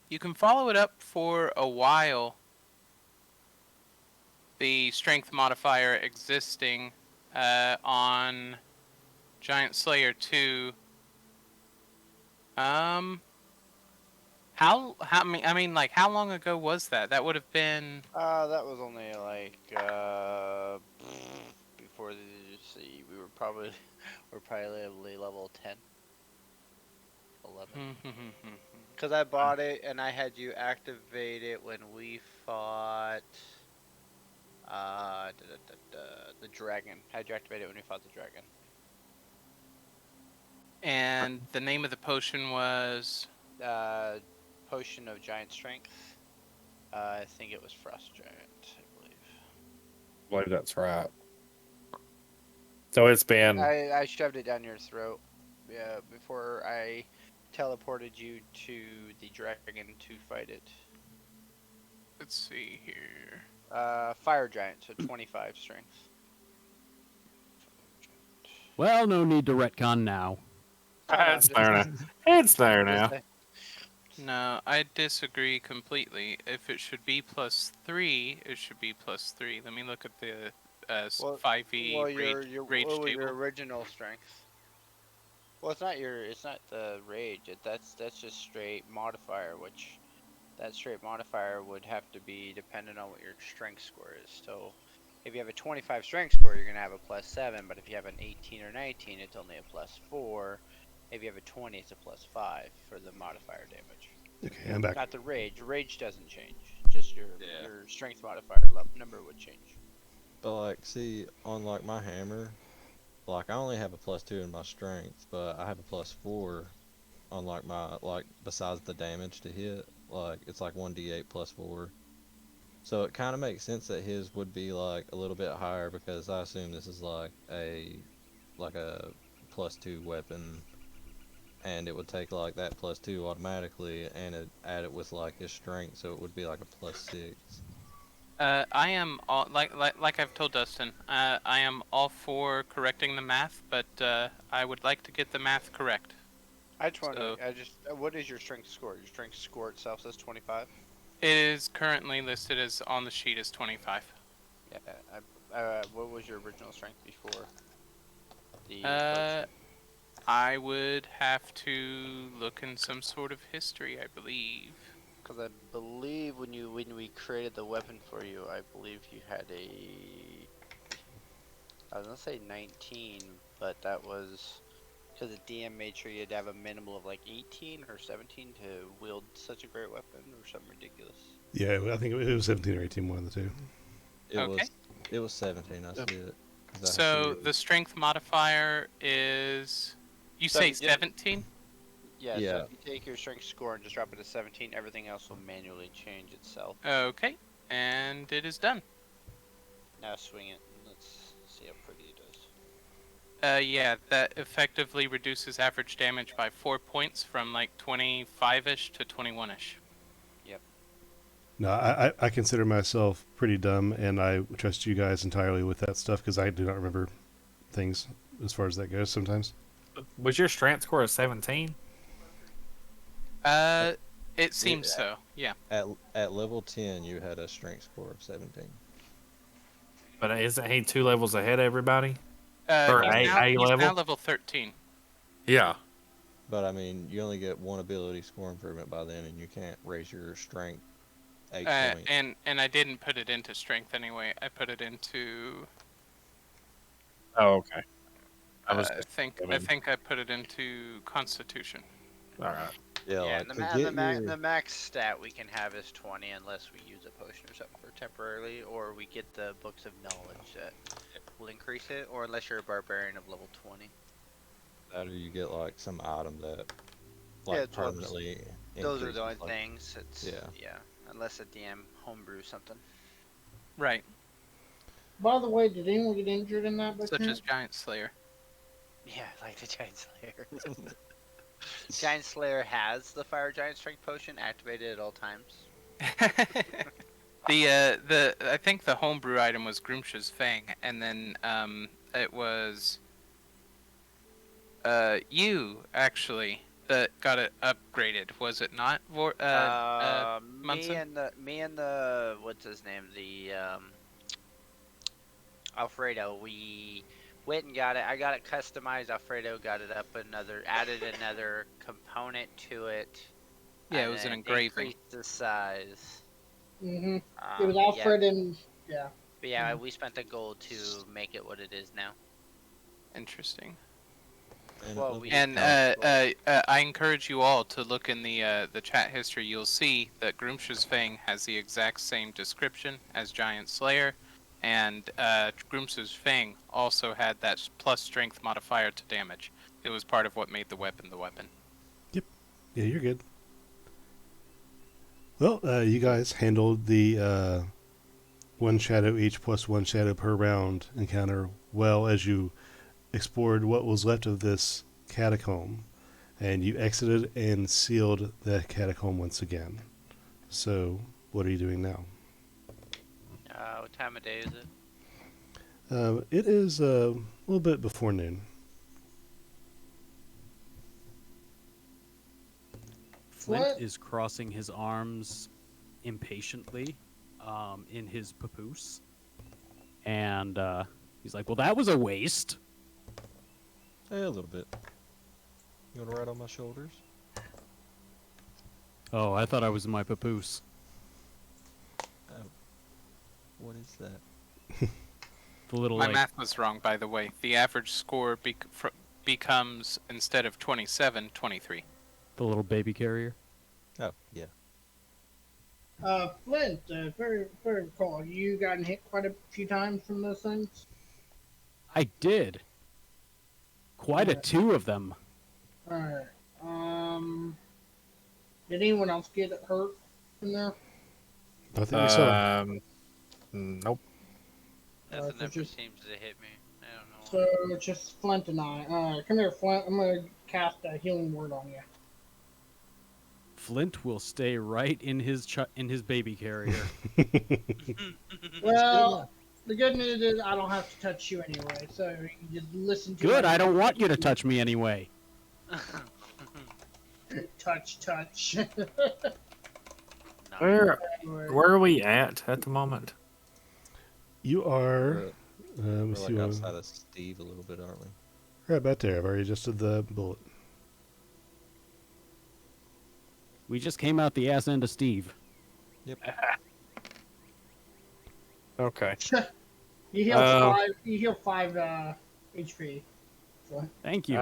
G: you can follow it up for a while. The strength modifier existing on Giant Slayer 2. I mean, like, how long ago was that? That would have been.
C: That was only like before the see, we're probably level 10, 11. Because I bought it and I had you activate it when we fought the dragon. I had you activate it when we fought the dragon.
G: And the name of the potion was.
C: Potion of Giant Strength. I think it was Frost Giant, I believe.
E: I believe that's right. So it's been.
C: I shoved it down your throat. Yeah, before I teleported you to the dragon to fight it.
G: Let's see here.
C: Fire Giant, so 25 strength.
B: Well, no need to retcon now.
C: Oh, no, I'm
E: It's
C: just-
E: there now. It's there
C: I'm just
E: now.
G: No, I disagree completely. If it should be +3, it should be +3. Let me look at the
C: Well-
G: 5e
C: well,
G: rage
C: what was
G: table.
C: your original strength? Well, it's not the rage. That's just straight modifier, which that straight modifier would have to be dependent on what your strength score is. So, if you have a 25 strength score, you're gonna have a +7. But if you have an 18 or 19, it's only a +4. If you have a 20, it's a +5 for the modifier damage.
A: Okay, I'm back.
C: Not the rage. Rage doesn't change. Just your strength modifier number would change.
D: But like, see, on like my hammer, like I only have a +2 in my strength, but I have a +4 on like my besides the damage to hit. Like it's like 1d8 +4. So it kind of makes sense that his would be like a little bit higher because I assume this is like a +2 weapon, and it would take like that +2 automatically, and add it with like his strength, so it would be like a +6.
G: I am all, like I've told Dustin. I am all for correcting the math, but I would like to get the math correct.
C: I just want
G: So-
C: to. What is your strength score? Your strength score itself says 25.
G: It is currently listed as on the sheet as 25.
C: Yeah. What was your original strength before? The
G: I would have to look in some sort of history, I believe.
C: Because I believe when we created the weapon for you, I believe you had a. I was gonna say 19, but that was because the DM made sure you had to have a minimum of like 18 or 17 to wield such a great weapon, or something ridiculous.
A: Yeah, I think it was 17 or 18, one of the two.
D: It was 17. I see it. 'Cause I
G: So
D: see it.
G: the strength modifier is. You say 17?
C: Yeah.
D: Yeah.
C: So if you take your strength score and just drop it to 17, everything else will manually change itself.
G: Okay, and it is done.
C: Now swing it. Let's see how pretty it does.
G: Yeah, that effectively reduces average damage by 4 points from like 25-ish to 21-ish.
A: No, I consider myself pretty dumb, and I trust you guys entirely with that stuff because I do not remember things as far as that goes sometimes.
E: Was your strength score a 17?
G: It seems so. Yeah.
D: At level 10, you had a strength score of 17.
E: But isn't he 2 levels ahead of everybody?
G: He's
E: Or
G: now,
E: A
G: he's
E: level?
G: now level 13.
E: Yeah.
D: But I mean, you only get one ability score improvement by then, and you can't raise your strength 8 points.
G: And I didn't put it into strength anyway. I put it into.
E: Oh, okay.
G: I think I put it into Constitution.
E: All right.
D: Yeah,
C: Yeah,
D: like,
C: and
D: to get your-
C: the max stat we can have is 20 unless we use a potion or something for temporarily, or we get the books of knowledge that will increase it, or unless you're a barbarian of level 20.
D: that or you get like some item that
C: Yeah,
D: like
C: it's what-
D: permanently.
C: Those are the only
D: increases, like-
C: things. It's
D: Yeah.
C: unless a DM homebrew something.
G: Right.
F: By the way, did anyone get injured in that? by
G: Such
F: chance?
G: as Giant Slayer.
C: Yeah, like the Giant Slayer. Giant Slayer has the Fire Giant Strength Potion activated at all times.
G: the I think the homebrew item was Groomsha's Fang, and then it was you actually that got it upgraded, was it not? Munson?
C: Me and the what's his name, the Alfredo. We went and got it. I got it customized. Alfredo got it up added another component to it.
G: Yeah, it
C: and
G: was an
C: then
G: engraving.
C: Increased the size.
F: Mm-hmm. It was Alfred and yeah.
C: But yeah, we spent the gold to make it what it is now.
G: Interesting.
D: And
C: Well,
D: it
C: we-
D: looks-
G: And I encourage you all to look in the chat history. You'll see that Groomsha's Fang has the exact same description as Giant Slayer, and Groomsha's Fang also had that plus strength modifier to damage. it was part of what made the weapon the weapon.
A: Yeah, you're good. Well, you guys handled the one shadow each plus one shadow per round encounter well as you explored what was left of this catacomb, and you exited and sealed the catacomb once again. So, what are you doing now?
C: What time of day is it?
A: It is a little bit before noon.
B: Flint
F: What?
B: is crossing his arms impatiently in his papoose. And he's like, well, that was a waste.
D: Hey, a little bit. You want to ride on my shoulders?
B: Oh, I thought I was in my papoose.
D: What is that?
B: The little,
G: My
B: like,
G: math was wrong, by the way. The average score becomes, instead of 27, 23.
B: the little baby carrier.
D: Oh, yeah.
F: Flint, very, very cool. You gotten hit quite a few times from those things?
B: I did. Quite a
F: Yeah.
B: two of them.
F: Alright. Did anyone else get hurt in there?
A: I think we saw.
E: Nope.
C: Nothing
F: so
C: ever
F: just-
C: seems to hit me. I don't know.
F: So it's just Flint and I. Come here, Flint. I'm gonna cast a healing word on you.
B: Flint will stay right in his baby carrier.
F: Well, the good news is I don't have to touch you anyway, so you just listen to.
B: Good,
F: my-
B: I don't want you to touch me anyway.
F: touch.
C: No.
E: Where
F: Anyway.
E: are we at the moment?
A: You are.
D: We're,
A: Let
D: we're
A: me see.
D: like
A: What,
D: outside of Steve a little bit, aren't we?
A: right about there. I've already adjusted the bullet.
B: We just came out the ass end of Steve.
E: Okay.
F: You heal
E: Uh,
F: 5. You heal 5 HP. So,
B: Thank you.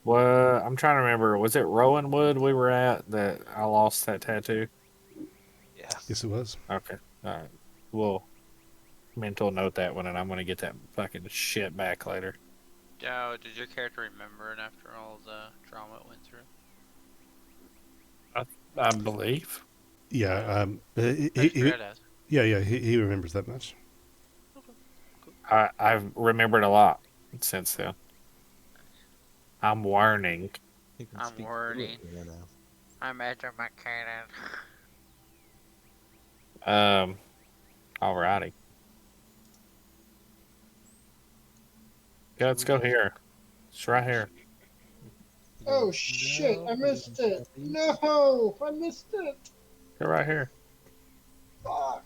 E: Well, I'm trying to remember. Was it Rowanwood we were at that I lost that tattoo?
D: Yeah.
A: Yes, it was.
E: Okay. All right. Well, mental note that one, and I'm gonna get that fucking shit back later.
C: Joe, did your character remember it after all the trauma it went through?
E: I believe.
A: Yeah.
C: Pretty sure it has.
A: Yeah. He remembers that much.
E: I've remembered a lot since then. I'm learning.
D: He can
C: I'm
D: speak
C: worried.
D: fluently now.
C: I'm Edgar McCannon.
E: Alrighty. Yeah, let's go here. It's right here.
F: oh shit! I missed it. No, I missed it.
E: Go right here.
F: Fuck.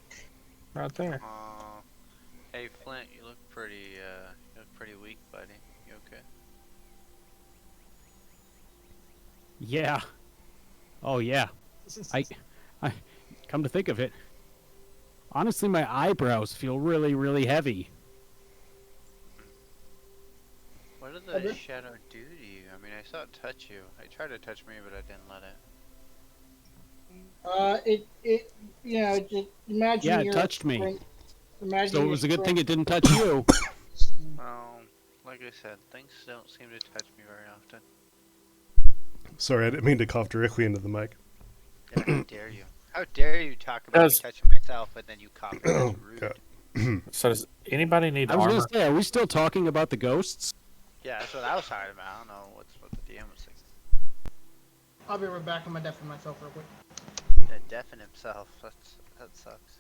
E: Right there.
C: Hey Flint, you look pretty weak, buddy. You okay?
B: Yeah. Oh yeah. I come to think of it. Honestly, my eyebrows feel really, really heavy.
C: What did
F: Okay.
C: the shadow do to you? I mean, I saw it touch you. It tried to touch me, but I didn't let it.
F: Just imagine.
B: Yeah, it
F: you're
B: touched me.
F: Imagine.
B: So it
F: you're
B: was a good
F: sprint-
B: thing it didn't touch you.
C: Well, like I said, things don't seem to touch me very often.
A: Sorry, I didn't mean to cough directly into the mic.
C: Yeah, how dare you? How dare you talk about me
E: Does-
C: touching myself and then you cough? That's
A: Oh,
C: rude.
A: God.
E: So does anybody need
B: I was
E: armor?
B: gonna say, are we still talking about the ghosts?
C: Yeah, that's what I was talking about. I don't know what the DM was thinking.
F: I'll be right back. I'm gonna deafen myself real quick.
C: Yeah, deafen himself. That sucks.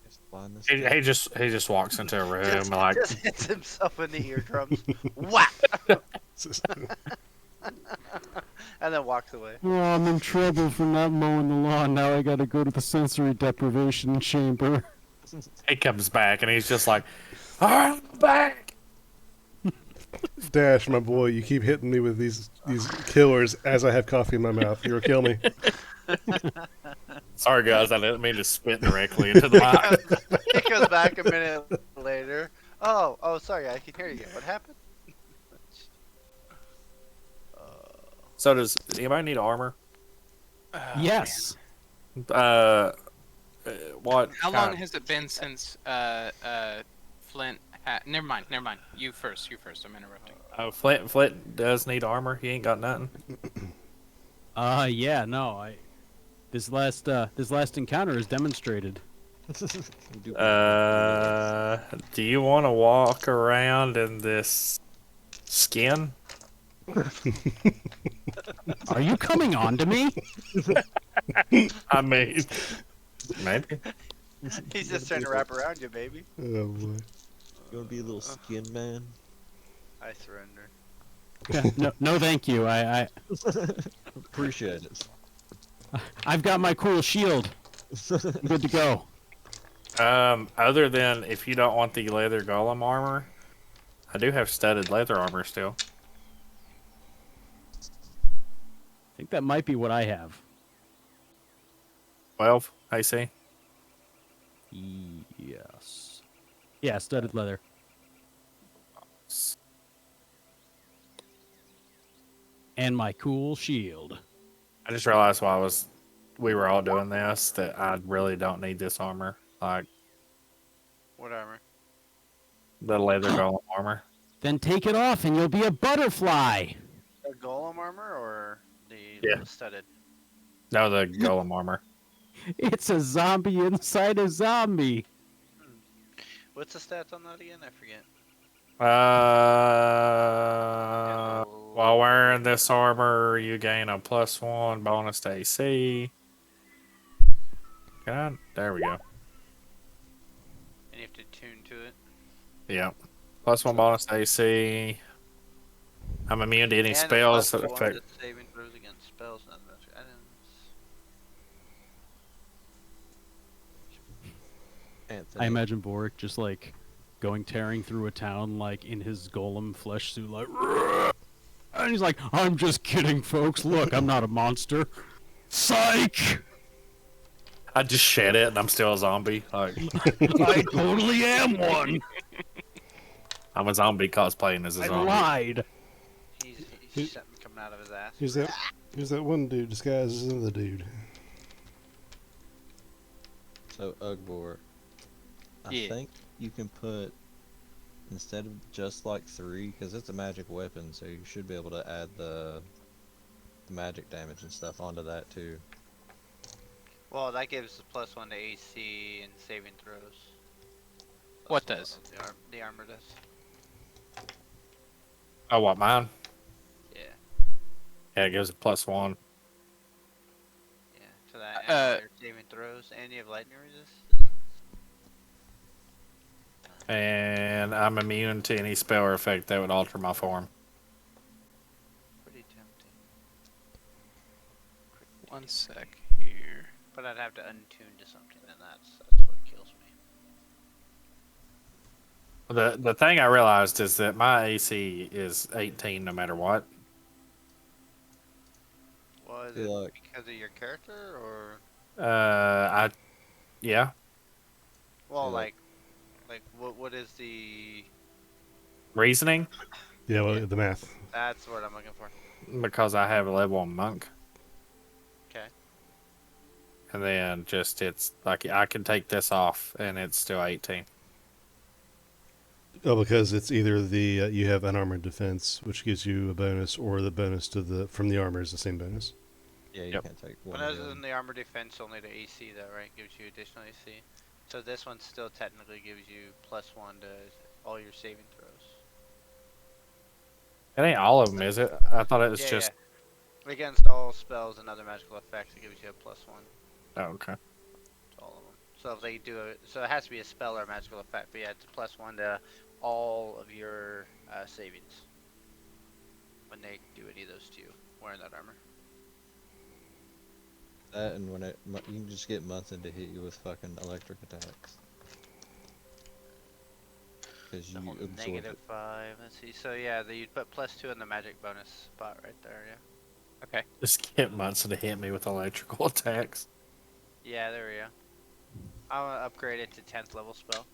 D: Just blindness.
E: He just walks into a room and like
C: Just hits himself in the eardrums. Whack! And then walks away.
B: Oh, I'm in trouble for not mowing the lawn. Now I gotta go to the sensory deprivation chamber.
E: he comes back and he's just like, all right, I'm back.
A: Dash, my boy, you keep hitting me with these killers as I have coffee in my mouth. You'll kill me.
E: Sorry guys, I didn't mean to spit directly into the mic.
C: He comes back a minute later. Oh, sorry, I can hear you. What happened?
E: So does anybody need armor?
B: Yes.
E: What?
G: How
E: kind?
G: long has it been since flint hat. Never mind. Never mind. You first. You first. I'm interrupting.
E: Oh, Flint does need armor. He ain't got nothing.
B: Yeah, no, this last encounter is demonstrated.
D: You do
E: Do you want to walk around in this skin?
B: Are you coming on to me?
E: I mean, maybe.
C: He's just trying to wrap around you, baby.
A: Oh boy.
D: You want to be a little skin man?
C: I surrender.
B: Yeah, no, thank you.
D: Appreciate it.
B: I've got my cool shield. I'm good to go.
E: Other than if you don't want the leather golem armor, I do have studded leather armor still.
B: I think that might be what I have.
E: 12, I see.
B: Yes. Yeah, studded leather. And my cool shield.
E: I just realized while we were all doing this that I really don't need this armor, like
C: What armor?
E: the leather golem armor.
B: Then take it off and you'll be a butterfly.
C: The golem armor or the
E: Yeah.
C: studded?
E: No, the golem armor.
B: It's a zombie inside a zombie.
C: What's the stats on that again? I forget.
E: While wearing this armor, you gain a +1 bonus to AC. There we go.
C: And you have to tune to it.
E: Yep. +1 bonus to AC. I'm immune to any
C: And
E: spells that
C: +1
E: affect.
C: to saving throws against spells and other items.
D: Anthony.
B: I imagine Boric just like going tearing through a town like in his golem flesh suit like "Rrrr!" And he's like, I'm just kidding, folks. Look, I'm not a monster. Psych!
E: I just shed it and I'm still a zombie. Like,
B: I totally am one.
E: I'm a zombie cosplaying as a
B: I
E: zombie.
B: lied.
C: He's something coming out of his ass.
A: Here's that one dude disguised as another dude.
D: So Ugbor, I
G: Yeah.
D: think you can put instead of just like 3, because it's a magic weapon, so you should be able to add the magic damage and stuff onto that too.
C: Well, that gives +1 to AC and saving throws.
G: What
C: That's
G: does?
C: The armor does.
E: Oh, what, mine?
C: Yeah.
E: Yeah, it gives a +1.
C: Yeah. To that and your saving throws, and you have lightning resist.
E: And I'm immune to any spell or effect that would alter my form.
C: Pretty tempting.
G: One sec here.
C: But I'd have to untune to something, and that's what kills me.
E: The thing I realized is that my AC is 18 no matter what.
C: Well, is
D: Feel
C: it
D: like-
C: because of your character, or
E: Yeah.
C: well,
D: Feel
C: like what is the?
E: Reasoning?
A: Yeah, well, the math.
C: That's what I'm looking for.
E: Because I have a level 1 monk.
C: Okay.
E: And then just, it's like, I can take this off and it's still 18.
A: Oh, because it's either the you have unarmored defense, which gives you a bonus, or the bonus from the armor is the same bonus.
D: Yeah, you
E: Yep.
D: can't take one.
C: But
D: of
C: other
D: them.
C: than the armor defense, only the AC though, right? Gives you additional AC. So this one still technically gives you +1 to all your saving throws.
E: It ain't all of them, is it? I thought it was
C: Yeah,
E: just.
C: yeah. Against all spells and other magical effects, it gives you a +1
E: Oh, okay.
C: to all of them. So if they do it, so it has to be a spell or a magical effect. But yeah, it's a +1 to all of your savings when they do any of those to you wearing that armor.
D: That and when you can just get Munson to hit you with fucking electric attacks. Because
C: The
D: you
C: whole
D: absorb
C: negative
D: it.
C: 5. Let's see. So yeah, you'd put +2 in the magic bonus spot right there. Yeah.
G: Okay.
E: Just get Munson to hit me with electrical attacks.
C: Yeah, there we go. I'll upgrade it to 10th level spell.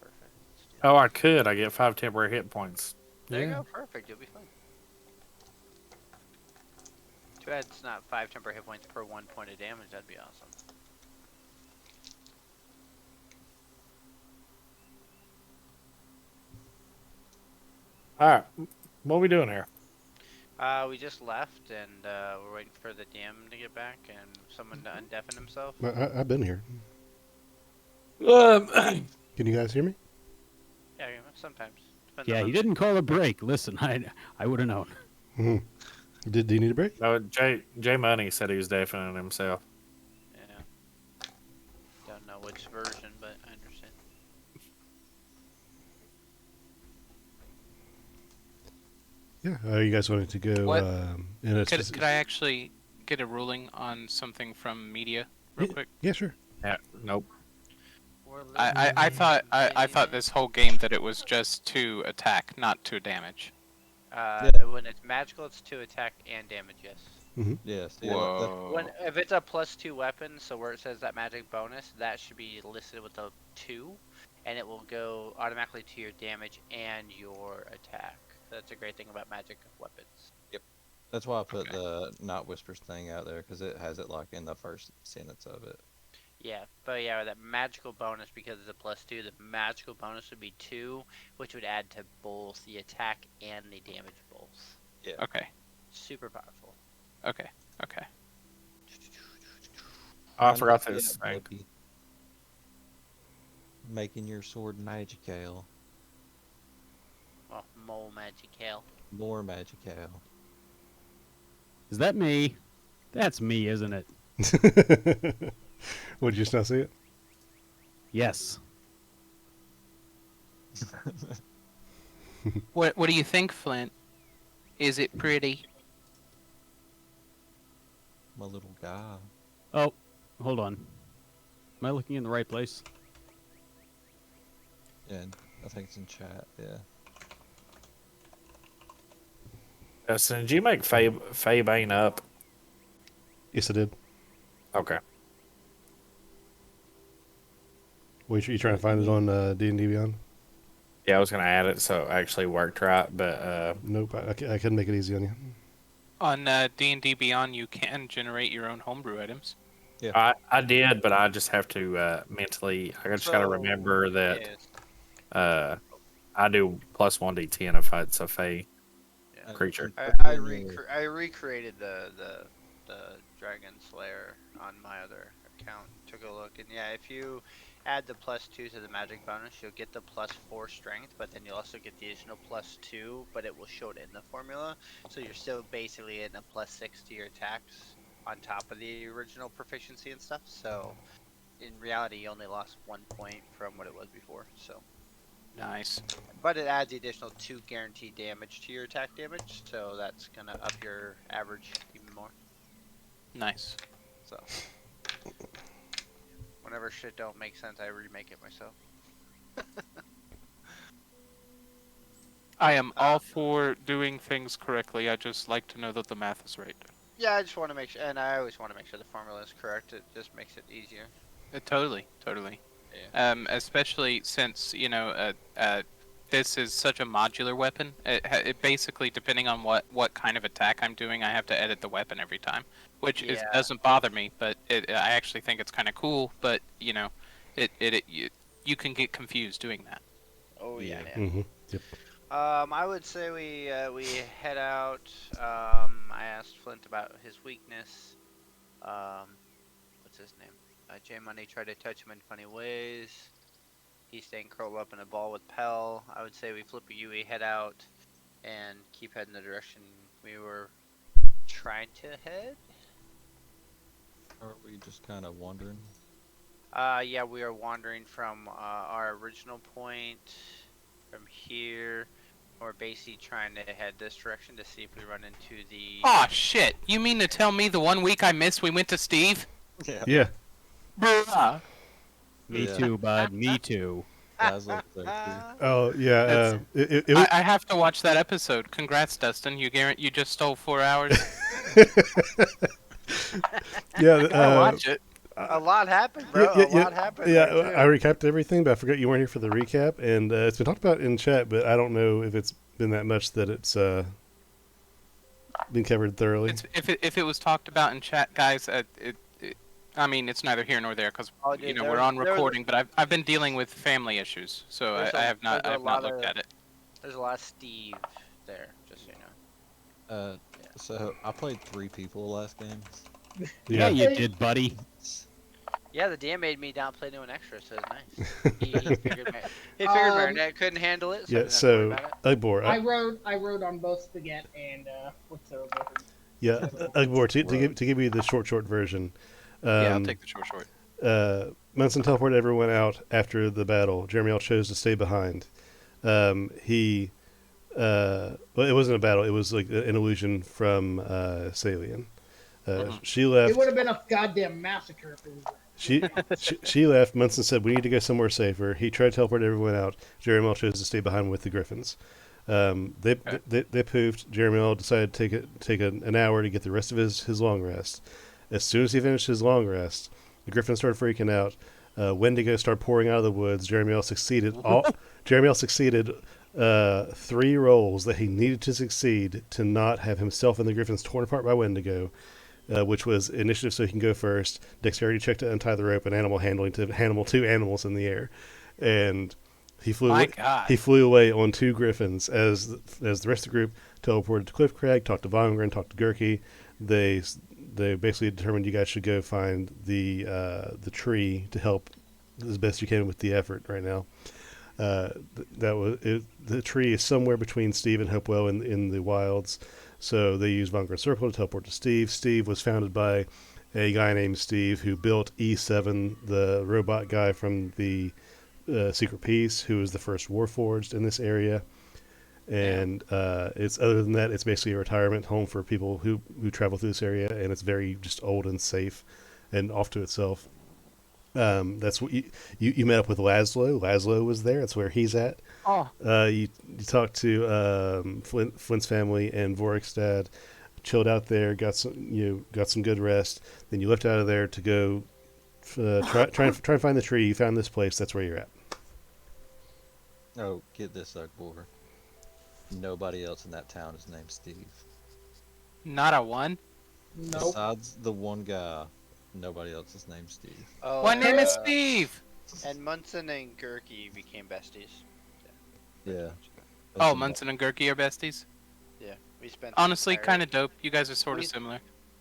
C: Perfect. Let's do
E: Oh, I could. I get 5 temporary hit points.
C: There you
E: Yeah.
C: go. Perfect. You'll be fine. Too bad it's not 5 temporary hit points per 1 point of damage. That'd be awesome.
E: All right, what are we doing here?
C: We just left, and we're waiting for the DM to get back and someone to undeafen himself.
A: I've been here.
E: Um,
A: Can you guys hear me?
C: Yeah, sometimes. Depends
B: Yeah,
C: on
B: he
C: the-
B: didn't call a break. Listen, I would have known.
A: Do you need a break?
E: no, J Money said he was deafening himself.
C: Yeah. Don't know which version, but I understand.
A: Yeah. Are you guys wanting to go
G: What?
A: in a
G: Could I actually get a ruling on something from media real quick?
A: Yeah, sure.
E: Yeah, nope.
G: I thought this whole game that it was just to attack, not to damage.
C: When it's magical, it's to attack and damage. Yes.
D: Yes.
G: Whoa.
C: If it's a +2 weapon, so where it says that magic bonus, that should be listed with a 2, and it will go automatically to your damage and your attack. That's a great thing about magic weapons.
D: That's why I put
G: Okay.
D: the Not Whispers thing out there, because it has it like in the first sentence of it.
C: Yeah, but yeah, that magical bonus, because it's a +2, the magical bonus would be 2, which would add to both the attack and the damage both.
G: Okay.
C: Super powerful.
G: Okay.
E: Oh, I
D: Find
E: forgot
D: out
E: this
D: yet,
E: thing.
D: Blippi. Making your sword magical.
C: Well, mole magical.
D: More magical.
B: Is that me? That's me, isn't it?
A: Would you just not see it?
B: Yes.
G: What do you think, Flint? Is it pretty?
D: My little guy.
B: Oh, hold on. Am I looking in the right place?
D: And I think it's in chat, yeah.
E: Dustin, did you make Fabane up?
A: Yes, I did.
E: Okay.
A: Wait, you trying to find it on D&D Beyond?
E: Yeah, I was gonna add it so it actually worked right, but
A: Nope, I couldn't make it easy on you.
G: On D&D Beyond, you can generate your own homebrew items.
E: I did, but I just have to mentally. I just gotta remember that
C: Yes.
E: I do plus 1d10 if it's a Fey
C: Yeah.
E: creature.
C: I recreated the Dragon Slayer on my other account. Took a look, and yeah, if you add the +2 to the magic bonus, you'll get the +4 strength, but then you'll also get the additional +2, but it will show it in the formula. So you're still basically getting a +6 to your attacks on top of the original proficiency and stuff. So in reality, you only lost 1 point from what it was before. So.
G: Nice.
C: But it adds the additional 2 guaranteed damage to your attack damage, so that's gonna up your average even more.
G: Nice.
C: So, whenever shit don't make sense, I remake it myself.
G: I am all for doing things correctly. I just like to know that the math is right.
C: Yeah, I just want to make sure, and I always want to make sure the formula is correct. It just makes it easier.
G: Totally. Especially since this is such a modular weapon. It basically, depending on what kind of attack I'm doing, I have to edit the weapon every time, which
C: Yeah.
G: doesn't bother me. But I actually think it's kind of cool. But you can get confused doing that.
C: Oh yeah.
A: Mm-hmm. Yep.
C: I would say we head out. I asked Flint about his weakness. What's his name? J Money tried to touch him in funny ways. He's staying curled up in a ball with Pell. I would say we flip a UE, head out, and keep heading the direction we were trying to head.
D: Or are we just kind of wandering?
C: Yeah, we are wandering from our original point from here. We're basically trying to head this direction to see if we run into the.
G: Aw, shit! You mean to tell me the 1 week I missed we went to Steve?
D: Yeah.
A: Yeah.
G: Bruh.
B: Me
D: Yeah.
B: too, bud. Me too.
D: Guys look there too.
A: Oh, yeah.
G: That's-
A: It was,
G: I have to watch that episode. Congrats, Dustin. You just stole 4 hours.
A: yeah.
G: I'll watch it.
C: A lot happened, bro. A lot happened.
A: Yeah,
C: there, too.
A: I recapped everything, but I forgot you weren't here for the recap, and it's been talked about in chat, but I don't know if it's been that much that it's been covered thoroughly.
G: If it was talked about in chat, guys, I mean, it's neither here nor there because
C: Oh, dude,
G: we're on recording. But I've been dealing with family issues, so
C: There's
G: I have not
C: there's a
G: looked
C: lot
G: at it.
C: There's a lot of Steve there, just so you know.
D: Uh, so I played 3 people last game.
B: Yeah,
A: Yeah.
B: you did, buddy.
C: Yeah, the DM made me not play anyone extra, so it's nice. He figured Marinette couldn't handle it, so I
A: Yeah.
C: didn't have to worry
A: So
C: about it.
A: Ugbor,
F: I rode on both Spaghetti and what's the other?
A: yeah, Ugbor. To give you the short version.
G: Yeah, I'll
A: Um,
G: take the short.
A: Munson teleported everyone out after the battle. Jeremy chose to stay behind. He, well, it wasn't a battle. It was like an illusion from Salian. She
F: It
A: left.
F: would have been a goddamn massacre if it was.
A: She left. Munson said, "We need to go somewhere safer." He tried to teleport everyone out. Jeremy chose to stay behind with the Griffins. They poofed. Jeremy decided to take an hour to get the rest of his long rest. As soon as he finished his long rest, the Griffins started freaking out. Wendigo started pouring out of the woods. Jeremy succeeded. Jeremy succeeded 3 rolls that he needed to succeed to not have himself and the Griffins torn apart by Wendigo, which was initiative so he can go first, dexterity check to untie the rope, and animal handling to handle 2 animals in the air. And he flew.
G: My God.
A: He flew away on 2 Griffins as the rest of the group teleported to Cliff Crag, talked to Vongren, talked to Gurky. They basically determined you guys should go find the tree to help as best you can with the effort right now. That was it. The tree is somewhere between Steve and Hopewell in the wilds, so they used Vongren's Circle to teleport to Steve. Steve was founded by a guy named Steve who built E7, the robot guy from the Secret Peace, who was the first Warforged in this area. And it's other than that, it's basically a retirement home for people who travel through this area, and it's very just old and safe, and off to itself. That's what you met up with Laszlo. Laszlo was there. That's where he's at.
G: Oh.
A: You talked to Flint's family and Vorikstad, chilled out there, got some good rest. Then you left out of there to go try and find the tree. You found this place. That's where you're at.
D: Oh, get this, Ugbor. Nobody else in that town is named Steve.
G: Not a one?
F: Nope.
D: Besides the one guy, nobody else is named Steve.
C: Oh,
G: My name is Steve!
C: And Munson and Gurky became besties.
D: Yeah.
G: Oh, Munson and Gurky are besties?
C: Yeah, we spent.
G: Honestly, kind of dope. You guys are sort of similar.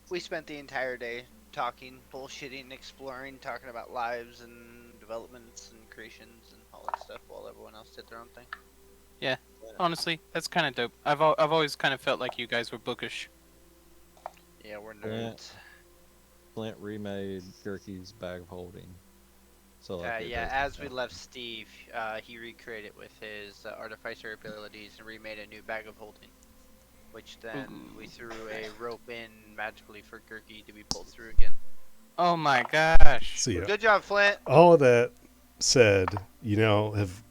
C: We spent the entire day talking, bullshitting, exploring, talking about lives and developments and creations and all that stuff, while everyone else did their own thing.
G: Honestly, that's kind of dope. I've always kind of felt like you guys were bookish.
C: Yeah, we're nerds.
D: Flint remade Gurky's bag of holding. So like
C: Yeah, as we left Steve, he recreated with his artificer abilities and remade a new bag of holding, which then we threw a rope in magically for Gurky to be pulled through again.
G: Oh my gosh.
A: So yeah,
C: Good job, Flint.
A: all of that said, you now have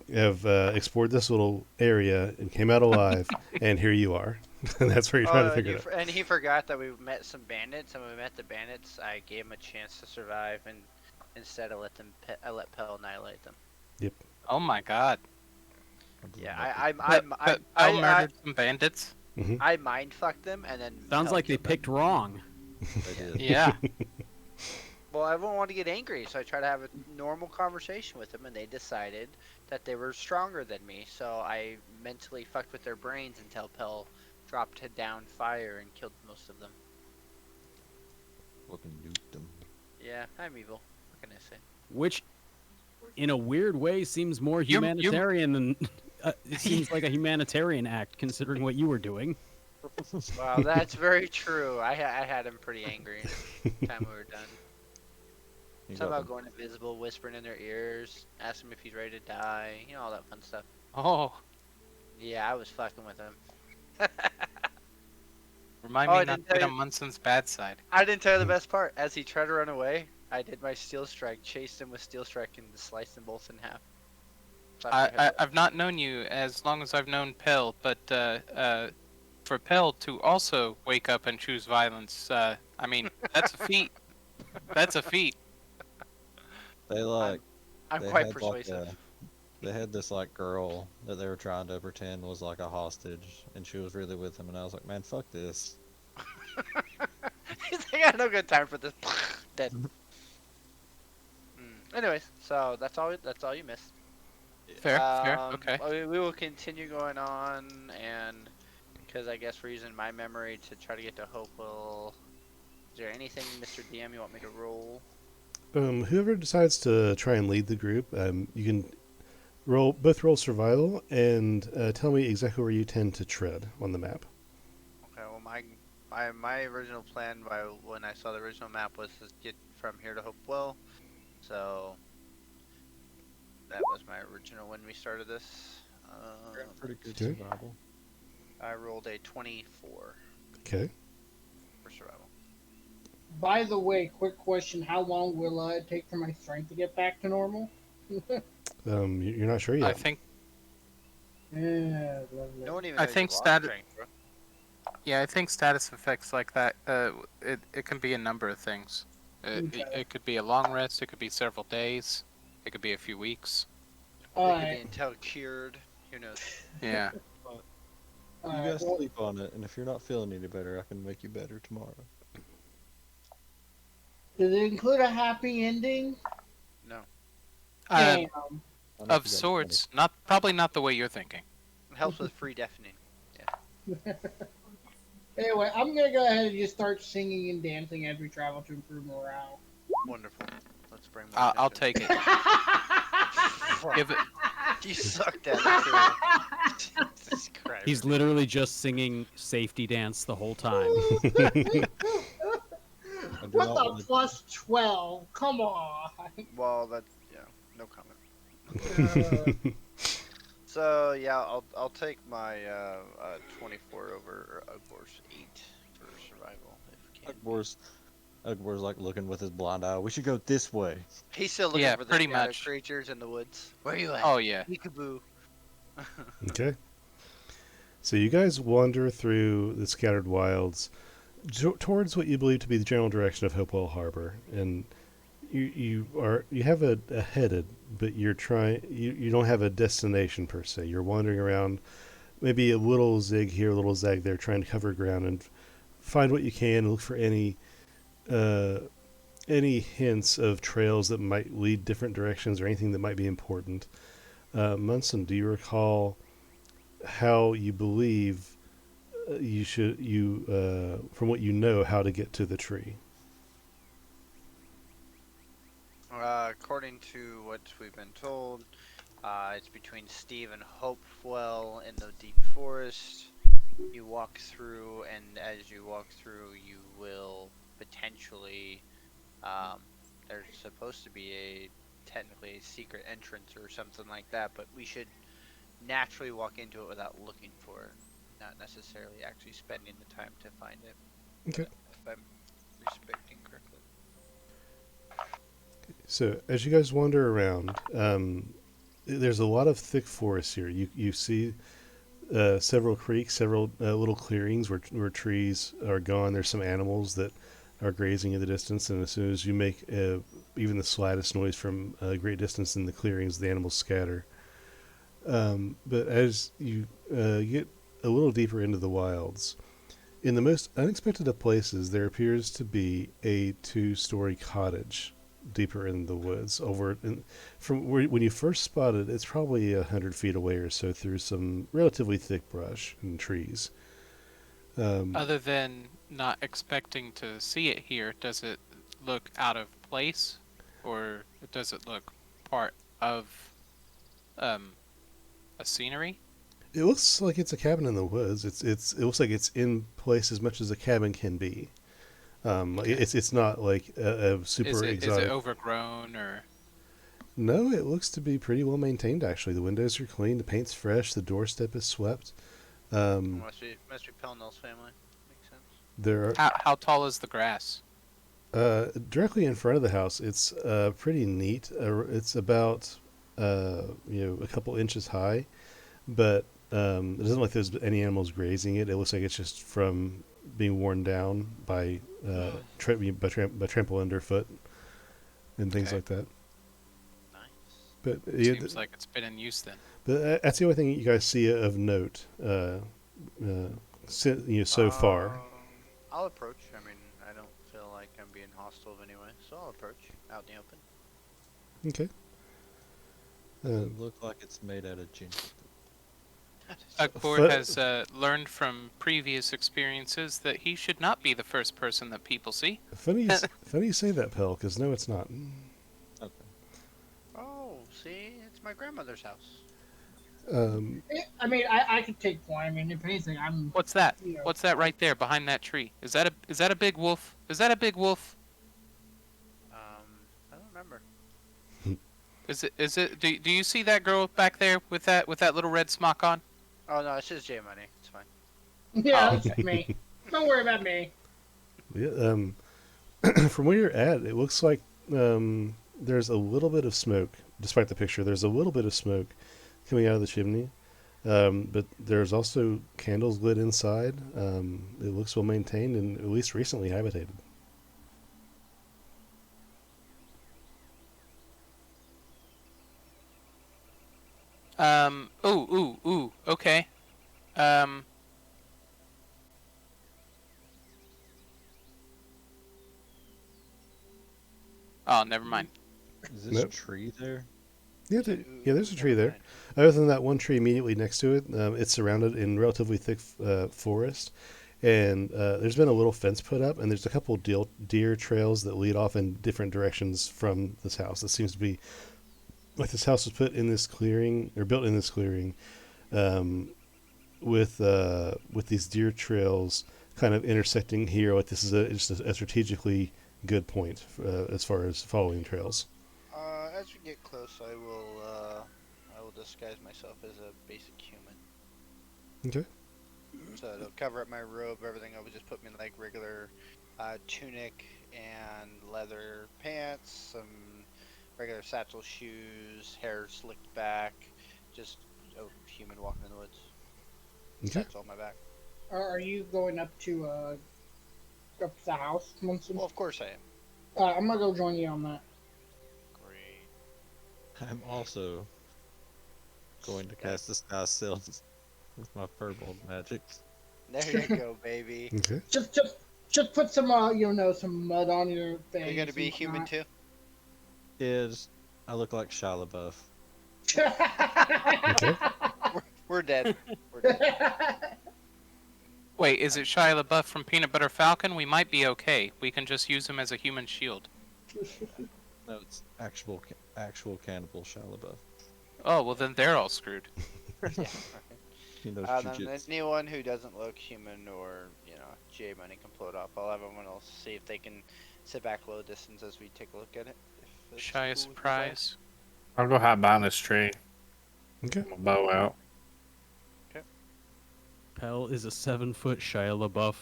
A: explored this little area and came out alive, and here you are. And that's where you're trying to figure it out.
C: And he forgot that we met some bandits, and when we met the bandits, I gave him a chance to survive, and instead I let Pell annihilate them.
G: Oh my god.
C: Yeah,
G: I murdered some bandits.
C: I mind fucked them, and then
B: Sounds
C: Pell
B: like they
C: killed them.
B: picked wrong.
D: They did.
G: Yeah.
C: Well, everyone wanted to get angry, so I tried to have a normal conversation with them, and they decided that they were stronger than me. So I mentally fucked with their brains until Pell dropped down fire and killed most of them.
D: Fucking nuked them.
C: Yeah, I'm evil. What can I say?
B: Which, in a weird way, seems more
G: You-
B: humanitarian than. It seems like a humanitarian act, considering what you were doing.
C: Wow, that's very true. I had him pretty angry time we were done.
D: You
C: Something
D: got
C: about
D: them.
C: going invisible, whispering in their ears, ask him if he's ready to die, all that fun stuff.
G: Oh,
C: Yeah, I was fucking with him.
G: remind
C: Oh, I
G: me not
C: didn't
G: to get
C: tell
G: on
C: you-
G: Munson's bad side.
C: I didn't tell you the best part. As he tried to run away, I did my steel strike, chased him with steel strike, and sliced them both in half. Slapped their heads
G: I've not known you as long as I've known Pell, but for Pell to also wake up and choose violence, I mean, that's a feat. That's a feat.
D: They like.
C: I'm
D: they
C: quite
D: had,
C: persuasive.
D: They had this like girl that they were trying to pretend was like a hostage, and she was really with him, and I was like, man, fuck this.
C: He's like, I got no good time for this. Dead. Anyways, so that's all you missed.
G: Fair, fair, okay.
C: We will continue going on, and because I guess we're using my memory to try to get to Hopewell. Is there anything, Mr. DM, you want me to roll?
A: Whoever decides to try and lead the group, you can roll survival and tell me exactly where you tend to tread on the map.
C: Okay, well, my original plan when I saw the original map was to get from here to Hopewell, so that was my original when we started this.
D: Pretty good
A: Okay.
D: survival.
C: I rolled a 24
A: Okay.
C: for survival.
F: By the way, quick question: how long will it take for my strength to get back to normal?
A: You're not sure
G: I
A: yet.
G: think
F: Yeah, lovely.
C: No one even
G: I
C: knows
G: think
C: you lost
G: stat-
C: strength, bro.
G: yeah, I think status effects like that. It can be a number of things.
F: Okay.
G: It could be a long rest. It could be several days. It could be a few weeks.
C: It could be
F: Alright,
C: until cured. Who knows?
G: Yeah.
D: You
F: alright.
D: guys
F: Well,
D: sleep on it, and if you're not feeling any better, I can make you better tomorrow.
F: does it include a happy ending?
C: No.
G: Uh,
F: Damn.
D: I know
G: of
D: you got
G: sorts. Probably not the way you're thinking.
C: It helps with free deafening.
F: Anyway, I'm gonna go ahead and just start singing and dancing as we travel to improve morale.
C: Wonderful. Let's bring more
G: I'll
C: attention.
G: take it. Give it.
C: You sucked at it too. Jesus Christ.
B: He's literally just singing safety dance the whole time.
D: I do
F: What
D: not
F: the
D: wanna-
F: plus 12? Come on.
C: Well, no comment. So yeah, I'll take my 24 over Ugbor's 8 for survival if we can.
D: Ugbor's like looking with his blind eye. We should go this way.
C: He's still looking
G: Yeah,
C: for the
G: pretty
C: shadow
G: much.
C: creatures in the woods. Where are you at?
G: Oh yeah.
C: Peekaboo.
A: Okay. So you guys wander through the scattered wilds towards what you believe to be the general direction of Hopewell Harbor, and you have a headed, but you don't have a destination per se. You're wandering around, maybe a little zig here, a little zag there, trying to cover ground and find what you can. Look for any hints of trails that might lead different directions or anything that might be important. Munson, do you recall how you believe from what you know, how to get to the tree?
C: According to what we've been told, it's between Steve and Hopewell in the deep forest. You walk through, and as you walk through, you will potentially. There's supposed to be technically a secret entrance or something like that, but we should naturally walk into it without looking for it, not necessarily actually spending the time to find it.
A: Okay.
C: If I'm respecting correctly.
A: So as you guys wander around, there's a lot of thick forest here. You see several creeks, several little clearings where trees are gone. There's some animals that are grazing in the distance, and as soon as you make even the slightest noise from a great distance in the clearings, the animals scatter. But as you get a little deeper into the wilds, in the most unexpected of places, there appears to be a 2-story cottage deeper in the woods. From when you first spotted, it's probably 100 feet away or so through some relatively thick brush and trees.
G: Other than not expecting to see it here, does it look out of place, or does it look part of a scenery?
A: It looks like it's a cabin in the woods. It looks like it's in place as much as a cabin can be.
G: Okay.
A: It's not like a super
G: Is
A: exotic.
G: it overgrown or?
A: No, it looks to be pretty well maintained. Actually, the windows are clean, the paint's fresh, the doorstep is swept.
C: Must be Pelnell's family. Makes sense.
A: There
G: How tall is the grass?
A: are directly in front of the house. It's pretty neat. It's about a couple inches high, but it doesn't look like there's any animals grazing it. It looks like it's just from being worn down by trample underfoot and things
G: Okay.
A: like that.
C: Nice.
A: But
G: Seems like it's been in use then.
A: but that's the only thing you guys see of note. So far.
C: I'll approach. I mean, I don't feel like I'm being hostile anyway, so I'll approach out in the open.
A: Okay.
D: It look like it's made out of ginger.
G: Akbor
A: Fa-
G: has learned from previous experiences that he should not be the first person that people see.
A: funny you say that, Pell, because no, it's not.
D: Okay.
C: Oh, see, it's my grandmother's house.
F: I mean, I could take point. I mean, if anything, I'm.
G: What's that?
F: You know,
G: What's that right there behind that tree? Is that a big wolf? Is that a big wolf?
C: I don't remember.
G: Is it do you see that girl back there with that little red smock on?
C: Oh no, it's just J Money. It's fine.
F: Yeah,
G: Oh,
F: that's just me. Don't worry about me.
A: Yeah, from where you're at, it looks like there's a little bit of smoke. Despite the picture, there's a little bit of smoke coming out of the chimney. But there's also candles lit inside. It looks well maintained and at least recently habitated.
G: Ooh. Okay. Um. Oh, never mind.
D: Is this
A: Nope.
D: tree there?
A: Yeah, there's a tree there.
C: Never mind.
A: Other than that one tree immediately next to it, it's surrounded in relatively thick forest, and there's been a little fence put up, and there's a couple deer trails that lead off in different directions from this house. It seems to be like this house was put in this clearing or built in this clearing, um, with these deer trails kind of intersecting here. Like this is just a strategically good point as far as following trails.
C: As we get close, I will disguise myself as a basic human.
A: Okay.
C: So it'll cover up my robe, everything. I would just put me in like regular tunic and leather pants, some regular satchel shoes, hair slicked back, just a human walking in the woods.
A: Okay.
C: That's on my back.
F: Are you going up to the house, Munson?
C: Well, of course I am.
F: I'm gonna go join you on that.
C: Great.
D: I'm also going to cast Disguise Self with my Firbolg magic.
C: There you go, baby.
A: Okay.
F: Just put some some mud on your face.
C: Are you gonna be
F: and
C: human
F: whatnot.
C: too?
D: Is I look like Shia LaBeouf.
A: Okay.
C: We're dead. We're dead.
G: Wait, is it Shia LaBeouf from Peanut Butter Falcon? We might be okay. We can just use him as a human shield.
D: No, it's actual cannibal Shia LaBeouf.
G: Oh, well then they're all screwed.
C: Yeah.
D: He knows
C: Then
D: jujitsu.
C: anyone who doesn't look human or J Money can blow it up. I'll have everyone else see if they can sit back low distance as we take a look at it. If it's
G: Shia
C: cool with you guys.
G: surprise.
E: I'll go hide behind this tree.
A: Okay.
E: My bow out.
B: Pell is a 7-foot Shia LaBeouf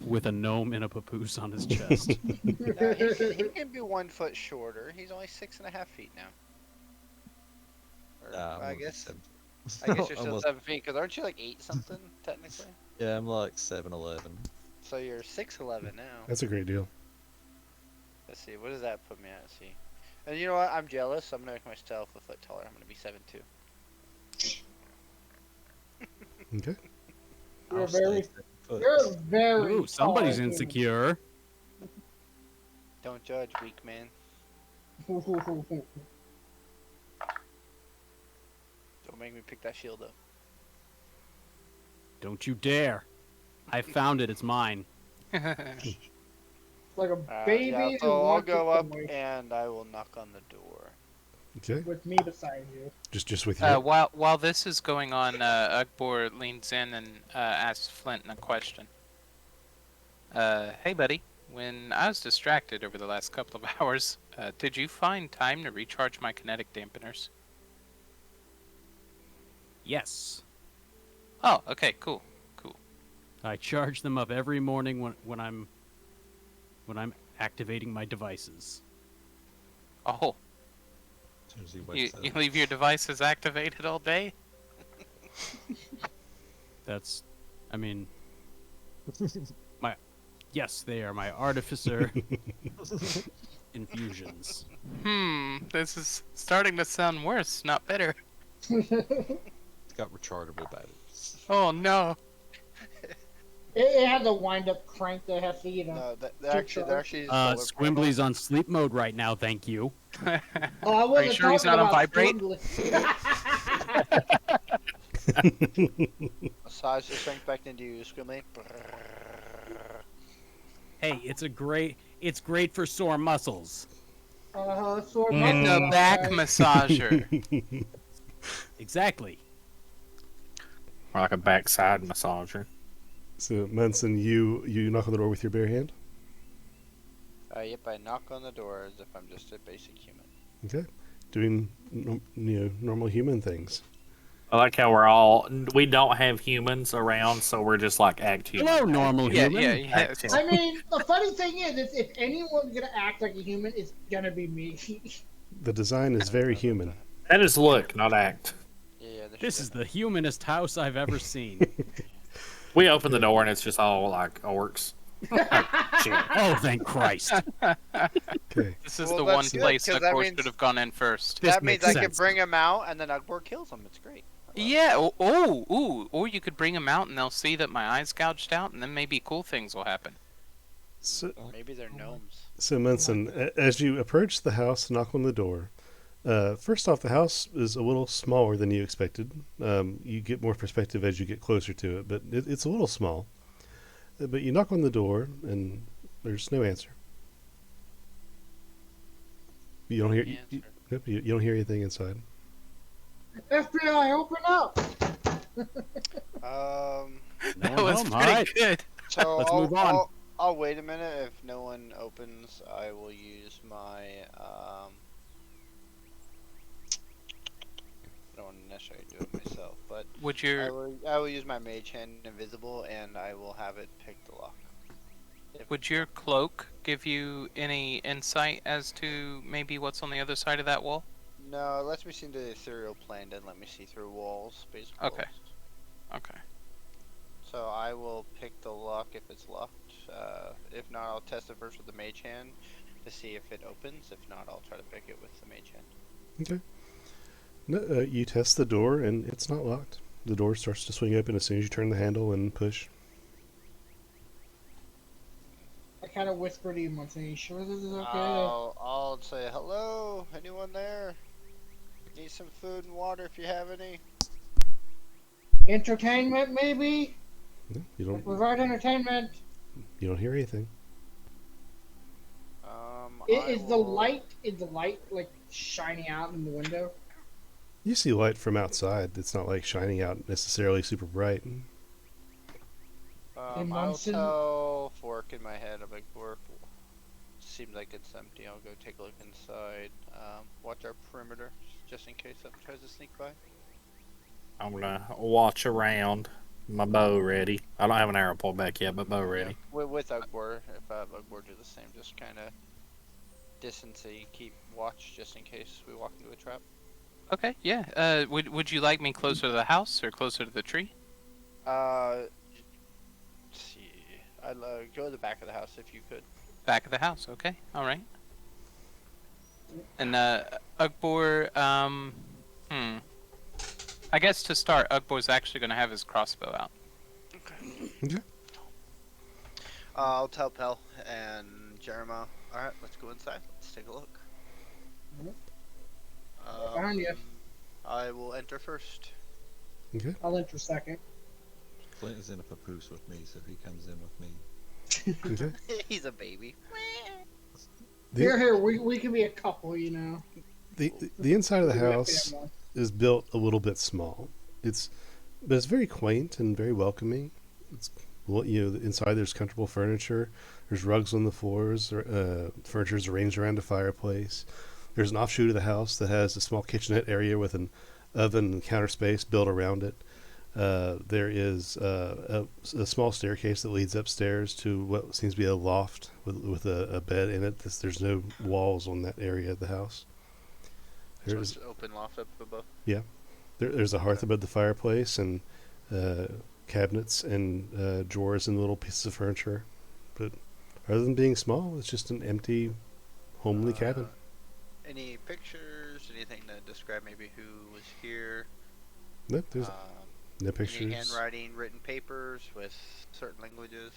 B: with a gnome in a papoose on his chest.
C: No, he can be 1 foot shorter. He's only 6.5 feet now. Or,
D: Nah, I'm
C: I
D: like
C: guess
D: 7.
C: I guess you're
D: I'm
C: still
D: like-
C: 7 feet because aren't you like 8 something technically?
D: Yeah, I'm like 7'11".
C: So you're 6'11 now.
A: That's a great deal.
C: Let's see, what does that put me at? Let's see. And you know what? I'm jealous. I'm gonna make myself a foot taller. I'm gonna be 7'2".
A: Okay.
F: You're
D: I'll
F: very-
D: stay 7 foot.
F: You're very.
B: Ooh, somebody's
F: tall,
B: insecure.
C: Don't judge, weak man.
F: human.
C: Don't make me pick that shield up.
B: Don't you dare. I found it. It's mine.
F: Like a
C: Alright,
F: baby.
C: yeah,
F: who
C: so I'll
F: wants
C: go
F: a
C: up
F: toy
C: and I will knock on the door.
A: Okay.
F: with me beside you.
A: Just with you.
G: While this is going on, Ugbor leans in and asks Flint a question. Hey buddy, when I was distracted over the last couple of hours, did you find time to recharge my kinetic dampeners?
B: Yes.
G: Oh, okay, cool.
B: I charge them up every morning when I'm activating my devices.
G: Oh,
D: As soon as he
G: you,
D: wakes
G: you
D: up.
G: leave your devices activated all day?
B: That's, I mean, yes, they are my artificer infusions.
G: This is starting to sound worse, not better.
D: It's got rechargeable batteries.
G: Oh no.
F: It has a wind-up crank that has to,
C: No, they're
F: to
C: actually
F: charge.
C: solar
B: Squimbly's
C: panels.
B: on sleep mode right now, thank you.
F: Oh, I
G: Are you
F: wasn't
G: sure he's
F: talking
G: not on
F: about
G: vibrate?
F: Squimbly.
C: Massage the strength back into you, Squimly.
B: Hey, it's great for sore muscles.
F: Sore
E: Mm.
G: It's
F: muscle,
G: a back
F: guys.
G: massager.
B: Exactly.
E: Or like a backside massager.
A: So, Munson, you knock on the door with your bare hand?
C: Yep, I knock on the door as if I'm just a basic human.
A: Okay. Doing, normal human things.
E: I like how we don't have humans around, so we're just like act human.
B: Hello, normal
G: Yeah,
B: human.
G: yeah, yeah.
E: Act
F: I mean, the funny thing is if anyone's gonna act like a human, it's gonna be me.
A: The design is very human.
E: That is look, not act.
C: Yeah,
B: This is the humanest house I've ever seen.
E: We open the door and it's just all like orcs. Shit.
B: Oh, thank Christ.
A: Okay.
G: This is
C: Well,
G: the
C: that's
G: one
C: good,
G: place
C: 'cause
G: that
C: that
G: Ugborg
C: means-
G: should have gone in first.
B: This
C: that means
B: makes
C: I can
B: sense.
C: bring him out and then Ugborg kills him. It's great.
G: Yeah. Or you could bring them out and they'll see that my eyes gouged out, and then maybe cool things will happen.
A: So,
C: Maybe they're gnomes.
A: so Munson, as you approach the house, knock on the door. First off, the house is a little smaller than you expected. You get more perspective as you get closer to it, but it's a little small. But you knock on the door, and there's no answer. You don't hear.
C: The
A: You,
C: answer.
A: yep, you don't hear anything inside.
F: FBI, open up!
G: That
B: No,
G: was
B: no,
G: pretty
B: alright.
G: good.
C: So
B: Let's
C: I'll,
B: move on.
C: I'll wait a minute. If no one opens, I will use my. I don't want to necessarily do it myself, but
G: Would
C: I
G: your
C: will use my mage hand invisible, and I will have it pick the lock.
G: would your cloak give you any insight as to maybe what's on the other side of that wall?
C: No, it lets me see into the ethereal plane. Doesn't let me see through walls, basic
G: Okay.
C: walls.
G: Okay.
C: So I will pick the lock if it's locked. If not, I'll test it first with the mage hand to see if it opens. If not, I'll try to pick it with the mage hand.
A: Okay. No, you test the door, and it's not locked. The door starts to swing open as soon as you turn the handle and push.
F: I kind of whisper to you, Munson, you sure this is okay?
C: I'll say hello. Anyone there? Need some food and water if you have any.
F: Entertainment, maybe?
A: No, you don't.
F: Provide entertainment.
A: You don't hear anything.
F: Is the light like shining out in the window?
A: You see light from outside. It's not like shining out necessarily super bright.
C: I'll
F: Munson?
C: tell Fork in my head. I'm like, Fork, seems like it's empty. I'll go take a look inside. Watch our perimeter, just in case something tries to sneak by.
E: I'm gonna watch around. My bow ready. I don't have an arrow pulled back yet, but bow ready.
C: Yeah, with Ugbor, if I have Ugbor do the same, just kind of distance and keep watch just in case we walk into a trap.
G: Okay. Yeah. Would you like me closer to the house or closer to the tree?
C: Let's see. I'd go to the back of the house if you could.
G: Back of the house. Okay. All right. And Ugbor. I guess to start, Ugbor's actually going to have his crossbow out.
A: Okay.
C: I'll tell Pell and Jeremiah. Alright, let's go inside. Let's take a look.
F: Behind you.
C: I will enter first.
A: Okay.
F: I'll enter second.
D: Flint is in a papoose with me, so he comes in with me.
A: Okay.
C: He's a baby.
F: Here, we can be a couple, you know.
A: The inside of the
F: We can be a
A: house
F: family.
A: is built a little bit small. But it's very quaint and very welcoming. It's inside there's comfortable furniture. There's rugs on the floors. Furniture is arranged around a fireplace. There's an offshoot of the house that has a small kitchenette area with an oven and counter space built around it. There is a small staircase that leads upstairs to what seems to be a loft with a bed in it. There's no walls on that area of the house.
C: So
A: There's
C: it's open loft up above.
A: there's a hearth above the fireplace and cabinets and drawers and little pieces of furniture. But other than being small, it's just an empty, homely cabin.
C: Any pictures? Anything to describe maybe who was here?
A: Nope, there's
C: Um,
A: No
C: Any
A: pictures.
C: handwriting, written papers with certain languages?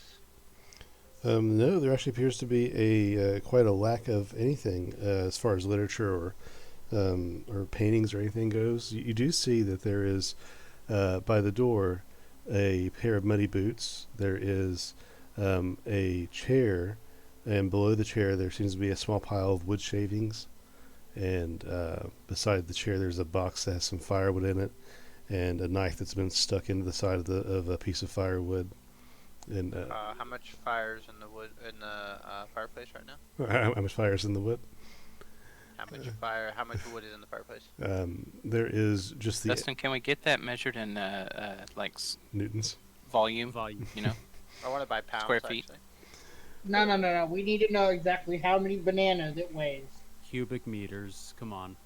A: No, there actually appears to be a quite a lack of anything as far as literature or paintings or anything goes. You do see that there is by the door a pair of muddy boots. There is a chair, and below the chair there seems to be a small pile of wood shavings. And beside the chair, there's a box that has some firewood in it, and a knife that's been stuck into the side of a piece of firewood. And
C: How much fire's in the wood in the fireplace right now?
A: how much fire is in the wood?
C: How much fire? How much wood is in the fireplace?
A: There is just the
G: Dustin, can we get that measured in like
A: newtons.
G: volume?
B: Volume.
G: You know,
C: I want to buy pounds.
G: Square feet.
C: Actually.
F: No. We need to know exactly how many bananas it weighs.
B: Cubic meters. Come on.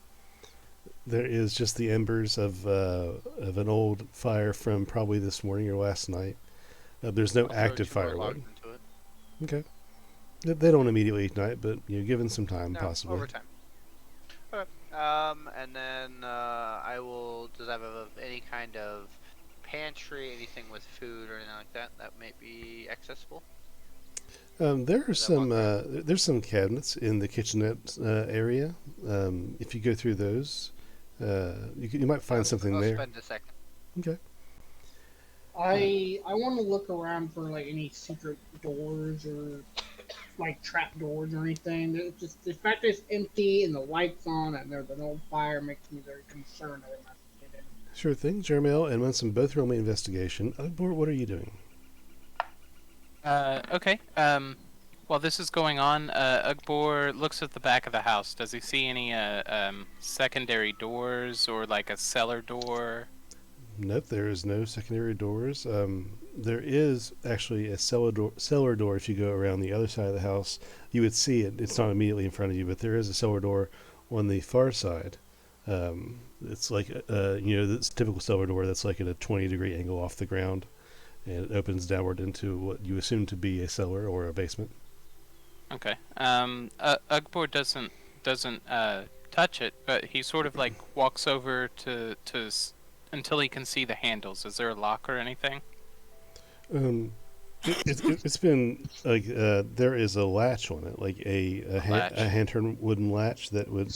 A: There is just the embers of an old fire from probably this morning or last night. There's no
C: I'll throw
A: active
C: 2 more
A: firewood.
C: logs into it.
A: Okay. They don't immediately ignite, but given some time,
C: No,
A: possibly.
C: over time. Okay. And then I will. Does I have any kind of pantry, anything with food or anything like that that might be accessible?
A: There are
C: Is that one
A: some there's some cabinets in the kitchenette area. If you go through those, you might find something
C: I'll
A: there.
C: spend a second.
A: Okay.
F: I want to look around for like any secret doors or like trap doors or anything. It's just the fact that it's empty and the lights on and there's an old fire makes me very concerned that I might get in.
A: Sure thing. Jermail and Munson both roll me investigation. Ugbor, what are you doing?
G: Okay. While this is going on, Ugbor looks at the back of the house. Does he see any secondary doors or like a cellar door?
A: Nope, there is no secondary doors. There is actually a cellar door. If you go around the other side of the house, you would see it. It's not immediately in front of you, but there is a cellar door on the far side. It's like this typical cellar door that's like at a 20-degree angle off the ground, and it opens downward into what you assume to be a cellar or a basement.
G: Okay. Ugbor doesn't touch it, but he sort of like walks over until he can see the handles. Is there a lock or anything?
A: It's been like there is a latch on it, like
G: Latch.
A: a hand-turned wooden latch that would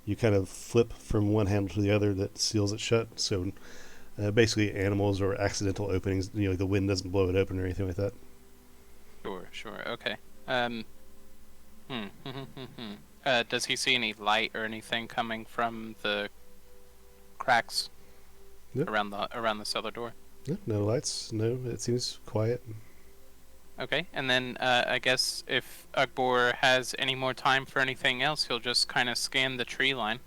A: you kind of flip from one handle to the other that seals it shut. So basically, animals or accidental openings, like the wind doesn't blow it open or anything like that.
G: Sure. Okay. Does he see any light or anything coming from the cracks
A: Nope.
G: around the cellar door?
A: No lights. No, it seems quiet.
G: Okay, and then I guess if Ugbor has any more time for anything else, he'll just kind of scan the tree line.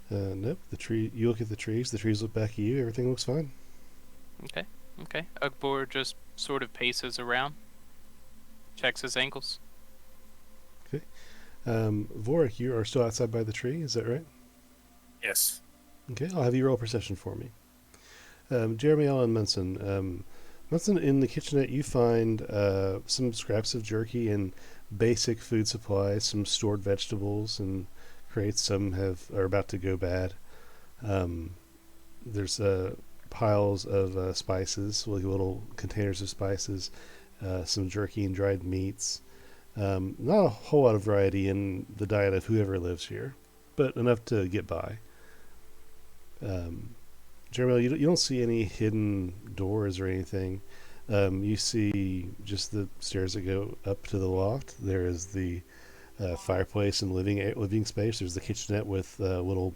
A: Nope. The tree. You look at the trees. The trees look back at you. Everything looks fine.
G: Okay. Ugbor just sort of paces around, checks his ankles.
A: Vorik, you are still outside by the tree. Is that right?
E: Yes.
A: Okay. I'll have you roll perception for me. Jeremy Allen Munson. Munson, in the kitchenette, you find some scraps of jerky and basic food supplies, some stored vegetables and crates. Some are about to go bad. There's piles of spices, like little containers of spices, some jerky and dried meats. Not a whole lot of variety in the diet of whoever lives here, but enough to get by. Jeremy, you don't see any hidden doors or anything. You see just the stairs that go up to the loft. There is the fireplace and living space. There's the kitchenette with a little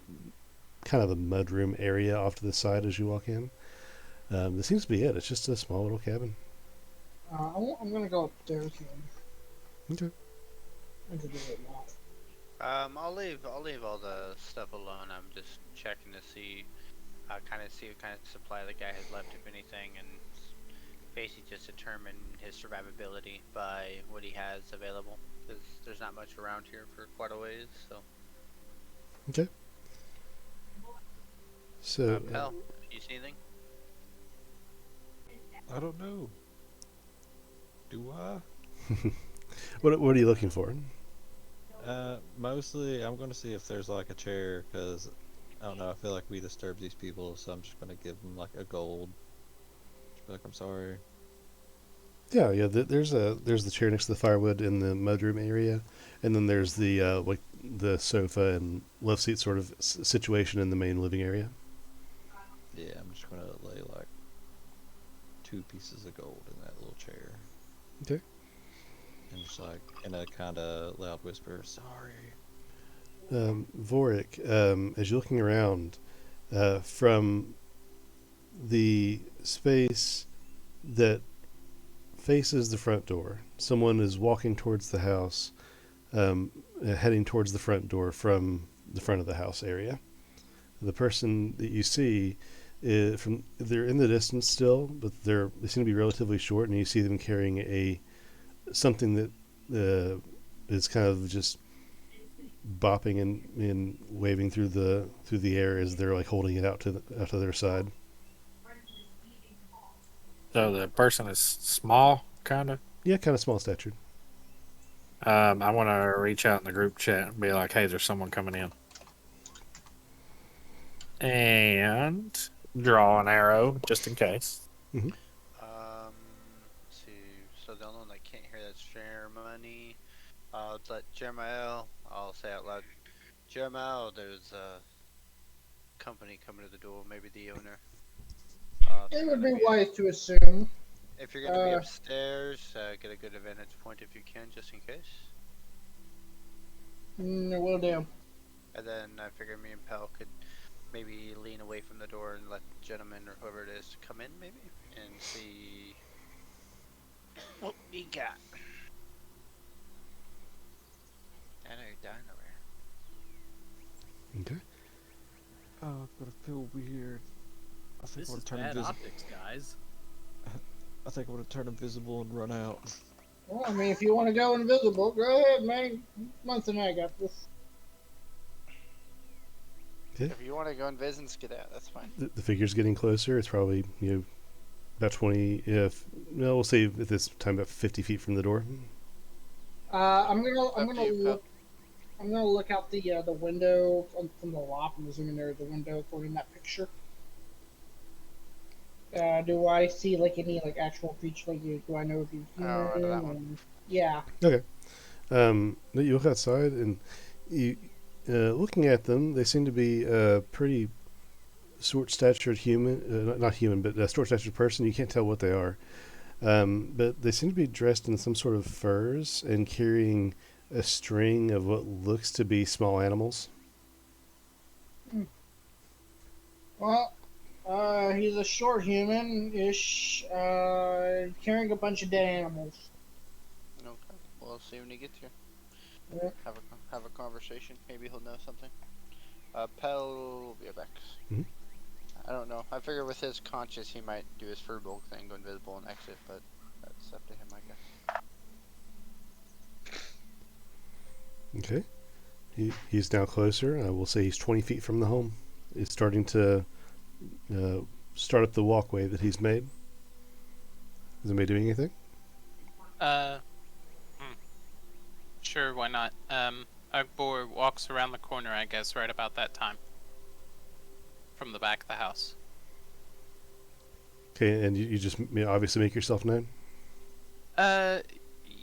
A: kind of a mudroom area off to the side as you walk in. This seems to be it. It's just a small little cabin.
F: I'm gonna go upstairs and
A: Okay.
F: into the loft.
C: I'll leave all the stuff alone. I'm just checking to see what kind of supply the guy has left, if anything, and basically just determine his survivability by what he has available. Because there's not much around here for quite a ways. So,
A: Okay. So,
C: Pell, you see anything?
D: I don't know. Do I?
A: what are you looking for?
D: Mostly I'm going to see if there's like a chair, because I don't know. I feel like we disturbed these people, so I'm just gonna give them like a gold. Just be like, I'm sorry.
A: Yeah. There's the chair next to the firewood in the mudroom area, and then there's the like the sofa and love seat sort of situation in the main living area.
D: Yeah, I'm just gonna lay like 2 pieces of gold in that little chair.
A: Okay.
D: And just like in a kind of loud whisper, sorry.
A: Vorik, as you're looking around, from the space that faces the front door, someone is walking towards the house, heading towards the front door from the front of the house area. The person that you see they're in the distance still, but they seem to be relatively short, and you see them carrying a something that is kind of just bopping and waving through the air as they're like holding it out to their side.
E: So the person is small, kind of.
A: Yeah, kind of small statured.
E: I want to reach out in the group chat and be like, "Hey, there's someone coming in," and draw an arrow just in case.
A: Mm-hmm.
C: To so the only one that can't hear that's Jeremy. It's like Jeremiah. I'll say out loud, Jeremiah. There's a company coming to the door. Maybe the owner. If
F: It
C: you're
F: would
C: gonna
F: be
C: be
F: wise to assume.
C: if you're gonna be upstairs, get a good advantage point if you can, just in case.
F: Will do.
C: And then I figure me and Pal could maybe lean away from the door and let the gentleman or whoever it is come in, maybe, and see what we got. I know you're dying over here.
A: Okay.
D: Oh, but I feel weird. I think
B: This
D: I
B: is
D: want to turn
B: bad
D: invisible.
B: optics, guys.
D: I think I want to turn invisible and run out.
F: Well, I mean, if you want to go invisible, go ahead, man. Month and I got this.
C: If you want to go invis and get out, that's fine.
A: The figure's getting closer. It's probably about 20. If no, we'll say at this time about 50 feet from the door.
F: I'm gonna
C: Up to you, Pal.
F: I'm gonna look out the window from the loft. I'm assuming there's a window according to that picture. Do I see like any like actual creature? Like, do I know if he's
C: Oh, under that
F: human?
C: one.
F: Yeah.
A: Okay. You look outside and you looking at them. They seem to be pretty short-statured human, not human, but a short-statured person. You can't tell what they are, but they seem to be dressed in some sort of furs and carrying a string of what looks to be small animals.
F: Well, he's a short human-ish, carrying a bunch of dead animals.
C: Okay. We'll see when he gets here.
F: Yeah.
C: Have a conversation. Maybe he'll know something. Pal will be back.
A: Mhm.
C: I don't know. I figure with his conscience, he might do his fur bulk thing, go invisible and exit, but that's up to him, I guess.
A: Okay. He's now closer. I will say he's 20 feet from the home. He's starting to start up the walkway that he's made. Is anybody doing anything?
G: Uh, Sure, why not? Ugbor walks around the corner, I guess, right about that time. From the back of the house.
A: Okay, and you just obviously make yourself known?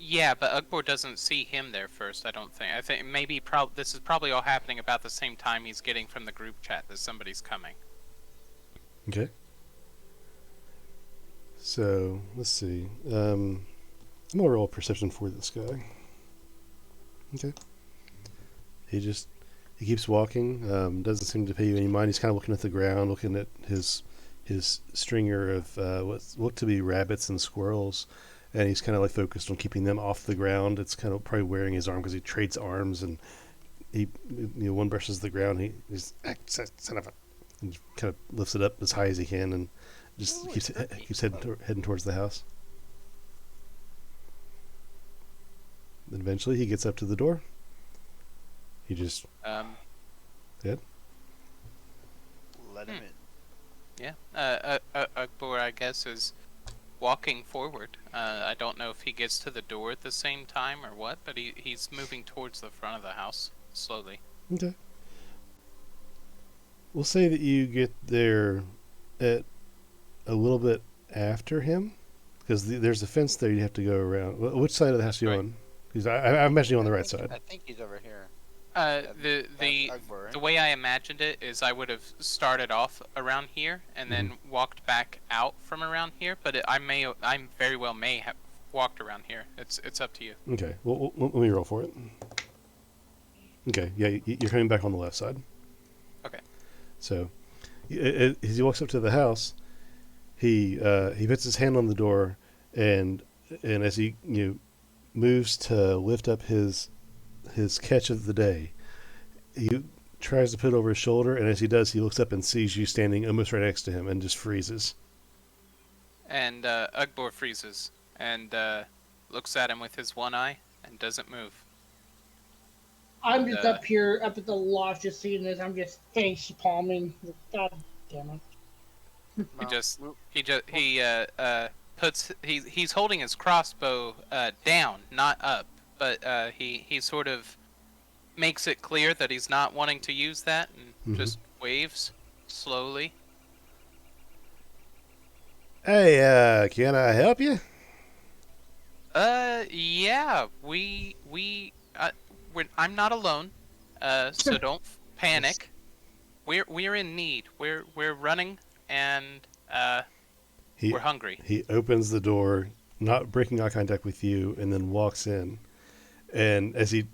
G: Yeah, but Ugbor doesn't see him there first, I don't think. I think maybe this is probably all happening about the same time he's getting from the group chat that somebody's coming.
A: Okay. So, let's see. I'm going to roll a perception for this guy. Okay. He keeps walking, doesn't seem to pay you any mind. He's kind of looking at the ground, looking at his stringer of what look to be rabbits and squirrels, and he's kind of like focused on keeping them off the ground. It's kind of probably wearing his arm because he trades arms, and he one brushes the ground. He's son of a, and kind of lifts it up as high as he can, and just
G: Ooh,
A: keeps heading towards the house. Then eventually he gets up to the door. He just
C: Let him in.
G: Yeah. Ugbor, I guess, is walking forward. I don't know if he gets to the door at the same time or what, but he's moving towards the front of the house slowly.
A: okay. We'll say that you get there at a little bit after him, because there's a fence there you have to go around. Which side of the house are you
G: Right.
A: on? Because I imagine you on the right
C: think,
A: side.
C: I think he's over here.
G: The
C: That's Ugbor, right?
G: the way I imagined it is I would have started off around here and then walked back out from around here. But I very well may have walked around here. It's up to you.
A: Okay, well, let me roll for it. Okay, yeah, you're coming back on the left side.
G: Okay.
A: So, as he walks up to the house, he puts his hand on the door, and as he moves to lift up his catch of the day, he tries to put it over his shoulder, and as he does, he looks up and sees you standing almost right next to him, and just freezes.
G: And Ugbor freezes and looks at him with his one eye and doesn't move.
F: I'm just
G: Uh,
F: up here, up at the loft, just seeing this. I'm just face palming. God damn it.
G: He's holding his crossbow down, not up, but he sort of makes it clear that he's not wanting to use that and just waves slowly.
A: Hey, can I help you?
G: Yeah, I'm not alone, so don't panic. We're in need. We're running and
A: He
G: we're hungry.
A: he opens the door, not breaking eye contact with you, and then walks in. And as he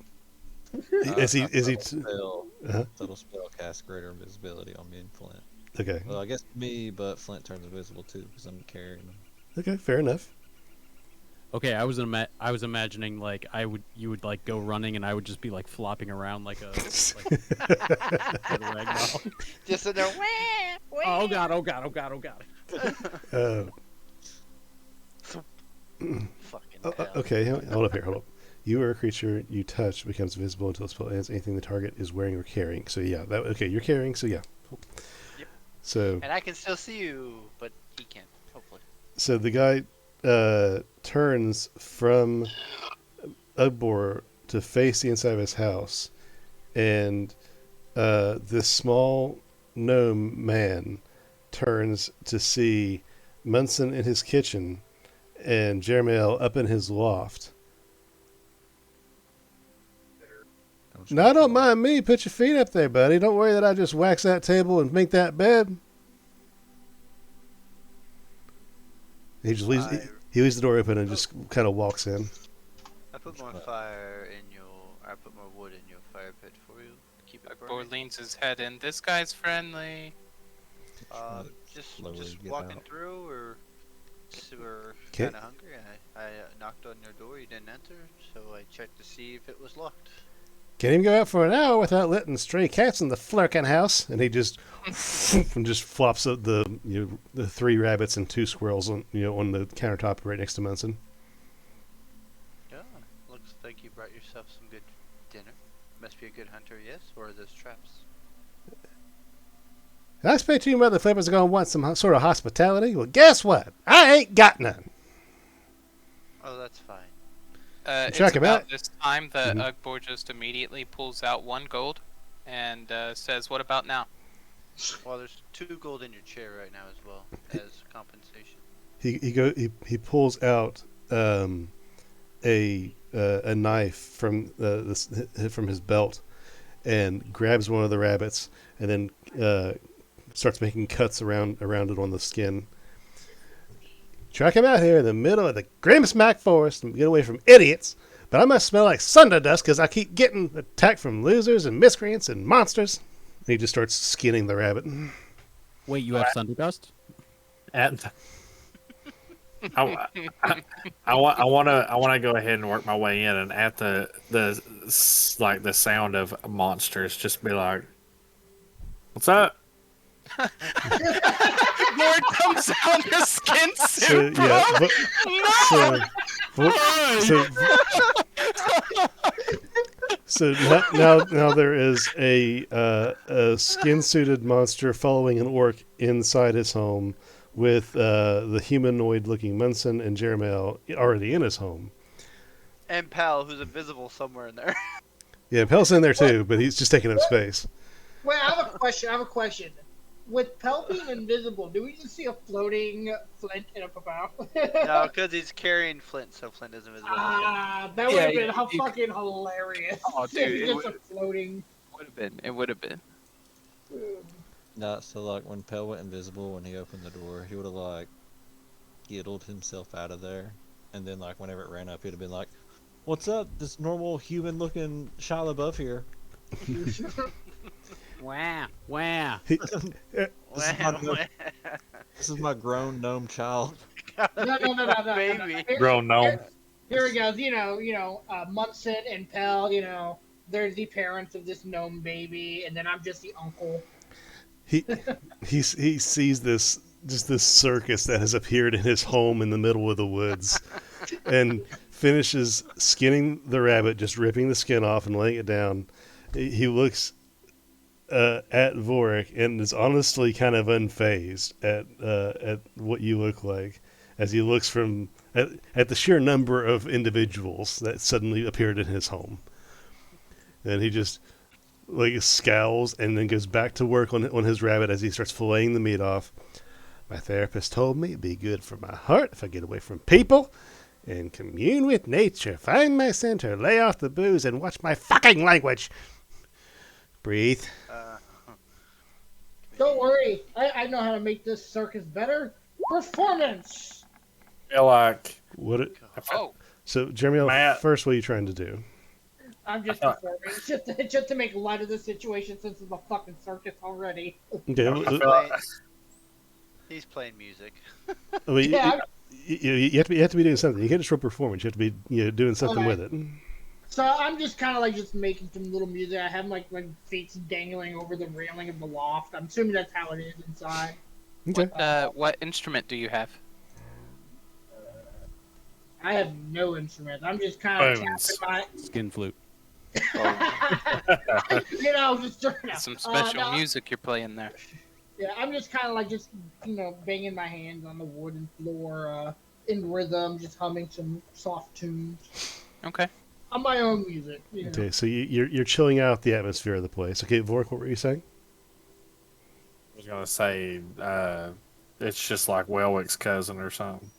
D: Subtle spell cast greater invisibility on me and Flint.
A: okay,
D: Well, I guess me, but Flint turns invisible too because I'm carrying him.
A: okay, fair enough.
B: Okay, I was imagining like you would like go running and I would just be like flopping around like a ragdoll.
C: Just in there.
B: Oh god! Oh god! Oh god! Oh god!
C: Fucking hell.
A: Okay, hold up here, hold up. You are a creature you touch becomes visible until the spell ends. Anything the target is wearing or carrying. So yeah, okay, you're carrying. So yeah.
C: Yep.
A: So
C: And I can still see you, but he can't. Hopefully.
A: so the guy turns from Ugbor to face the inside of his house, and this small gnome man turns to see Munson in his kitchen and Jeremiel up in his loft. No, don't mind me. Put your feet up there, buddy. Don't worry that I just wax that table and make that bed. He just leaves. He leaves the door open and just kind of walks in.
C: I put more fire in your. I put more wood in your fire pit for you. Keep it
G: Ugbor
C: burning.
G: leans his head in. This guy's friendly.
C: Just
D: slowly get
C: walking
D: out.
C: through, or we're
A: Okay.
C: kind of hungry. I knocked on your door. You didn't enter, so I checked to see if it was locked.
A: Can't even go out for an hour without letting stray cats in the Flurkin house. And he just and just flops up the the 3 rabbits and 2 squirrels on on the countertop right next to Munson.
C: Yeah, looks like you brought yourself some good dinner. Must be a good hunter, yes, or are those traps?
A: I expect you mother flippers are gonna want some sort of hospitality. Well, guess what? I ain't got none.
C: Oh, that's fine.
G: It's
A: Check him
G: about
A: out.
G: this time that
A: Mhm.
G: Ugbor just immediately pulls out 1 gold and says, "What about now?"
C: Well, there's 2 gold in your chair right now as well as compensation.
A: He pulls out a knife from from his belt and grabs one of the rabbits and then starts making cuts around it on the skin. Track him out here in the middle of the Grimsmack Forest and get away from idiots. But I must smell like Sunderdust because I keep getting attacked from losers and miscreants and monsters. And he just starts skinning the rabbit.
B: Wait, you have Thunderdust?
E: At I want to go ahead and work my way in, and at the sound of monsters, just be like, "What's up?"
G: Lord comes out in a skin
A: So
G: suit, bro.
A: yeah, so now there is a skin-suited monster following an orc inside his home, with the humanoid-looking Munson and Jeremiel already in his home.
C: And Pal, who's invisible somewhere in there.
A: Yeah, Pel's in there too, but he's just taking up space.
F: Wait, I have a question. I have a question. With Pell being invisible, do we just see a floating Flint in a papao?
C: No, because he's carrying Flint, so Flint is invisible.
F: Ah, that would
G: Yeah,
F: have been
G: you could-
F: fucking hilarious.
G: Oh, dude,
F: If he's
G: it
F: just
G: would
F: a floating.
G: have been. It would have been.
D: Nah, so like when Pell went invisible when he opened the door, he would have like giggled himself out of there, and then like whenever it ran up, he'd have been like, "What's up? This normal human-looking Shia LaBeouf here."
B: Wow, wow.
D: This is my grown gnome child.
F: No.
C: Baby.
E: Grown gnome.
F: Here he goes. Munson and Pell. They're the parents of this gnome baby, and then I'm just the uncle.
A: He sees this circus that has appeared in his home in the middle of the woods, and finishes skinning the rabbit, just ripping the skin off and laying it down. He looks at Vorik and is honestly kind of unfazed at what you look like, as he looks at the sheer number of individuals that suddenly appeared in his home, and he just like scowls and then goes back to work on his rabbit as he starts filleting the meat off. My therapist told me it'd be good for my heart if I get away from people and commune with nature, find my center, lay off the booze, and watch my fucking language. Breathe.
F: Don't worry, I know how to make this circus better. Performance.
E: Feel like
A: What?
G: Oh,
A: So, Jeremy,
E: Matt.
A: first, what are you trying to do?
F: I'm just performing. It's just to make light of the situation since it's a fucking circus already.
A: Okay,
C: He's playing music.
A: I mean,
F: Yeah.
A: you have to be doing something. You can't just roll performance. You have to be doing something
F: Okay.
A: with it.
F: So I'm just kind of like just making some little music. I have my feet dangling over the railing of the loft. I'm assuming that's how it is inside.
A: Okay.
G: what instrument do you have?
F: I have no instrument. I'm just kind of
E: Bones.
F: tapping
B: Skin flute.
F: my, just turning out.
G: Some special
F: no,
G: music you're playing there.
F: Yeah, I'm just kind of like just banging my hands on the wooden floor in rhythm, just humming some soft tunes
G: Okay.
F: on my own music.
A: Okay, so you're chilling out the atmosphere of the place. Okay, Vorik, what were you saying?
E: I was gonna say, it's just like Welwick's cousin or something.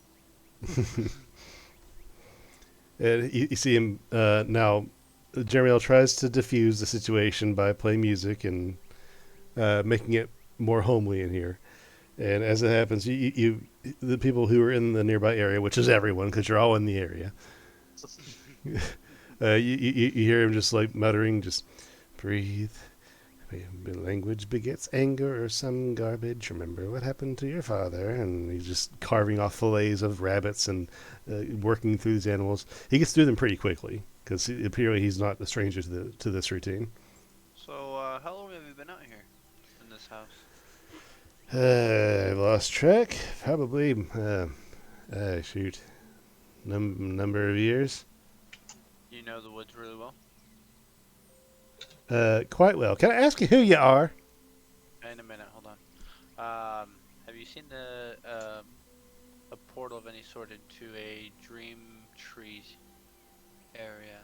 A: And you see him now. Jeremy tries to diffuse the situation by playing music and making it more homely in here. And as it happens, you the people who are in the nearby area, which is everyone, because you're all in the area, you hear him just like muttering, just breathe. Language begets anger or some garbage. Remember what happened to your father? And he's just carving off fillets of rabbits and working through these animals. He gets through them pretty quickly because apparently he's not a stranger to this routine.
C: So, how long have you been out here in this house?
A: I've lost track. Probably, shoot, number of years.
C: You know the woods really well.
A: Quite well. Can I ask you who you are?
C: In a minute, hold on. Have you seen a portal of any sort into a dream tree area?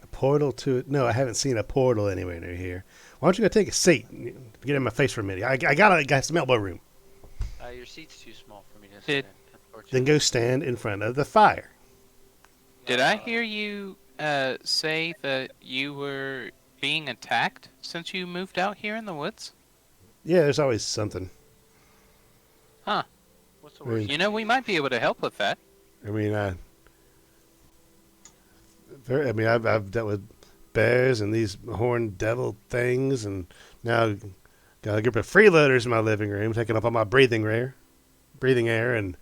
A: A portal to it? No, I haven't seen a portal anywhere near here. Why don't you go take a seat? Get in my face for a minute. I got some elbow room.
C: Your seat's too small for me to
G: Did-
C: sit in.
A: Then
C: Unfortunately.
A: go stand in front of the fire.
G: Did I hear you say that you were being attacked since you moved out here in the woods?
A: Yeah, there's always something.
C: What's the worst?
G: You know, we might be able to help with that.
A: I mean, I've dealt with bears and these horned devil things, and now got a group of freeloaders in my living room taking up all my breathing air, and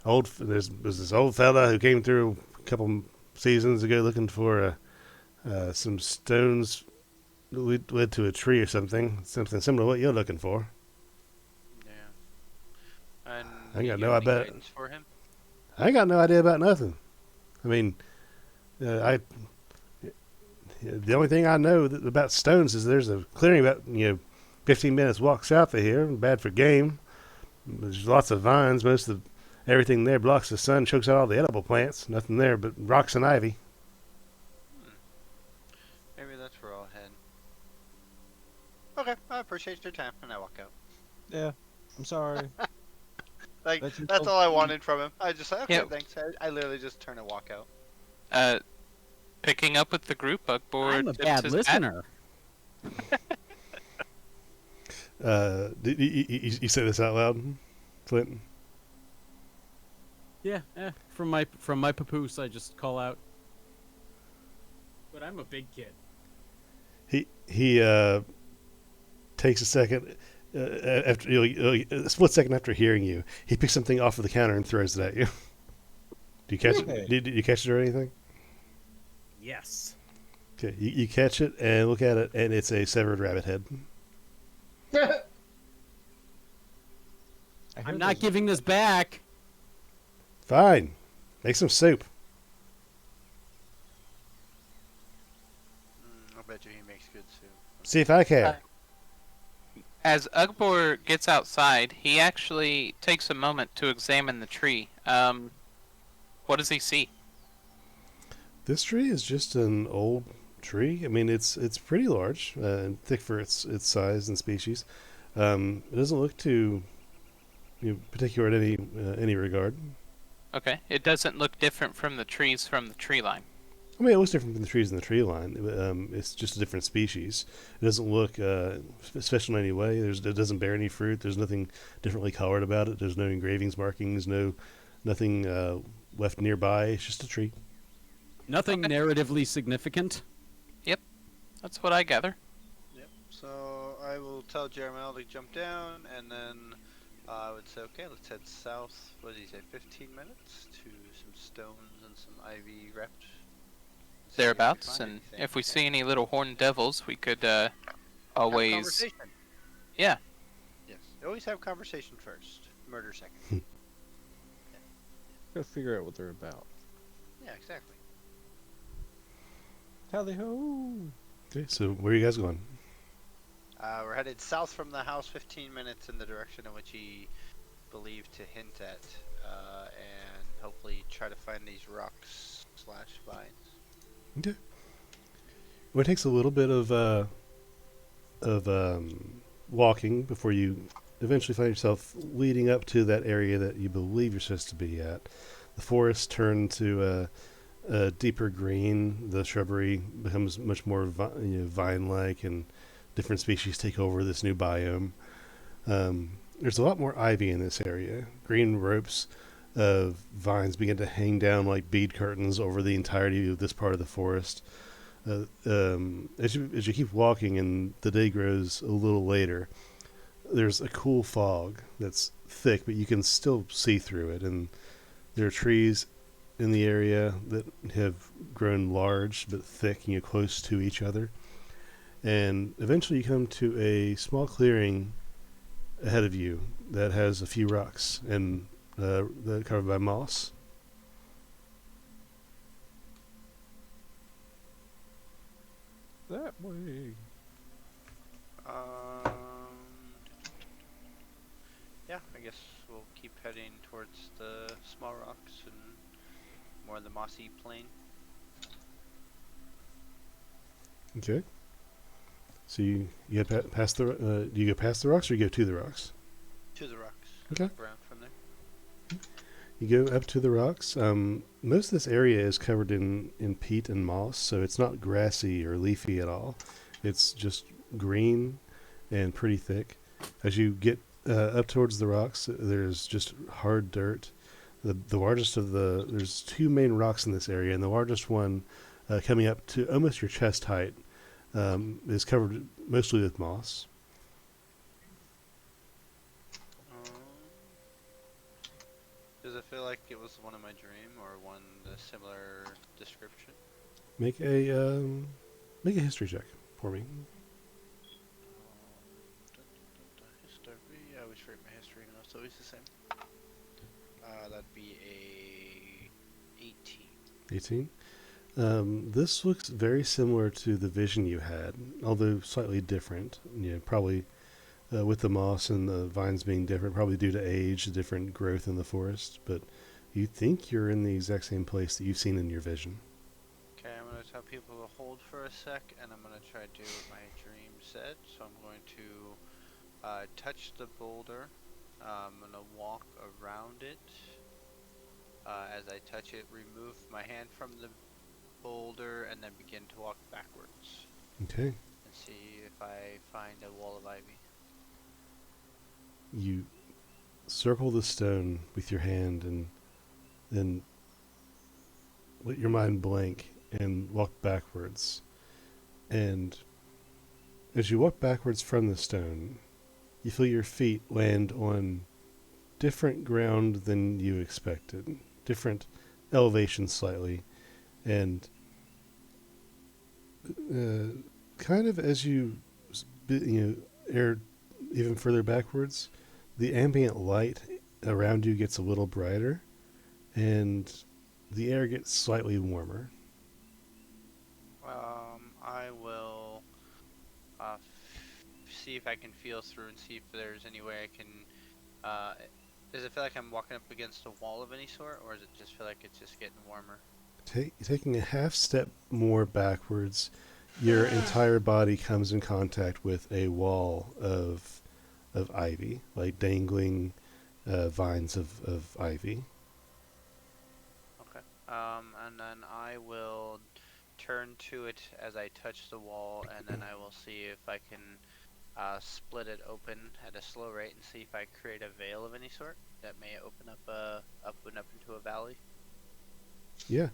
A: there's this old fella who came through a couple seasons ago looking for some stones that led to a tree or something similar to what you're looking for.
C: Yeah. And
A: I ain't got
C: you
A: no
C: have any
A: idea.
C: guidance for him?
A: I ain't got no idea about nothing. I mean, the only thing I know about stones is there's a clearing about 15 minutes walk south of here. Bad for game. There's lots of vines. Most of everything there blocks the sun, chokes out all the edible plants. Nothing there but rocks and ivy.
C: Maybe that's where I'll head. Okay, I appreciate your time, and I walk out.
D: Yeah, I'm sorry.
C: Like
D: Bet you
C: that's
D: both
C: all I
D: leave.
C: wanted from him. I just like, okay,
G: Yeah.
C: thanks. I literally just turn and walk out.
G: Uh, Picking up with the group, Ugbor
B: I'm a
G: tips
B: bad
G: his hat.
B: listener.
A: You say this out loud, Flint?
B: Yeah, from my papoose, I just call out. But I'm a big kid.
A: He takes a second after a split second after hearing you. He picks something off of the counter and throws it at you. Do you catch
D: Hey.
A: it? Did you catch it or anything?
B: Yes.
A: Okay, you catch it and look at it, and it's a severed rabbit head.
D: I hear
B: I'm not
D: there's-
B: giving this back.
A: Fine, make some soup.
C: I bet you he makes good soup.
A: See if I care.
G: As Ugbor gets outside, he actually takes a moment to examine the tree. What does he see?
A: This tree is just an old tree. I mean, it's pretty large and thick for its size and species. It doesn't look too particular in any regard.
G: Okay, it doesn't look different from the trees from the tree line.
A: I mean, it looks different from the trees in the tree line. It's just a different species. It doesn't look special in any way. It doesn't bear any fruit. There's nothing differently colored about it. There's no engravings, markings, nothing left nearby. It's just a tree.
B: Nothing
G: Okay.
B: narratively significant.
G: That's what I gather.
C: Yep. So I will tell Jeremiah to jump down, and then I would say, okay, let's head south. What did he say? 15 minutes to some stones and some ivy wrapped. See if we
G: Thereabouts,
C: find
G: and
C: anything.
G: if we
C: Yeah.
G: see any little horned devils, we could
C: Have
G: always.
C: conversation.
G: Yeah.
C: Yes. Always have conversation first. Murder second.
D: Gotta figure out what they're about.
C: Yeah, exactly.
D: Tally ho!
A: Okay, so where are you guys going?
C: We're headed south from the house, 15 minutes in the direction in which he believed to hint at, and hopefully try to find these rocks / vines.
A: Okay. Well, it takes a little bit of walking before you eventually find yourself leading up to that area that you believe you're supposed to be at. The forest turned to a deeper green. The shrubbery becomes much more vine-like, and different species take over this new biome. There's a lot more ivy in this area. Green ropes of vines begin to hang down like bead curtains over the entirety of this part of the forest. As you keep walking and the day grows a little later, there's a cool fog that's thick, but you can still see through it. And there are trees in the area that have grown large but thick, close to each other. And eventually you come to a small clearing ahead of you that has a few rocks and that covered by moss.
D: That way.
C: Um, yeah, I guess we'll keep heading towards the small rocks and more of the mossy plain.
A: Okay. So you get past the. Do you go past the rocks or you go to the rocks?
C: To the rocks.
A: Okay.
C: Around from there.
A: You go up to the rocks. Most of this area is covered in peat and moss, so it's not grassy or leafy at all. It's just green and pretty thick. As you get up towards the rocks, there's just hard dirt. The largest of there's two main rocks in this area, and the largest one, coming up to almost your chest height, is covered mostly with moss.
C: Does it feel like it was one of my dream or one a similar description?
A: Make a history check for me.
C: History. I always rate my history, and it's always the same. That'd be a 18.
A: 18. This looks very similar to the vision you had, although slightly different. Probably with the moss and the vines being different, probably due to age, different growth in the forest. But you think you're in the exact same place that you've seen in your vision.
C: Okay, I'm gonna tell people to hold for a sec, and I'm gonna try to do what my dream said. So I'm going to touch the boulder. I'm gonna walk around it. As I touch it, remove my hand from the boulder, and then begin to walk backwards
A: Okay.
C: and see if I find a wall of ivy.
A: You circle the stone with your hand and then let your mind blank and walk backwards. And as you walk backwards from the stone, you feel your feet land on different ground than you expected, different elevation slightly, and kind of as you air even further backwards, the ambient light around you gets a little brighter, and the air gets slightly warmer.
C: I will see if I can feel through and see if there's any way I can. Uh, does it feel like I'm walking up against a wall of any sort, or does it just feel like it's just getting warmer?
A: Taking a half step more backwards, your entire body comes in contact with a wall of ivy, like dangling vines of ivy.
C: Okay. And then I will turn to it as I touch the wall, and then I will see if I can split it open at a slow rate and see if I create a veil of any sort that may open up into a valley.
A: Yeah,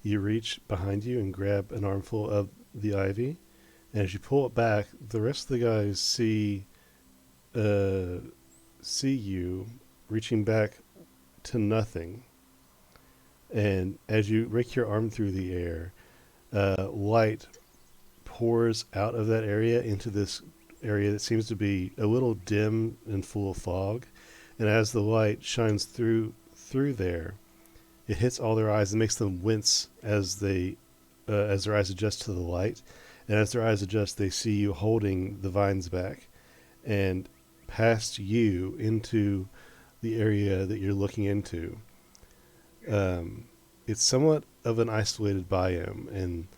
A: you reach behind you and grab an armful of the ivy, and as you pull it back, the rest of the guys uh, see you reaching back to nothing. And as you rake your arm through the air, light pours out of that area into this area that seems to be a little dim and full of fog. And as the light shines through there, it hits all their eyes and makes them wince as their eyes adjust to the light. And as their eyes adjust, they see you holding the vines back and past you into the area that you're looking into. It's somewhat of an isolated biome, and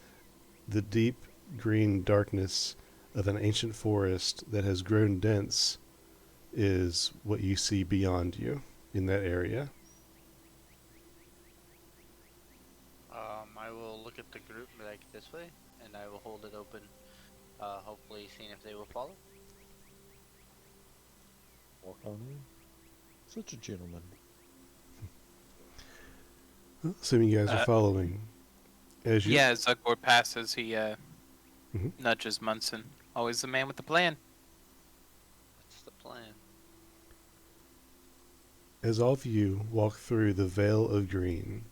A: the deep green darkness of an ancient forest that has grown dense is what you see beyond you in that area.
C: I will look at the group like this way, and I will hold it open, hopefully seeing if they will follow.
D: Walk on in. Such a gentleman.
A: Assuming you guys are following. As you,
G: Yeah, as Zugor passes, he
A: Mhm.
G: nudges Munson. Always the man with the plan.
C: That's the plan.
A: As all of you walk through the Veil of Green,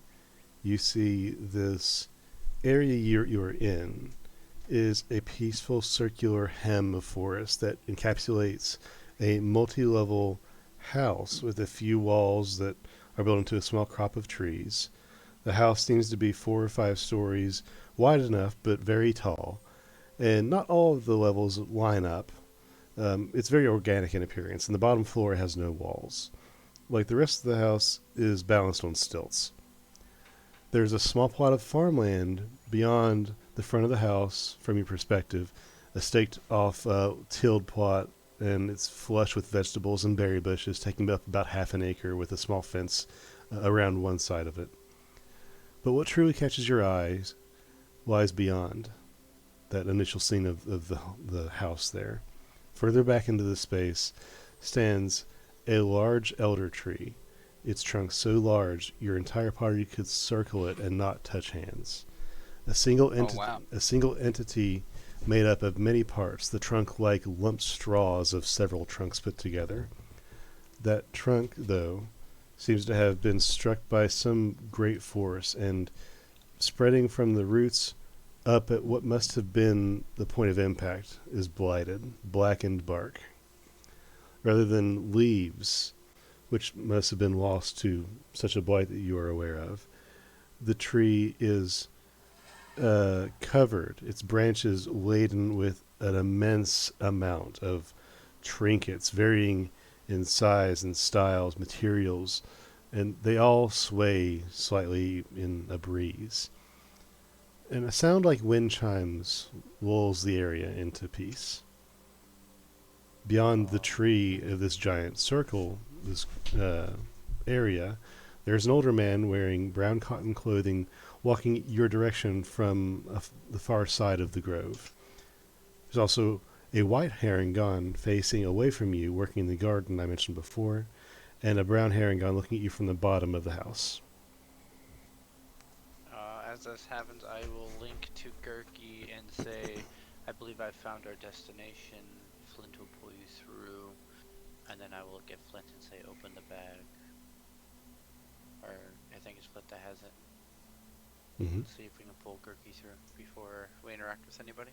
A: you see this area you're in is a peaceful circular hem of forest that encapsulates a multi-level house with a few walls that are built into a small crop of trees. The house seems to be 4 or 5 stories wide enough but very tall, and not all of the levels line up. It's very organic in appearance, and the bottom floor has no walls. Like the rest of the house is balanced on stilts. There's a small plot of farmland beyond the front of the house from your perspective, a staked off tilled plot, and it's flush with vegetables and berry bushes, taking up about half an acre with a small fence around one side of it. But what truly catches your eyes lies beyond that initial scene of the house there. Further back into the space stands a large elder tree, its trunk so large your entire party could circle it and not touch hands. A single
G: wow.
A: a single entity made up of many parts, the trunk like lumped straws of several trunks put together. That trunk, though, seems to have been struck by some great force, and spreading from the roots up at what must have been the point of impact is blighted, blackened bark. Rather than leaves, which must have been lost to such a blight that you are aware of, the tree is covered, its branches laden with an immense amount of trinkets, varying in size and styles, materials, and they all sway slightly in a breeze. And a sound like wind chimes lulls the area into peace. Beyond the tree of this giant circle, this area, there's an older man wearing brown cotton clothing walking your direction from the far side of the grove. There's also a white Harengon facing away from you, working in the garden I mentioned before, and a brown Harengon looking at you from the bottom of the house.
C: As this happens, I will link to Gurky and say, I believe I found our destination. Flint will pull you through, and then I will look at Flint and say, open the bag. Or, I think it's Flint that has it.
A: Mm-hmm.
C: See if we can pull Gurky through before we interact with anybody.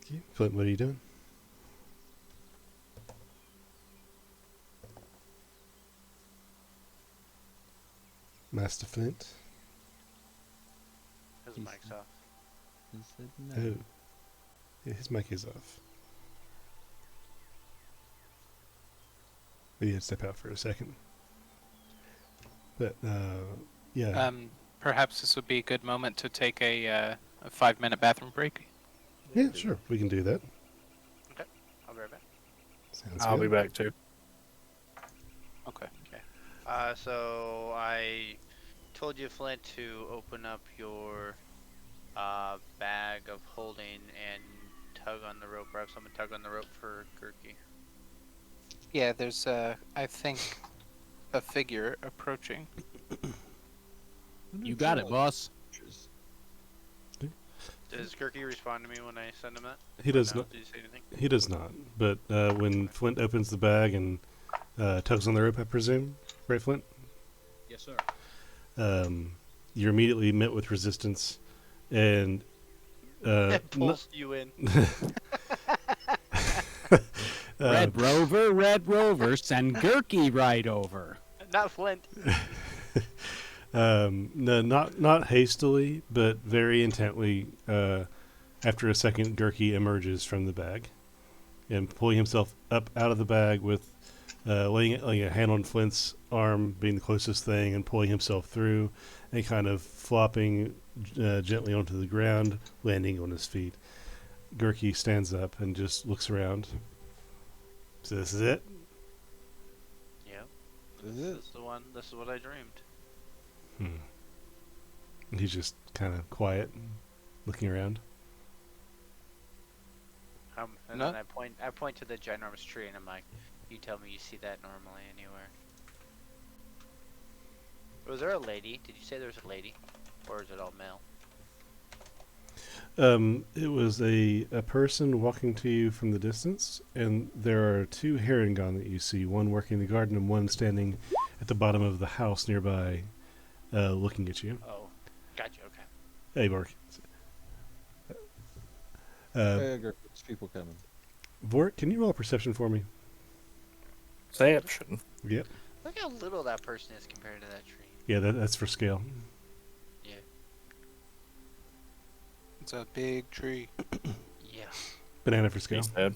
A: Okay. Flint, what are you doing? Master Flint?
C: His
D: He's-
C: mic's off.
D: He said no.
A: Oh. Yeah, his mic is off. We had to step out for a second. But, yeah.
G: Perhaps this would be a good moment to take a 5-minute bathroom break.
A: Yeah, sure. We can do that.
C: I'll be right back.
A: Sounds
E: I'll be
A: good.
E: back too.
G: Okay.
C: So I told you, Flint, to open up your bag of holding and tug on the rope, or have someone tug on the rope for Gurky.
G: Yeah, there's I think a figure approaching.
B: You got it, boss.
C: Does Gurky respond to me when I send him that?
A: He
C: Or
A: does
C: no?
A: not.
C: Did you say anything?
A: He does not. But when Flint opens the bag and tugs on the rope, I presume, right, Flint?
B: Yes, sir.
A: You're immediately met with resistance, and
C: It pulls you in.
B: Red Rover, send Gurky right over.
C: Not Flint.
A: No, not hastily, but very intently. After a second, Gurky emerges from the bag, and pulling himself up out of the bag with laying a hand on Flint's arm, being the closest thing, and pulling himself through, and kind of flopping gently onto the ground, landing on his feet. Gurky stands up and just looks around. So this is it?
C: Yep.
D: Is
C: This
D: it?
C: is the one. This is what I dreamed.
A: And he's just kind of quiet, looking around.
C: And
G: No.
C: then I point to the ginormous tree, and I'm like, "You tell me you see that normally anywhere." Was there a lady? Did you say there was a lady, or is it all male?
A: It was a person walking to you from the distance, and there are two Harengon that you see, one working the garden and one standing at the bottom of the house nearby, looking at you.
C: Oh, gotcha. Okay.
A: Hey, Bork.
D: Hey, there's people coming.
A: Vork, can you roll a perception for me?
E: Perception.
A: Yep.
C: Look how little that person is compared to that tree.
A: Yeah, that's for scale.
C: Yeah.
G: It's a big tree.
C: Yeah.
A: Banana for
E: He
A: scale.
E: said.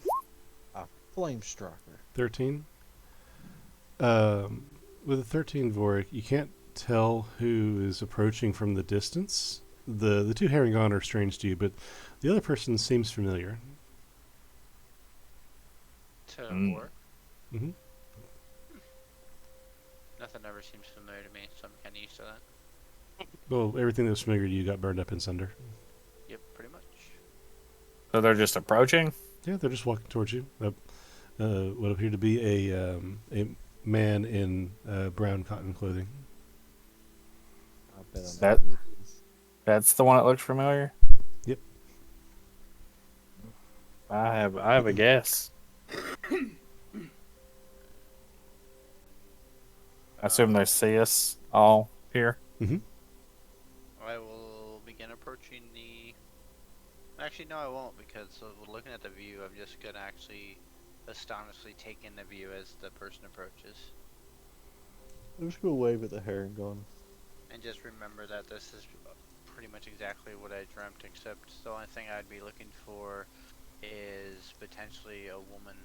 D: Flame striker.
A: 13. With a 13, Vork, you can't tell who is approaching from the distance. The two Harengon are strange to you, but the other person seems familiar.
C: To
E: Mm.
C: war.
A: Mm-hmm.
C: Nothing ever seems familiar to me, so I'm kind of used to that.
A: Well, everything that was familiar to you got burned up in cinder.
C: Yep, pretty much.
E: So they're just approaching?
A: Yeah, they're just walking towards you. What appeared to be a man in brown cotton clothing.
D: I bet I know
E: That-
D: who it is.
E: That's the one that looks familiar?
A: Yep.
E: I have a guess. I assume they see us all here.
C: I will begin approaching the. Actually, no, I won't, because looking at the view, I'm just gonna actually astonishingly take in the view as the person approaches,
D: I'm just gonna wave at the Harengon.
C: and just remember that this is pretty much exactly what I dreamt, except the only thing I'd be looking for is potentially a woman,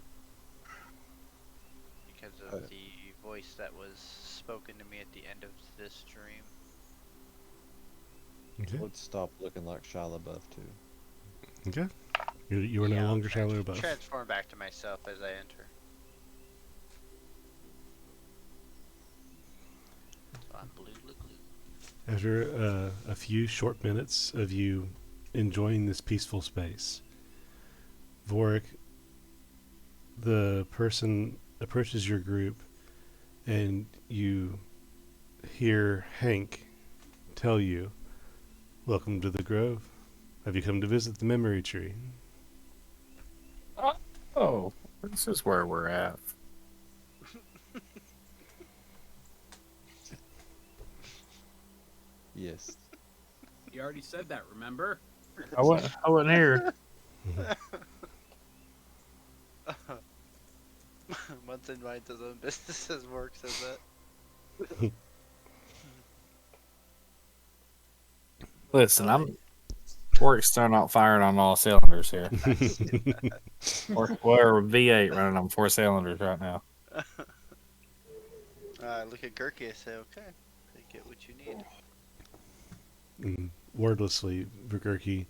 C: because of the voice that was spoken to me at the end of this dream.
A: Okay.
D: Would stop looking like Shia LaBeouf too.
A: Okay. You are no
C: I'll
A: longer Shia LaBeouf.
C: transform back to myself as I enter. So I'm blue, blue, blue.
A: After a few short minutes of you enjoying this peaceful space, Vorik, the person approaches your group, and you hear Hank tell you, "Welcome to the Grove. Have you come to visit the memory tree?"
E: Oh, this is where we're at.
D: Yes.
B: You already said that, remember?
E: I wasn't here.
C: Munson minds his own business as work says that.
E: Listen, Work's still not firing on all cylinders here. We're V8 running on 4 cylinders right now.
C: I look at Gurky and say, okay, I get what you need.
A: And wordlessly, Vigurki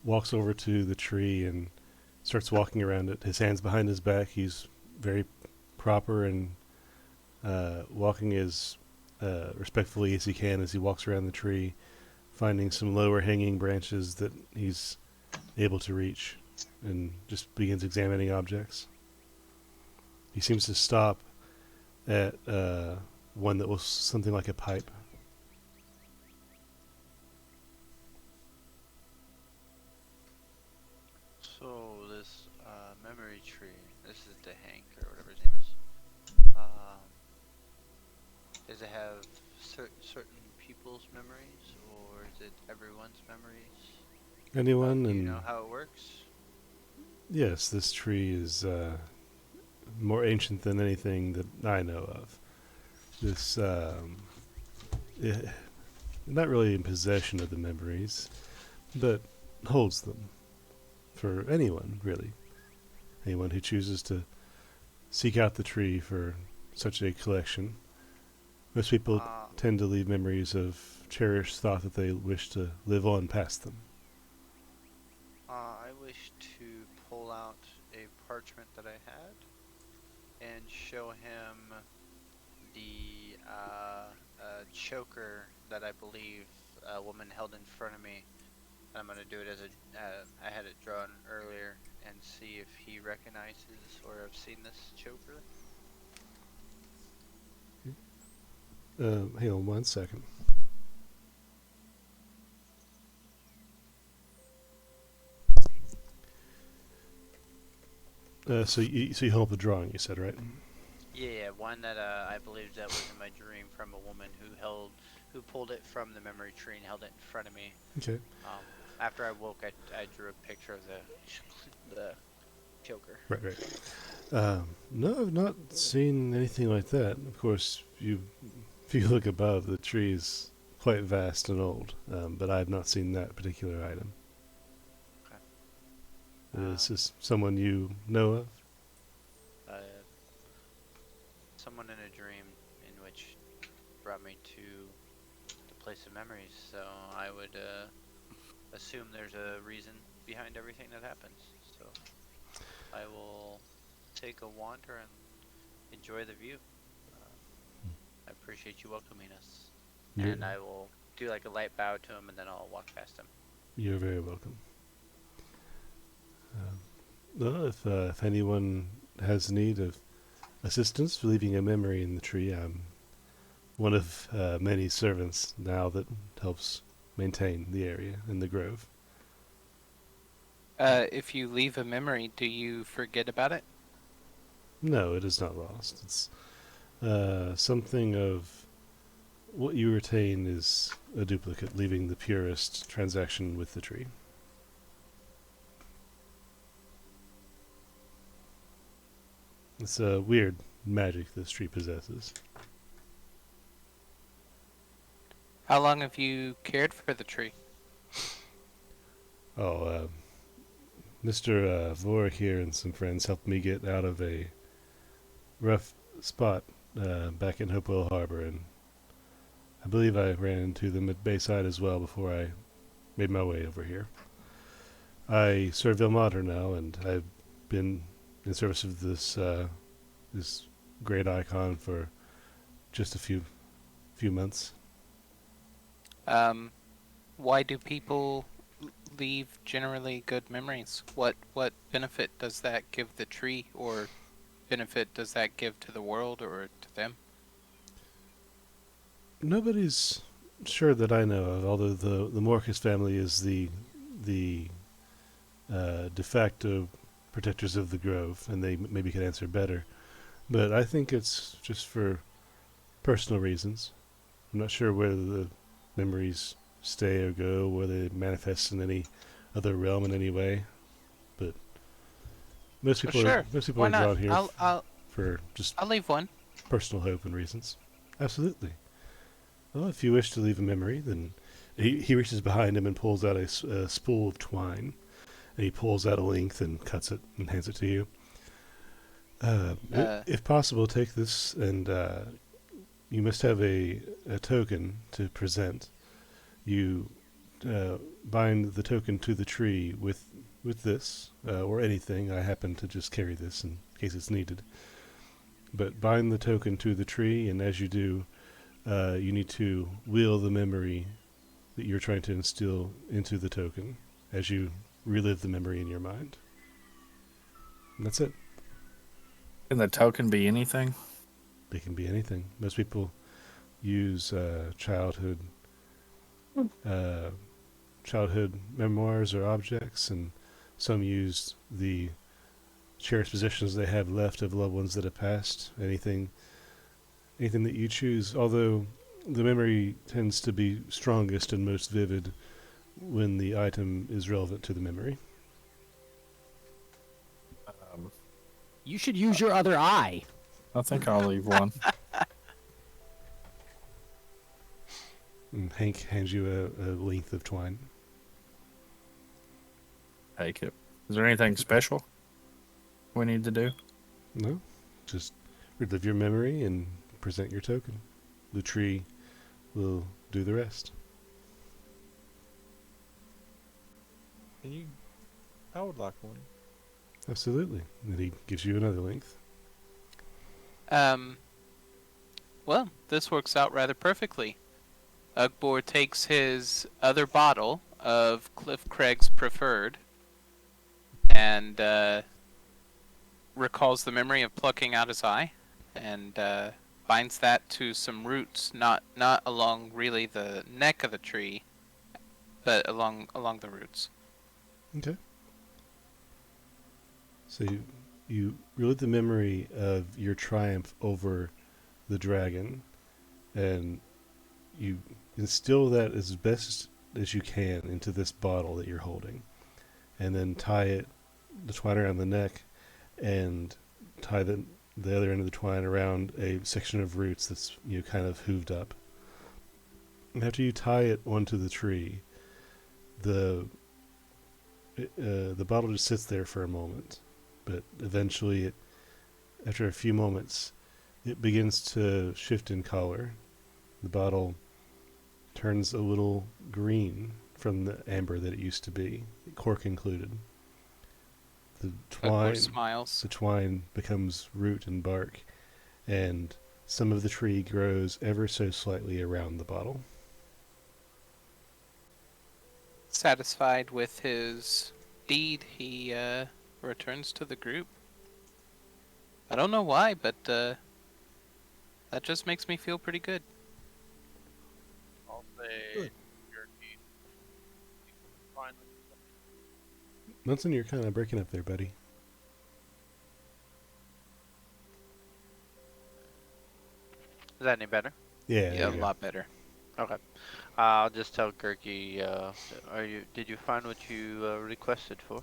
A: walks over to the tree and starts walking around it. His hands behind his back. He's very proper and walking as respectfully as he can as he walks around the tree, finding some lower hanging branches that he's able to reach, and just begins examining objects. He seems to stop at one that was something like a pipe.
C: So this memory tree, this is the Hank or whatever his name is. Does it have certain people's memories, or is it everyone's memories?
A: Anyone?
C: Do you
A: And
C: know how it works?
A: yes, this tree is more ancient than anything that I know of. This, not really in possession of the memories, but holds them for anyone, really. Anyone who chooses to seek out the tree for such a collection. Most people tend to leave memories of cherished thought that they wish to live on past them.
C: I wish to pull out a parchment that I had and show him the choker that I believe a woman held in front of me. I'm gonna do it as I had it drawn earlier and see if he recognizes or have seen this choker.
A: Hang on 1 second. So you hold up a drawing, you said, right?
C: Yeah, one that I believe that was in my dream from a woman who pulled it from the memory tree and held it in front of me.
A: Okay.
C: After I woke, I drew a picture of the choker.
A: Right. No, I've not seen anything like that. Of course, if you look above, the tree is quite vast and old, but I have not seen that particular item.
C: Okay.
A: Is this someone you know of?
C: Someone in a dream in which brought me to the place of memories, so I would assume there's a reason behind everything that happens. So I will take a wander and enjoy the view. I appreciate you welcoming us, and I will do like a light bow to him, and then I'll walk past him.
A: You're very welcome. Well, if anyone has need of assistance leaving a memory in the tree, I'm one of many servants now that helps maintain the area and the grove.
G: If you leave a memory, do you forget about it?
A: No, it is not lost. It's something of what you retain is a duplicate, leaving the purest transaction with the tree. It's a weird magic this tree possesses.
G: How long have you cared for the tree?
A: Oh, Mr. Vorik here and some friends helped me get out of a rough spot back in Hopewell Harbor, and I believe I ran into them at Bayside as well before I made my way over here. I serve Ilmater now, and I've been in service of this great icon for just a few months.
G: Why do people leave generally good memories? What benefit does that give the tree, or benefit does that give to the world or to them?
A: Nobody's sure that I know of, although the Morcus family is the de facto protectors of the grove, and they maybe could answer better. But I think it's just for personal reasons. I'm not sure whether the memories stay or go, whether they manifest in any other realm in any way. But most people
G: Sure.
A: are
G: Why not?
A: drawn here for just
G: I'll leave one.
A: personal hope and reasons. Absolutely. Well, if you wish to leave a memory, then he reaches behind him and pulls out a spool of twine. And he pulls out a length and cuts it and hands it to you. If possible, take this, and you must have a token to present. You bind the token to the tree with this, or anything. I happen to just carry this in case it's needed. But bind the token to the tree, and as you do, you need to wheel the memory that you're trying to instill into the token as you relive the memory in your mind. And that's it.
E: Can the token be anything?
A: It can be anything. Most people use childhood memoirs or objects, and some use the cherished possessions they have left of loved ones that have passed. Anything that you choose, although the memory tends to be strongest and most vivid when the item is relevant to the memory.
B: You should use your other eye.
E: I think I'll leave one.
A: And Hank hands you a length of twine.
E: Take it. Is there anything special we need to do?
A: No, just relive your memory and present your token. The tree will do the rest.
D: Can you? I would like one.
A: Absolutely. And he gives you another length.
G: Well, this works out rather perfectly. Ugbor takes his other bottle of Cliff Craig's Preferred and recalls the memory of plucking out his eye, and binds that to some roots, not along really the neck of the tree, but along the roots.
A: Okay. So you relive the memory of your triumph over the dragon, and you instill that as best as you can into this bottle that you're holding, and then tie the twine around the neck, and tie the other end of the twine around a section of roots that's kind of hooved up. And after you tie it onto the tree, the bottle just sits there for a moment, but eventually, after a few moments, it begins to shift in color. The bottle turns a little green from the amber that it used to be, cork included. The
G: Ugbor smiles.
A: twine becomes root and bark, and some of the tree grows ever so slightly around the bottle.
G: Satisfied with his deed, he returns to the group. I don't know why, but that just makes me feel pretty good.
C: I'll say
D: Good.
C: Jerky. Fine.
A: Munson, you're kind of breaking up there, buddy.
C: Is that any better?
A: Yeah,
G: Yeah,
A: there
G: a
A: you go.
G: lot better.
C: Okay. I'll just tell Gurky. Did you find what you requested for?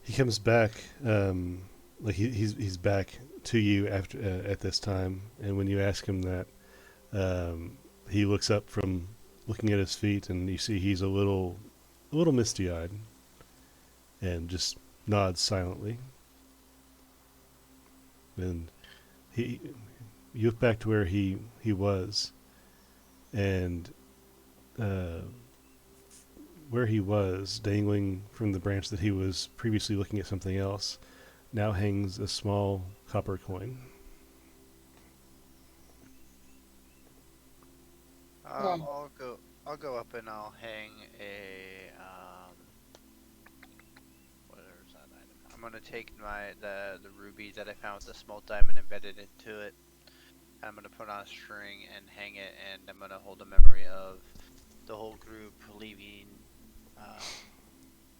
A: He comes back, like he's back to you after at this time, and when you ask him that, he looks up from looking at his feet, and you see he's a little misty-eyed, and just nods silently. And he you look back to where he was, and uh, where he was, dangling from the branch that he was previously looking at something else, now hangs a small copper coin.
F: Um,
C: I'll go up and I'll hang a whatever's that item. I'm gonna take the ruby that I found with the small diamond embedded into it. I'm gonna put on a string and hang it, and I'm gonna hold a memory of the whole group leaving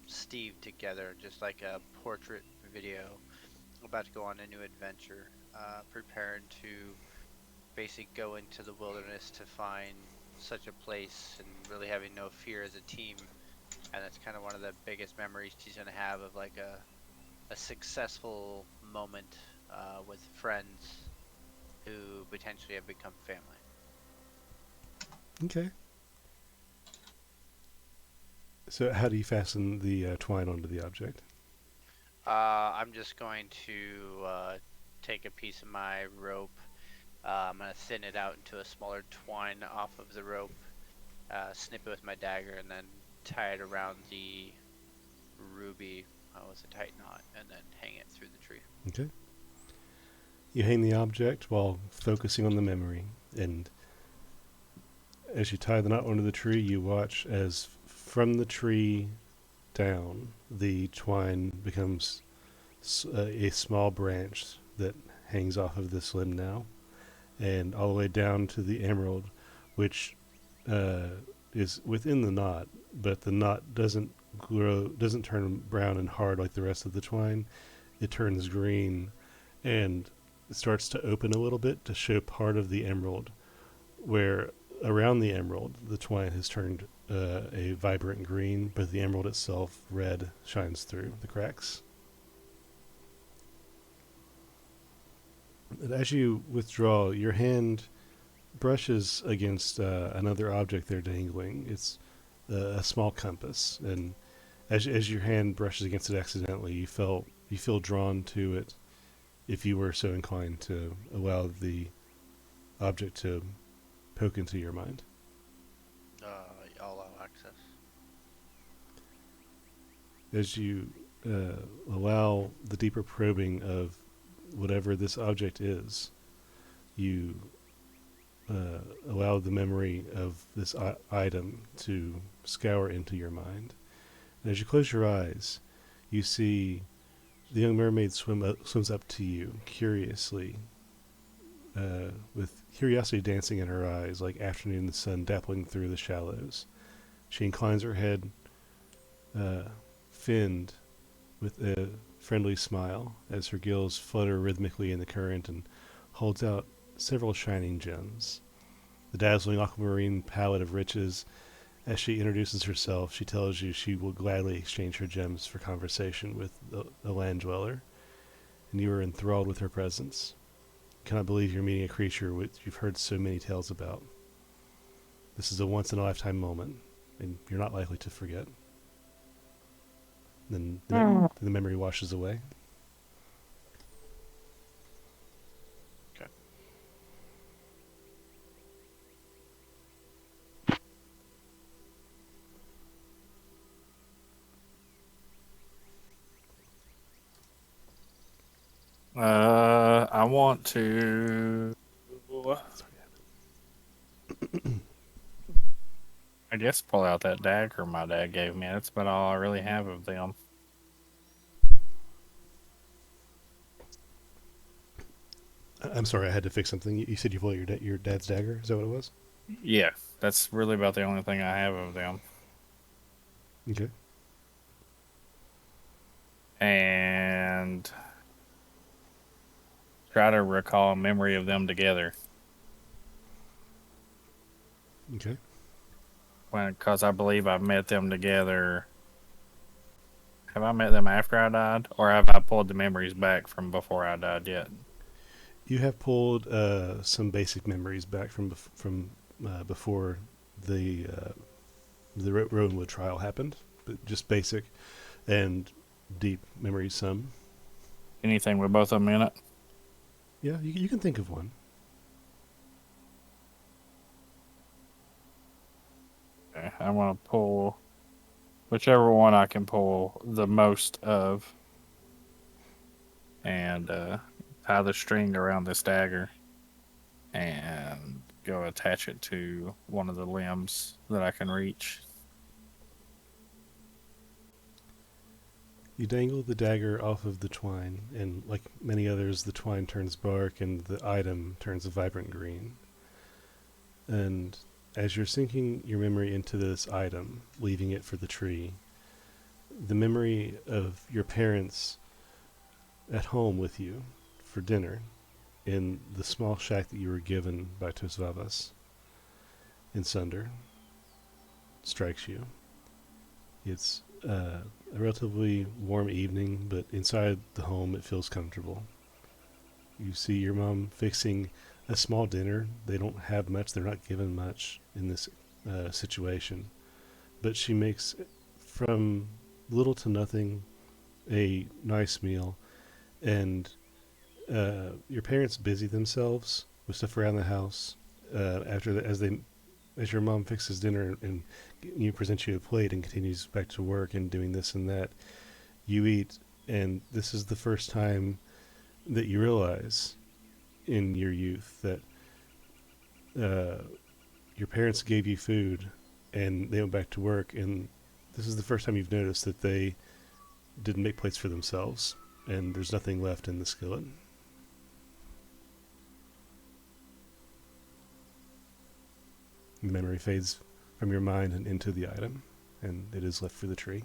C: Steve together, just like a portrait video. About to go on a new adventure, preparing to basically go into the wilderness to find such a place and really having no fear as a team. And that's kind of one of the biggest memories she's gonna have of like a successful moment with friends who potentially have become family.
A: Okay. So how do you fasten the twine onto the object?
C: I'm just going to take a piece of my rope. I'm gonna thin it out into a smaller twine off of the rope, snip it with my dagger, and then tie it around the ruby with a tight knot, and then hang it through the tree.
A: Okay. You hang the object while focusing on the memory, and as you tie the knot onto the tree, you watch as from the tree down, the twine becomes a small branch that hangs off of this limb now, and all the way down to the emerald, which is within the knot, but the knot doesn't turn brown and hard like the rest of the twine. It turns green, and it starts to open a little bit to show part of the emerald, where around the emerald the twine has turned a vibrant green, but the emerald itself, red, shines through the cracks. And as you withdraw, your hand brushes against another object there dangling. It's a small compass, and as your hand brushes against it accidentally, you feel drawn to it. If you were so inclined to allow the object to poke into your mind.
C: I'll allow access.
A: As you allow the deeper probing of whatever this object is, you allow the memory of this item to scour into your mind. And as you close your eyes, you see the young mermaid swims up to you curiously, with curiosity dancing in her eyes like afternoon the sun dappling through the shallows. She inclines her head, finned with a friendly smile as her gills flutter rhythmically in the current, and holds out several shining gems. The dazzling aquamarine palette of riches. As she introduces herself, she tells you she will gladly exchange her gems for conversation with a land dweller, and you are enthralled with her presence. You cannot believe you're meeting a creature which you've heard so many tales about. This is a once-in-a-lifetime moment, and you're not likely to forget. Then the memory washes away.
C: Okay.
E: I want to. I guess pull out that dagger my dad gave me. That's about all I really have of them.
A: I'm sorry, I had to fix something. You said you pulled out your dad's dagger. Is that what it was?
E: Yeah, that's really about the only thing I have of them.
A: Okay.
E: And try to recall a memory of them together.
A: Okay.
E: Because I believe I met them together. Have I met them after I died, or have I pulled the memories back from before I died yet?
A: You have pulled some basic memories back from before the Rowanwood trial happened, but just basic and deep memories. Some.
E: Anything with both of them in it?
A: Yeah, you can think of one.
E: Okay, I want to pull whichever one I can pull the most of, and tie the string around this dagger, and go attach it to one of the limbs that I can reach.
A: You dangle the dagger off of the twine, and like many others, the twine turns bark and the item turns a vibrant green. And as you're sinking your memory into this item, leaving it for the tree, the memory of your parents at home with you for dinner in the small shack that you were given by Tosvavas in Sunder strikes you. It's a relatively warm evening, but inside the home it feels comfortable. You see your mom fixing a small dinner. They don't have much, they're not given much in this situation, but she makes from little to nothing a nice meal. And your parents busy themselves with stuff around the house as your mom fixes dinner and you present you a plate and continues back to work and doing this and that. You eat, and this is the first time that you realize in your youth that your parents gave you food and they went back to work, and this is the first time you've noticed that they didn't make plates for themselves and there's nothing left in the skillet. The memory fades from your mind and into the item, and it is left for the tree.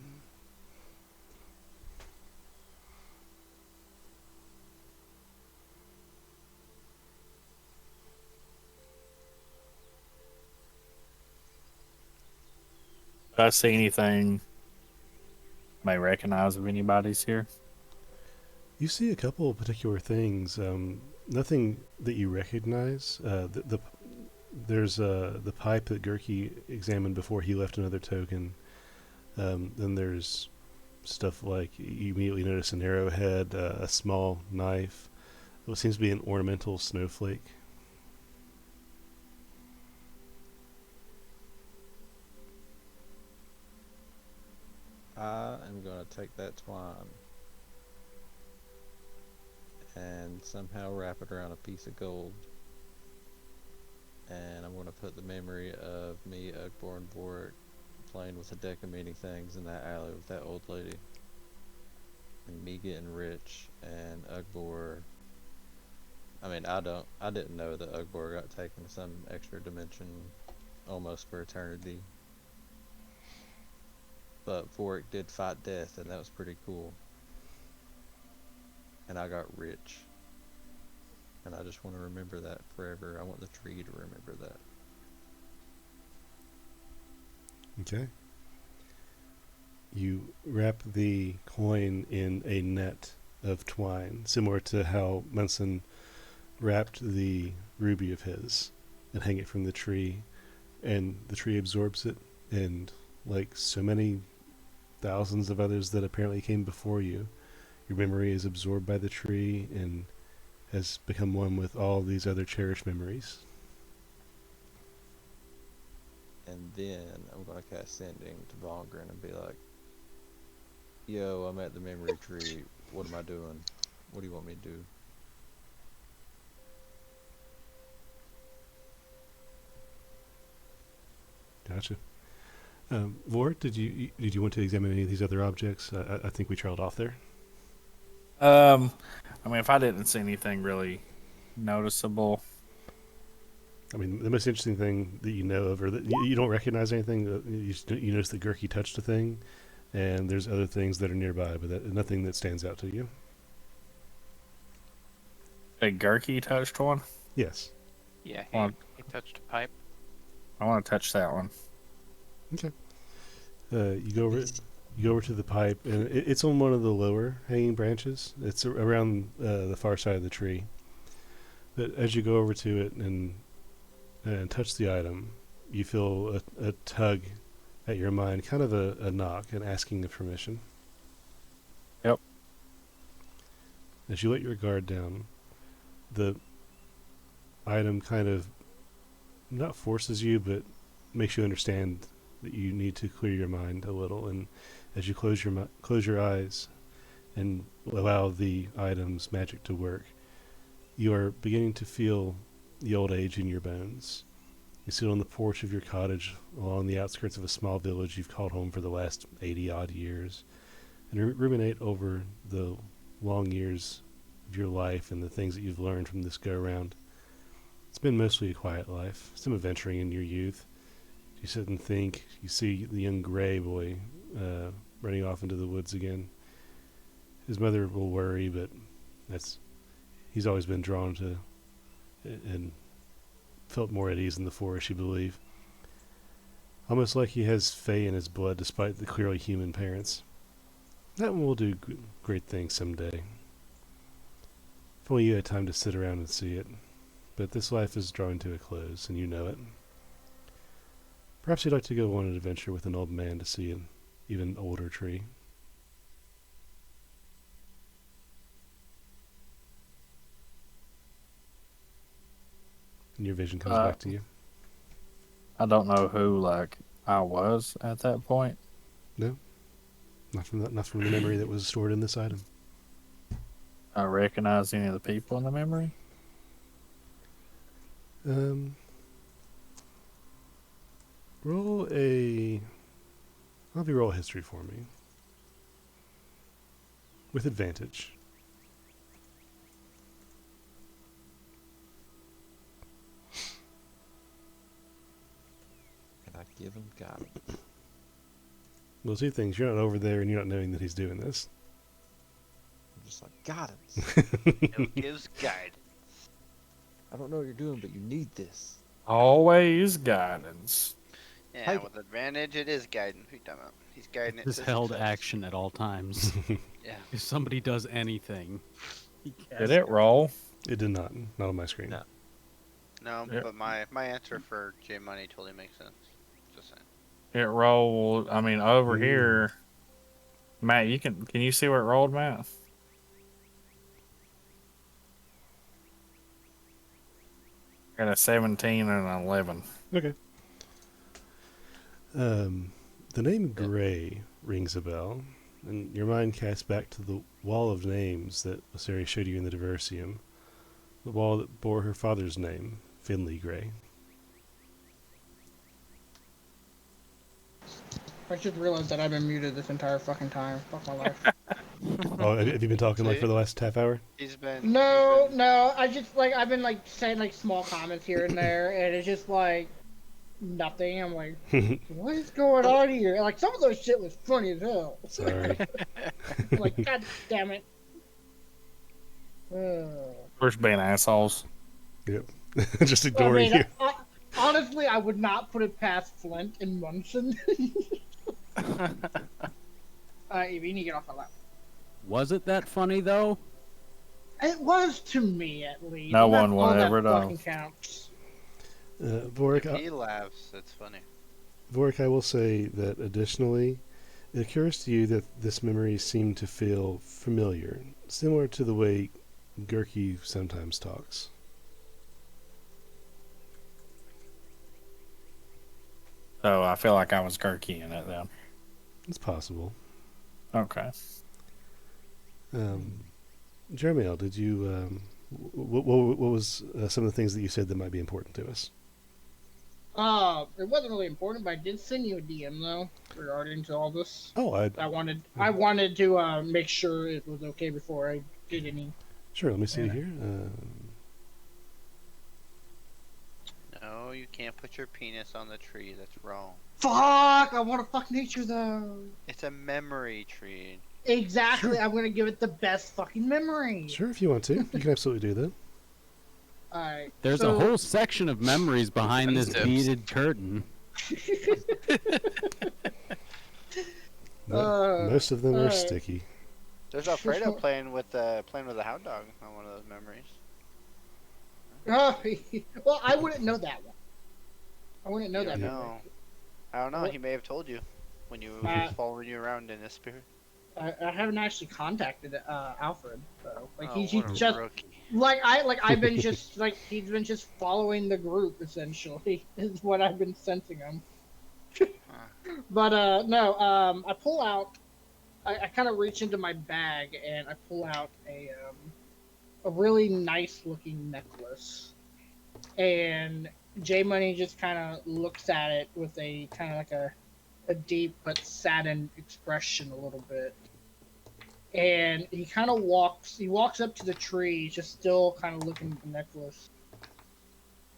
E: Do I see anything I may recognize if anybody's here?
A: You see a couple of particular things. Nothing that you recognize. There's the pipe that Gurki examined before he left another token. Then there's stuff like you immediately notice an arrowhead, a small knife, what seems to be an ornamental snowflake.
D: I am going to take that twine and somehow wrap it around a piece of gold. And I'm going to put the memory of me, Ugbor, and Vorik playing with a deck of many things in that alley with that old lady. And me getting rich, and Ugbor. I mean, I didn't know that Ugbor got taken to some extra dimension almost for eternity. But Vorik did fight death, and that was pretty cool. And I got rich. And I just want to remember that forever. I want the tree to remember that.
A: Okay. You wrap the coin in a net of twine, similar to how Munson wrapped the ruby of his, and hang it from the tree, and the tree absorbs it, and like so many thousands of others that apparently came before you, your memory is absorbed by the tree and has become one with all these other cherished memories.
D: And then I'm going to cast Sending to Vongren and be like, yo, I'm at the memory tree. What am I doing? What do you want me to do?
A: Gotcha. Vort, did you want to examine any of these other objects? I think we trailed off there.
E: I mean, if I didn't see anything really noticeable,
A: I mean, the most interesting thing that you know of, or that you don't recognize anything, you notice that Gurki touched a thing, and there's other things that are nearby, but nothing that stands out to you.
E: a Gurky touched one.
A: Yes.
G: Yeah,
E: Well,
G: he touched a pipe.
E: I want to touch that one.
A: Okay. You go over to the pipe, and it's on one of the lower hanging branches. It's around the far side of the tree. But as you go over to it and touch the item, you feel a tug at your mind, kind of a knock, and asking of permission.
E: Yep.
A: As you let your guard down, the item kind of not forces you, but makes you understand that you need to clear your mind a little. And as you close your eyes and allow the item's magic to work, you are beginning to feel the old age in your bones. You sit on the porch of your cottage along the outskirts of a small village you've called home for the last 80 odd years, and ruminate over the long years of your life and the things that you've learned from this go round. It's been mostly a quiet life, some adventuring in your youth. You sit and think. You see the young gray boy running off into the woods again. His mother will worry, but he's always been drawn to and felt more at ease in the forest, you believe. Almost like he has Fae in his blood despite the clearly human parents. That one will do great things someday. If only you had time to sit around and see it. But this life is drawing to a close, and you know it. Perhaps you'd like to go on an adventure with an old man to see an even older tree. And your vision comes back to you.
E: I don't know who I was at that point.
A: No, not from the memory that was stored in this item.
E: I recognize any of the people in the memory.
A: Roll I'll have you roll a history for me. With advantage.
D: And I give him guidance.
A: Well, two things. You're not over there and you're not knowing that he's doing this.
D: I'm just like, guidance.
C: It gives guidance.
D: I don't know what you're doing, but you need this.
E: Always guidance.
C: Yeah,
D: Hey.
C: with advantage, it is guidance. What are you talking about? He's guiding it.
B: This
C: to
B: held
C: success.
B: action at all times.
C: Yeah.
B: If somebody does anything, he
E: Did
B: casts
E: it roll?
A: It did not. Not on my screen.
D: No.
C: No,
E: Yep.
C: but my answer for J Money totally makes sense. Just saying.
E: It rolled. I mean, over
A: Ooh.
E: here, Matt. Can you see where it rolled, Matt? Got a 17 and an 11.
A: Okay. The name Gray rings a bell, and your mind casts back to the wall of names that Osiri showed you in the Diversium. The wall that bore her father's name, Finley Gray.
F: I just realized that I've been muted this entire fucking time. Fuck my life.
A: Oh, have you been talking for the last half hour?
F: No, I just I've been saying small comments here and there, and it's just nothing. I'm like, what is going on here? Some of those shit was funny as hell.
A: Sorry.
F: I'm like, god damn it.
E: We're just being assholes.
A: Yep. Just ignoring you.
F: Honestly, I would not put it past Flint and Munson. Evie, you need to get off my lap.
B: Was it that funny though?
F: It was to me, at least.
E: No
F: That's
E: one will
F: all that
E: ever know.
F: fucking counts.
A: Vorik,
C: If he laughs, it's funny.
A: Vorik, I will say that additionally, it occurs to you that this memory seemed to feel familiar, similar to the way Gurky sometimes talks.
E: So I feel like I was Gurky in it then.
A: It's possible.
E: Okay.
A: Jeremiel, did you? What was some of the things that you said that might be important to us?
F: It wasn't really important, but I did send you a DM though regarding to all this.
A: Oh,
F: I wanted to make sure it was okay before I did any.
A: Sure. Let me see here.
C: No, you can't put your penis on the tree. That's wrong.
F: Fuck! I want to fuck nature though.
C: It's a memory tree.
F: Exactly.
A: Sure.
F: I'm gonna give it the best fucking memory.
A: Sure, if you want to, you can absolutely do that.
F: Alright.
B: There's a whole section of memories behind this
G: Tips.
B: beaded curtain.
A: Most of them are
F: alright.
A: sticky.
C: There's Alfredo playing with a hound dog on one of those memories.
F: Well, I wouldn't know that one. I wouldn't know
C: You
F: that
C: don't
F: memory.
C: know. I don't know. He may have told you when he was following you around in his spirit.
F: I haven't actually contacted Alfred though. Like
C: Oh,
F: he's
C: what a
F: just
C: rookie.
F: I've been just like he's been just following the group essentially is what I've been sensing him.
C: Huh.
F: But no, I pull out. I kind of reach into my bag and I pull out a really nice looking necklace, and J Money just kind of looks at it with a kind of like a deep but saddened expression a little bit, and he walks up to the tree, just still kind of looking at the necklace,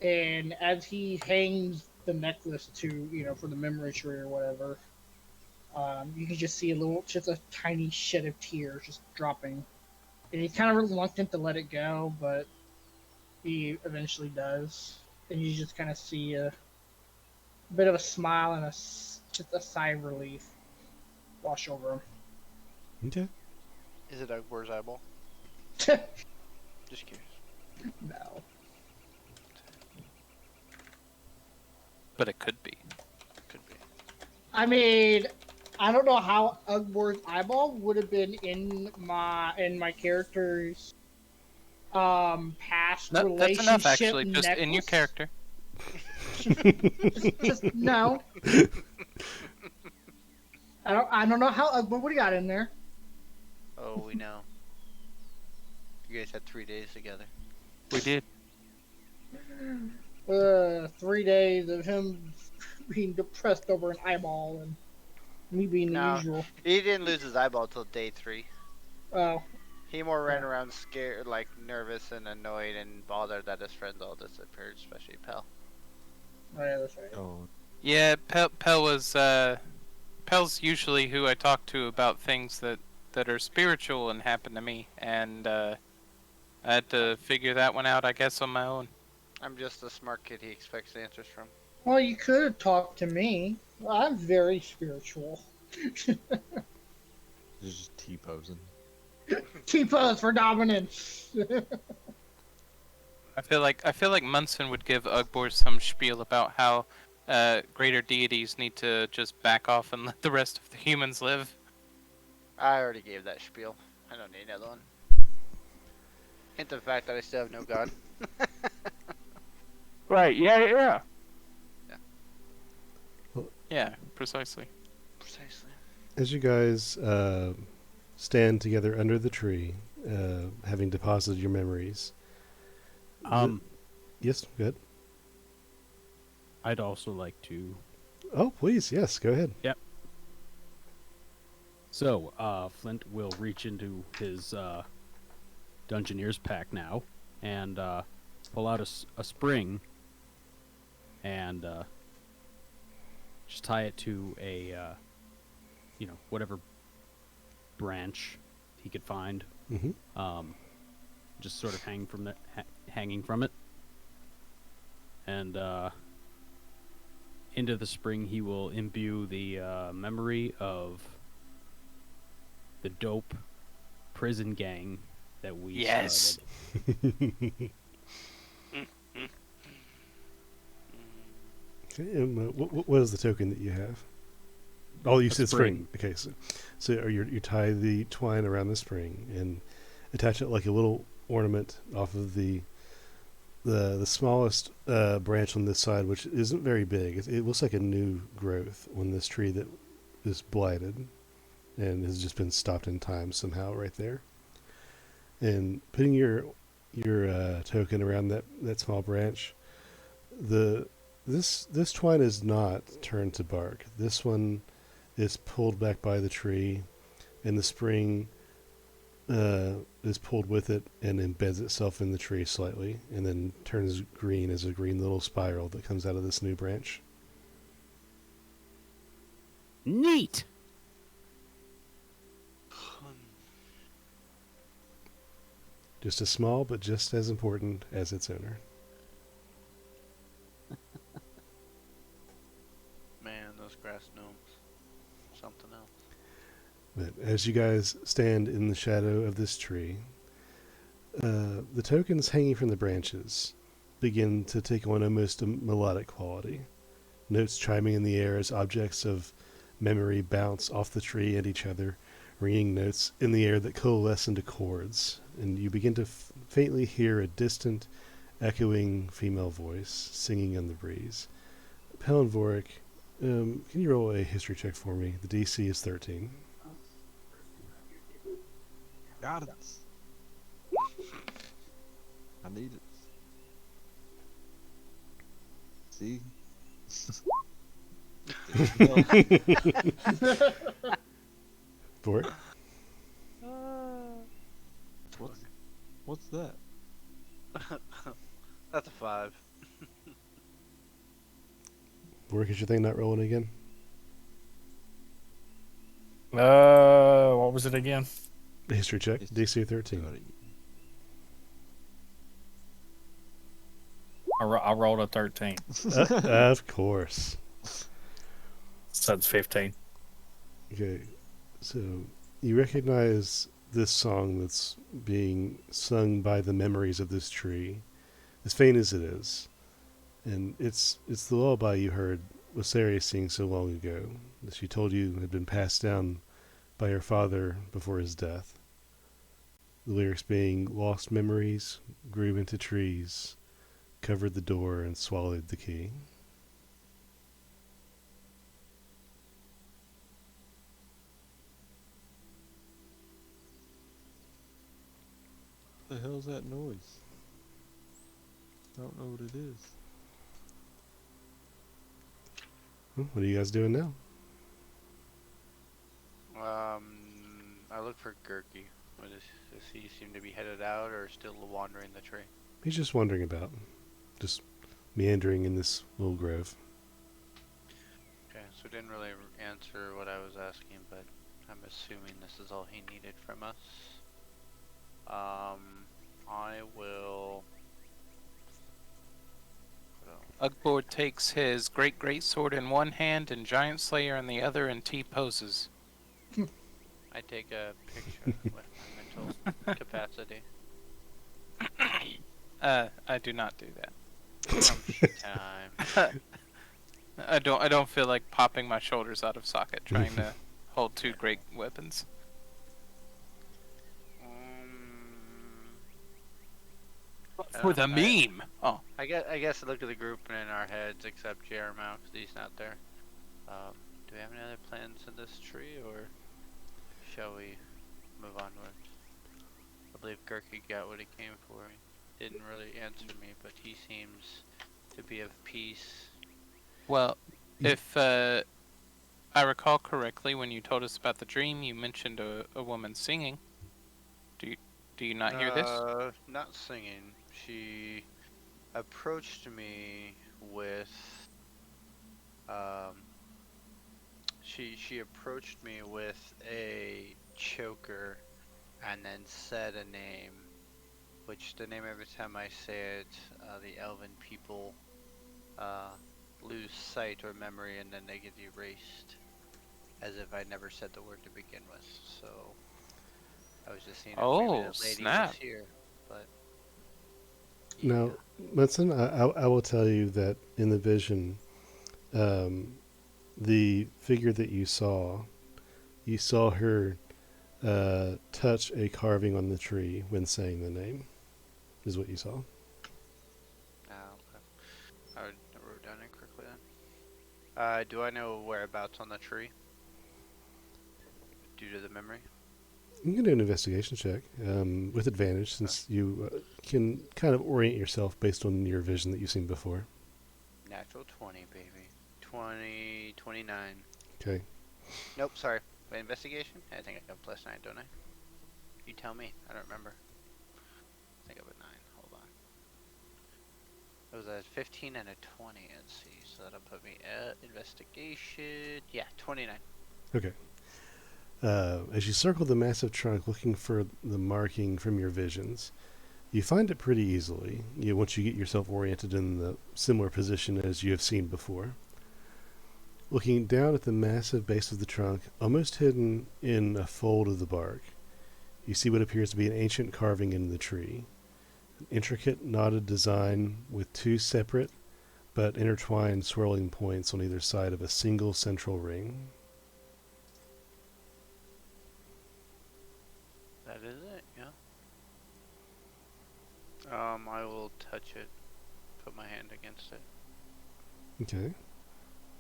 F: and as he hangs the necklace to for the memory tree or whatever, you can just see just a tiny shed of tears just dropping. And he's kind of reluctant to let it go, but he eventually does. And you just kind of see a bit of a smile and just a sigh of relief wash over
A: Okay.
C: Is it Ugbor's eyeball?
F: him.
C: Just curious.
F: No.
G: But it could be.
C: Could be.
F: I mean, I don't know how Ugbor's eyeball would have been in my character's past
G: No,
F: relationship.
G: that's enough, actually. Just in your
F: necklace.
G: character.
F: Just no. I don't know how Ugbo would have got in there.
C: Oh, we know. You guys had 3 days together.
G: We did.
F: 3 days of him being depressed over an eyeball and me being the
C: No.
F: usual.
C: He didn't lose his eyeball till day 3.
F: Oh,
C: He more ran around scared, like nervous and annoyed and bothered that his friends all disappeared, especially Pell.
F: yeah, that's right.
D: Oh,
G: Yeah, Pell was, Pell's usually who I talk to about things that are spiritual and happen to me, and, I had to figure that one out, I guess, on my own.
C: I'm just a smart kid he expects answers from.
F: Well, you could have talked to me. I'm very spiritual.
D: just T-posing.
F: T-pose for dominance.
G: I feel like Munson would give Ugbor some spiel about how greater deities need to just back off and let the rest of the humans live.
C: I already gave that spiel. I don't need another one. Hint of the fact that I still have no god.
G: Right, yeah.
C: Yeah.
G: Yeah, precisely.
C: Precisely.
A: As you guys stand together under the tree, having deposited your memories. Yes, good.
B: I'd also like to.
A: Oh, please, yes, go ahead.
B: So, Flint will reach into his Dungeoneer's pack now and pull out a spring and just tie it to a, whatever branch he could find.
A: Mm-hmm.
B: Just sort of hanging from it. And into the spring, he will imbue the memory of the dope prison gang that we
G: Yes.
B: started.
A: Okay, and what is the token that you have? Oh, you said spring. Okay, so you tie the twine around the spring and attach it like a little ornament off of the smallest branch on this side, which isn't very big. It looks like a new growth on this tree that is blighted and has just been stopped in time somehow right there. And putting your token around that small branch, this twine is not turned to bark. This one is pulled back by the tree, and the spring is pulled with it and embeds itself in the tree slightly, and then turns green as a green little spiral that comes out of this new branch.
B: Neat!
A: Just as small, but just as important as its owner.
C: Man, those grass gnomes. Something else.
A: But as you guys stand in the shadow of this tree, the tokens hanging from the branches begin to take on almost a melodic quality. Notes chiming in the air as objects of memory bounce off the tree at each other, ringing notes in the air that coalesce into chords, and you begin to faintly hear a distant, echoing female voice singing in the breeze. Pellenvoric, can you roll a history check for me? The DC is 13.
D: Got it. I need it. See?
A: Voric?
D: What's that?
C: That's a 5.
A: Voric, is your thing not rolling again?
E: What was it again?
A: The history check, DC 13.
E: I rolled a 13.
A: Of course.
E: So it's 15.
A: Okay, so you recognize this song that's being sung by the memories of this tree, as faint as it is, and it's the lullaby you heard Lysaria sing so long ago, that she told you had been passed down by her father before his death. The lyrics being, "Lost memories grew into trees, covered the door and swallowed the key."
D: What the hell's that noise? I don't know what it is.
A: What are you guys doing now?
C: I look for Gurky. Does he seem to be headed out or still wandering the tree?
A: He's just wandering about, just meandering in this little grove.
C: Okay, so didn't really answer what I was asking, but I'm assuming this is all he needed from us. I will...
G: Ugbord takes his great sword in one hand and Giant Slayer in the other and T poses.
C: I take a picture with my mental capacity.
G: I do not do that.
C: Time.
G: I don't feel like popping my shoulders out of socket trying to hold two great weapons. For the meme. Oh,
C: I guess look at the group and in our heads, except Jeremiah, because he's not there. Do we have any other plans in this tree, or shall we move onward? I believe Gurky got what he came for. He didn't really answer me, but he seems to be of peace.
G: well, if I recall correctly, when you told us about the dream, you mentioned a woman singing. Do you not hear this?
C: Not singing. She approached me with she approached me with a choker and then said a name, which the name every time I say it, the elven people lose sight or memory and then they get erased, as if I never said the word to begin with. So I was just seeing if maybe the lady
G: snap.
C: was here, but
A: Now, Munson, I will tell you that in the vision, the figure that you saw her touch a carving on the tree when saying the name, is what you saw.
C: okay. I wrote down incorrectly then. Do I know whereabouts on the tree? Due to the memory?
A: You can do an investigation check with advantage, since you can kind of orient yourself based on your vision that you've seen before.
C: Natural 20, baby. 29.
A: Okay.
C: Nope, sorry. Wait, investigation? I think I got +9, don't I? You tell me. I don't remember. I think I got 9. Hold on. It was a 15 and a 20. Let's see. So that'll put me at investigation. Yeah, 29.
A: Okay. As you circle the massive trunk looking for the marking from your visions, you find it pretty easily, once you get yourself oriented in the similar position as you have seen before. Looking down at the massive base of the trunk, almost hidden in a fold of the bark, you see what appears to be an ancient carving in the tree. An intricate knotted design with two separate but intertwined swirling points on either side of a single central ring.
C: That is it, yeah. I will touch it, put my hand against it.
A: Okay.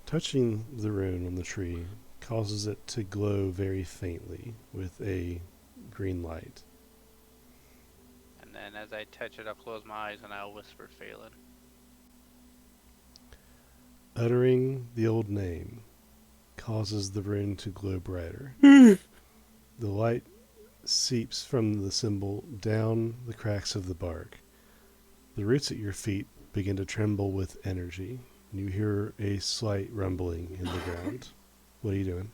A: Touching the rune on the tree causes it to glow very faintly with a green light.
C: And then as I touch it, I'll close my eyes and I'll whisper Phelan.
A: Uttering the old name causes the rune to glow brighter. The light seeps from the symbol down the cracks of the bark. The roots at your feet begin to tremble with energy. And you hear a slight rumbling in the ground. What are you doing?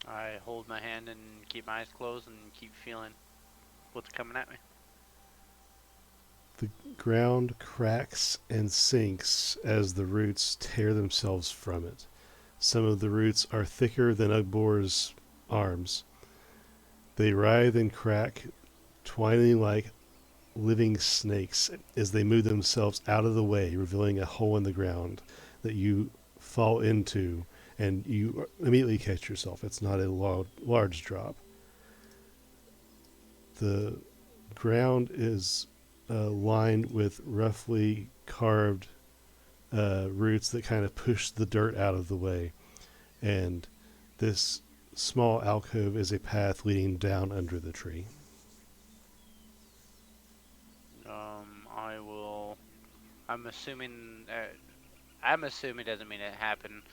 C: I hold my hand and keep my eyes closed and keep feeling what's coming at me.
A: The ground cracks and sinks as the roots tear themselves from it. Some of the roots are thicker than Ugbor's arms. They writhe and crack, twining like living snakes as they move themselves out of the way, revealing a hole in the ground that you fall into, and you immediately catch yourself. It's not a large drop. The ground is lined with roughly carved roots that kind of push the dirt out of the way. And this small alcove is a path leading down under the tree.
C: I will. I'm assuming. I'm assuming doesn't mean it happened.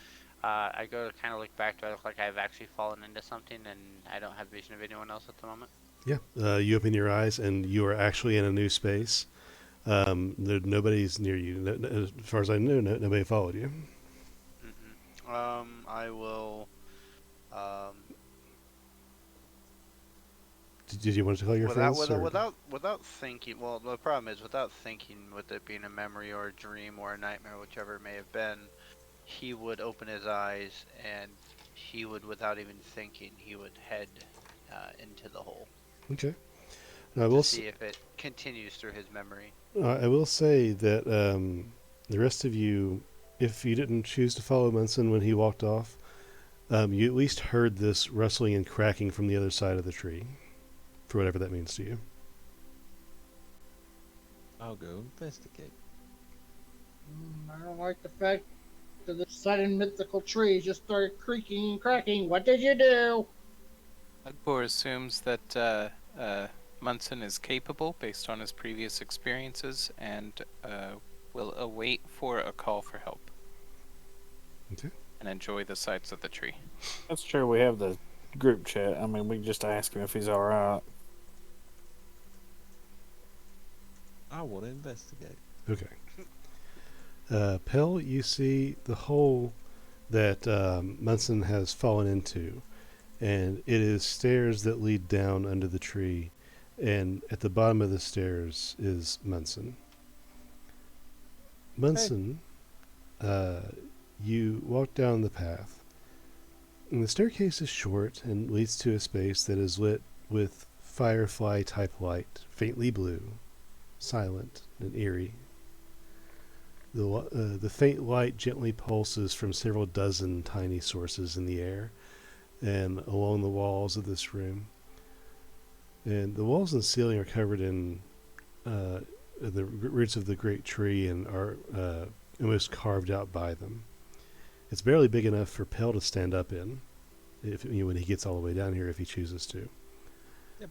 C: I go to kind of look back. Do I look like I've actually fallen into something and I don't have vision of anyone else at the moment?
A: Yeah, you open your eyes and you are actually in a new space. Nobody's near you. As far as I know, nobody followed you.
C: I will. Um,
A: Did you want to tell your friends?
C: without thinking. Well, the problem is without thinking, with it being a memory or a dream or a nightmare, whichever it may have been, he would open his eyes and he would, without even thinking, he would head into the hole
A: Okay. Now,
C: to see if it continues through his memory.
A: I will say that the rest of you, if you didn't choose to follow Munson when he walked off, you at least heard this rustling and cracking from the other side of the tree, for whatever that means to you.
D: I'll go investigate.
F: I don't like the fact that the sudden mythical tree just started creaking and cracking. What did you do?
G: Ugbor assumes that Munson is capable based on his previous experiences and will await for a call for help.
A: Okay.
G: And enjoy the sights of the tree.
E: That's true. We have the group chat. I mean, we can just ask him if he's all right.
D: I want to investigate.
A: Okay. Pell, you see the hole that Munson has fallen into, and it is stairs that lead down under the tree, and at the bottom of the stairs is Munson. Munson, you walk down the path, and the staircase is short and leads to a space that is lit with firefly-type light, faintly blue, silent and eerie. The faint light gently pulses from several dozen tiny sources in the air and along the walls of this room. And the walls and ceiling are covered in the roots of the great tree and are almost carved out by them. It's barely big enough for Pell to stand up in, when he gets all the way down here, if he chooses to.
D: Yep.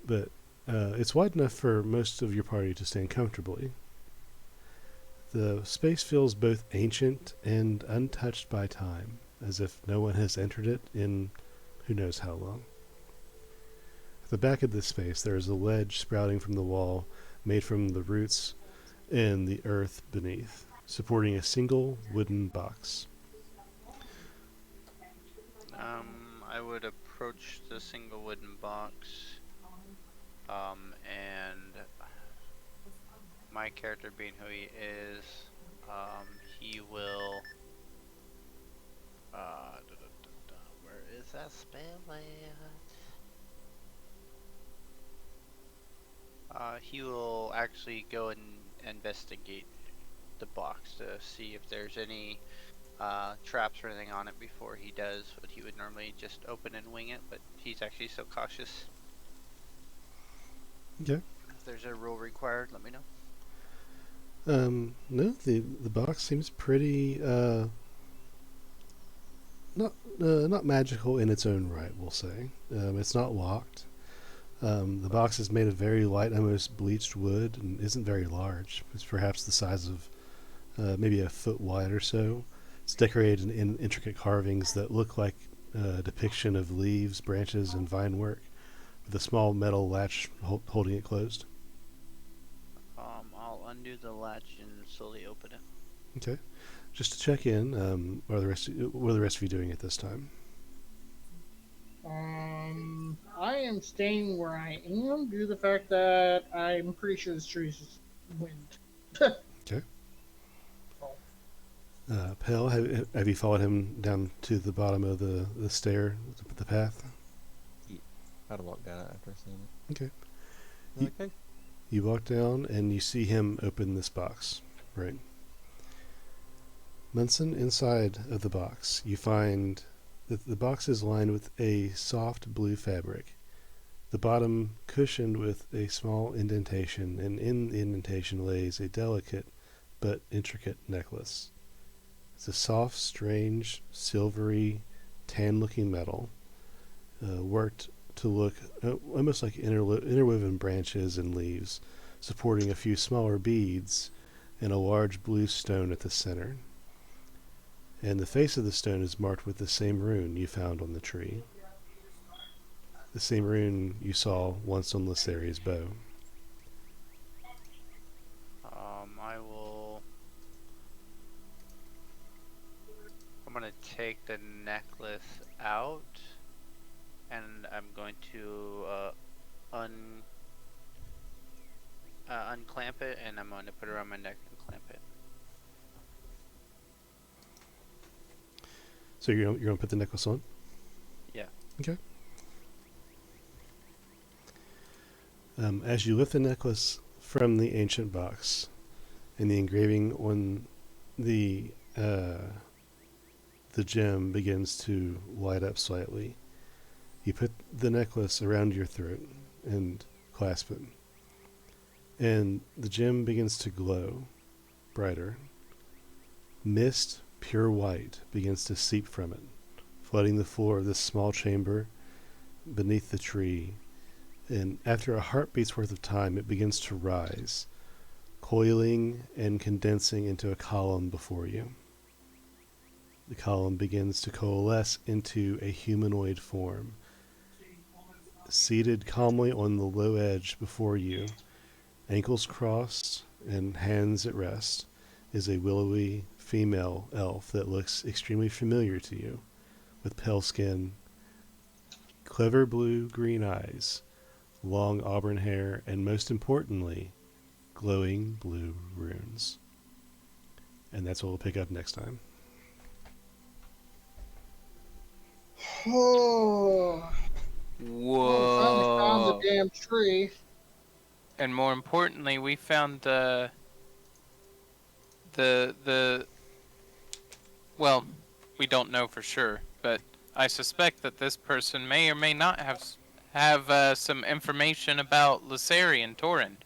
A: But it's wide enough for most of your party to stand comfortably. The space feels both ancient and untouched by time, as if no one has entered it in who knows how long. At the back of this space, there is a ledge sprouting from the wall, made from the roots and the earth beneath, supporting a single wooden box.
C: I would approach the single wooden box, and my character being who he is, he will. Where is that spell at? He will actually go and investigate the box to see if there's any traps or anything on it before he does what he would normally just open and wing it, but he's actually so cautious.
A: Okay.
C: If there's a rule required, let me know.
A: No, the box seems pretty not magical in its own right. We'll say it's not locked. The box is made of very light, almost bleached wood, and isn't very large. It's perhaps the size of maybe a foot wide or so. It's decorated in intricate carvings that look like a depiction of leaves, branches, and vine work, with a small metal latch holding it closed.
C: I'll undo the latch and slowly open it.
A: Okay. Just to check in, what are the rest of you doing at this time?
F: I am staying where I am due to the fact that I'm pretty sure this tree is just wind.
A: Okay.
F: Oh.
A: Pell, have you followed him down to the bottom of the stair, the path?
D: I'd have walked down it after seeing it.
A: Okay.
D: Okay.
A: You walk down and you see him open this box, right? Munson, inside of the box, you find that the box is lined with a soft blue fabric, the bottom cushioned with a small indentation, and in the indentation lays a delicate but intricate necklace. It's a soft, strange, silvery, tan-looking metal, worked to look almost like interwoven branches and leaves, supporting a few smaller beads and a large blue stone at the center. And the face of the stone is marked with the same rune you found on the tree. The same rune you saw once on Lysaria's bow.
C: I will. I'm gonna take the necklace out, and I'm going to unclamp it, and I'm going to put it around my neck and clamp it.
A: So you're gonna put the necklace on?
C: Yeah.
A: Okay. As you lift the necklace from the ancient box, and the engraving on the gem begins to light up slightly, you put the necklace around your throat and clasp it, and the gem begins to glow brighter. Mist, pure white, begins to seep from it, flooding the floor of this small chamber beneath the tree, and after a heartbeat's worth of time, it begins to rise, coiling and condensing into a column before you. The column begins to coalesce into a humanoid form. Seated calmly on the low edge before you, ankles crossed and hands at rest, is a willowy female elf that looks extremely familiar to you, with pale skin, clever blue-green eyes, long auburn hair, and most importantly, glowing blue runes. And that's what we'll pick up next time.
F: Oh, well, finally found the
G: Whoa.
F: damn tree.
G: And more importantly, we found the well, we don't know for sure, but I suspect that this person may or may not have some information about Lysari and Torrent.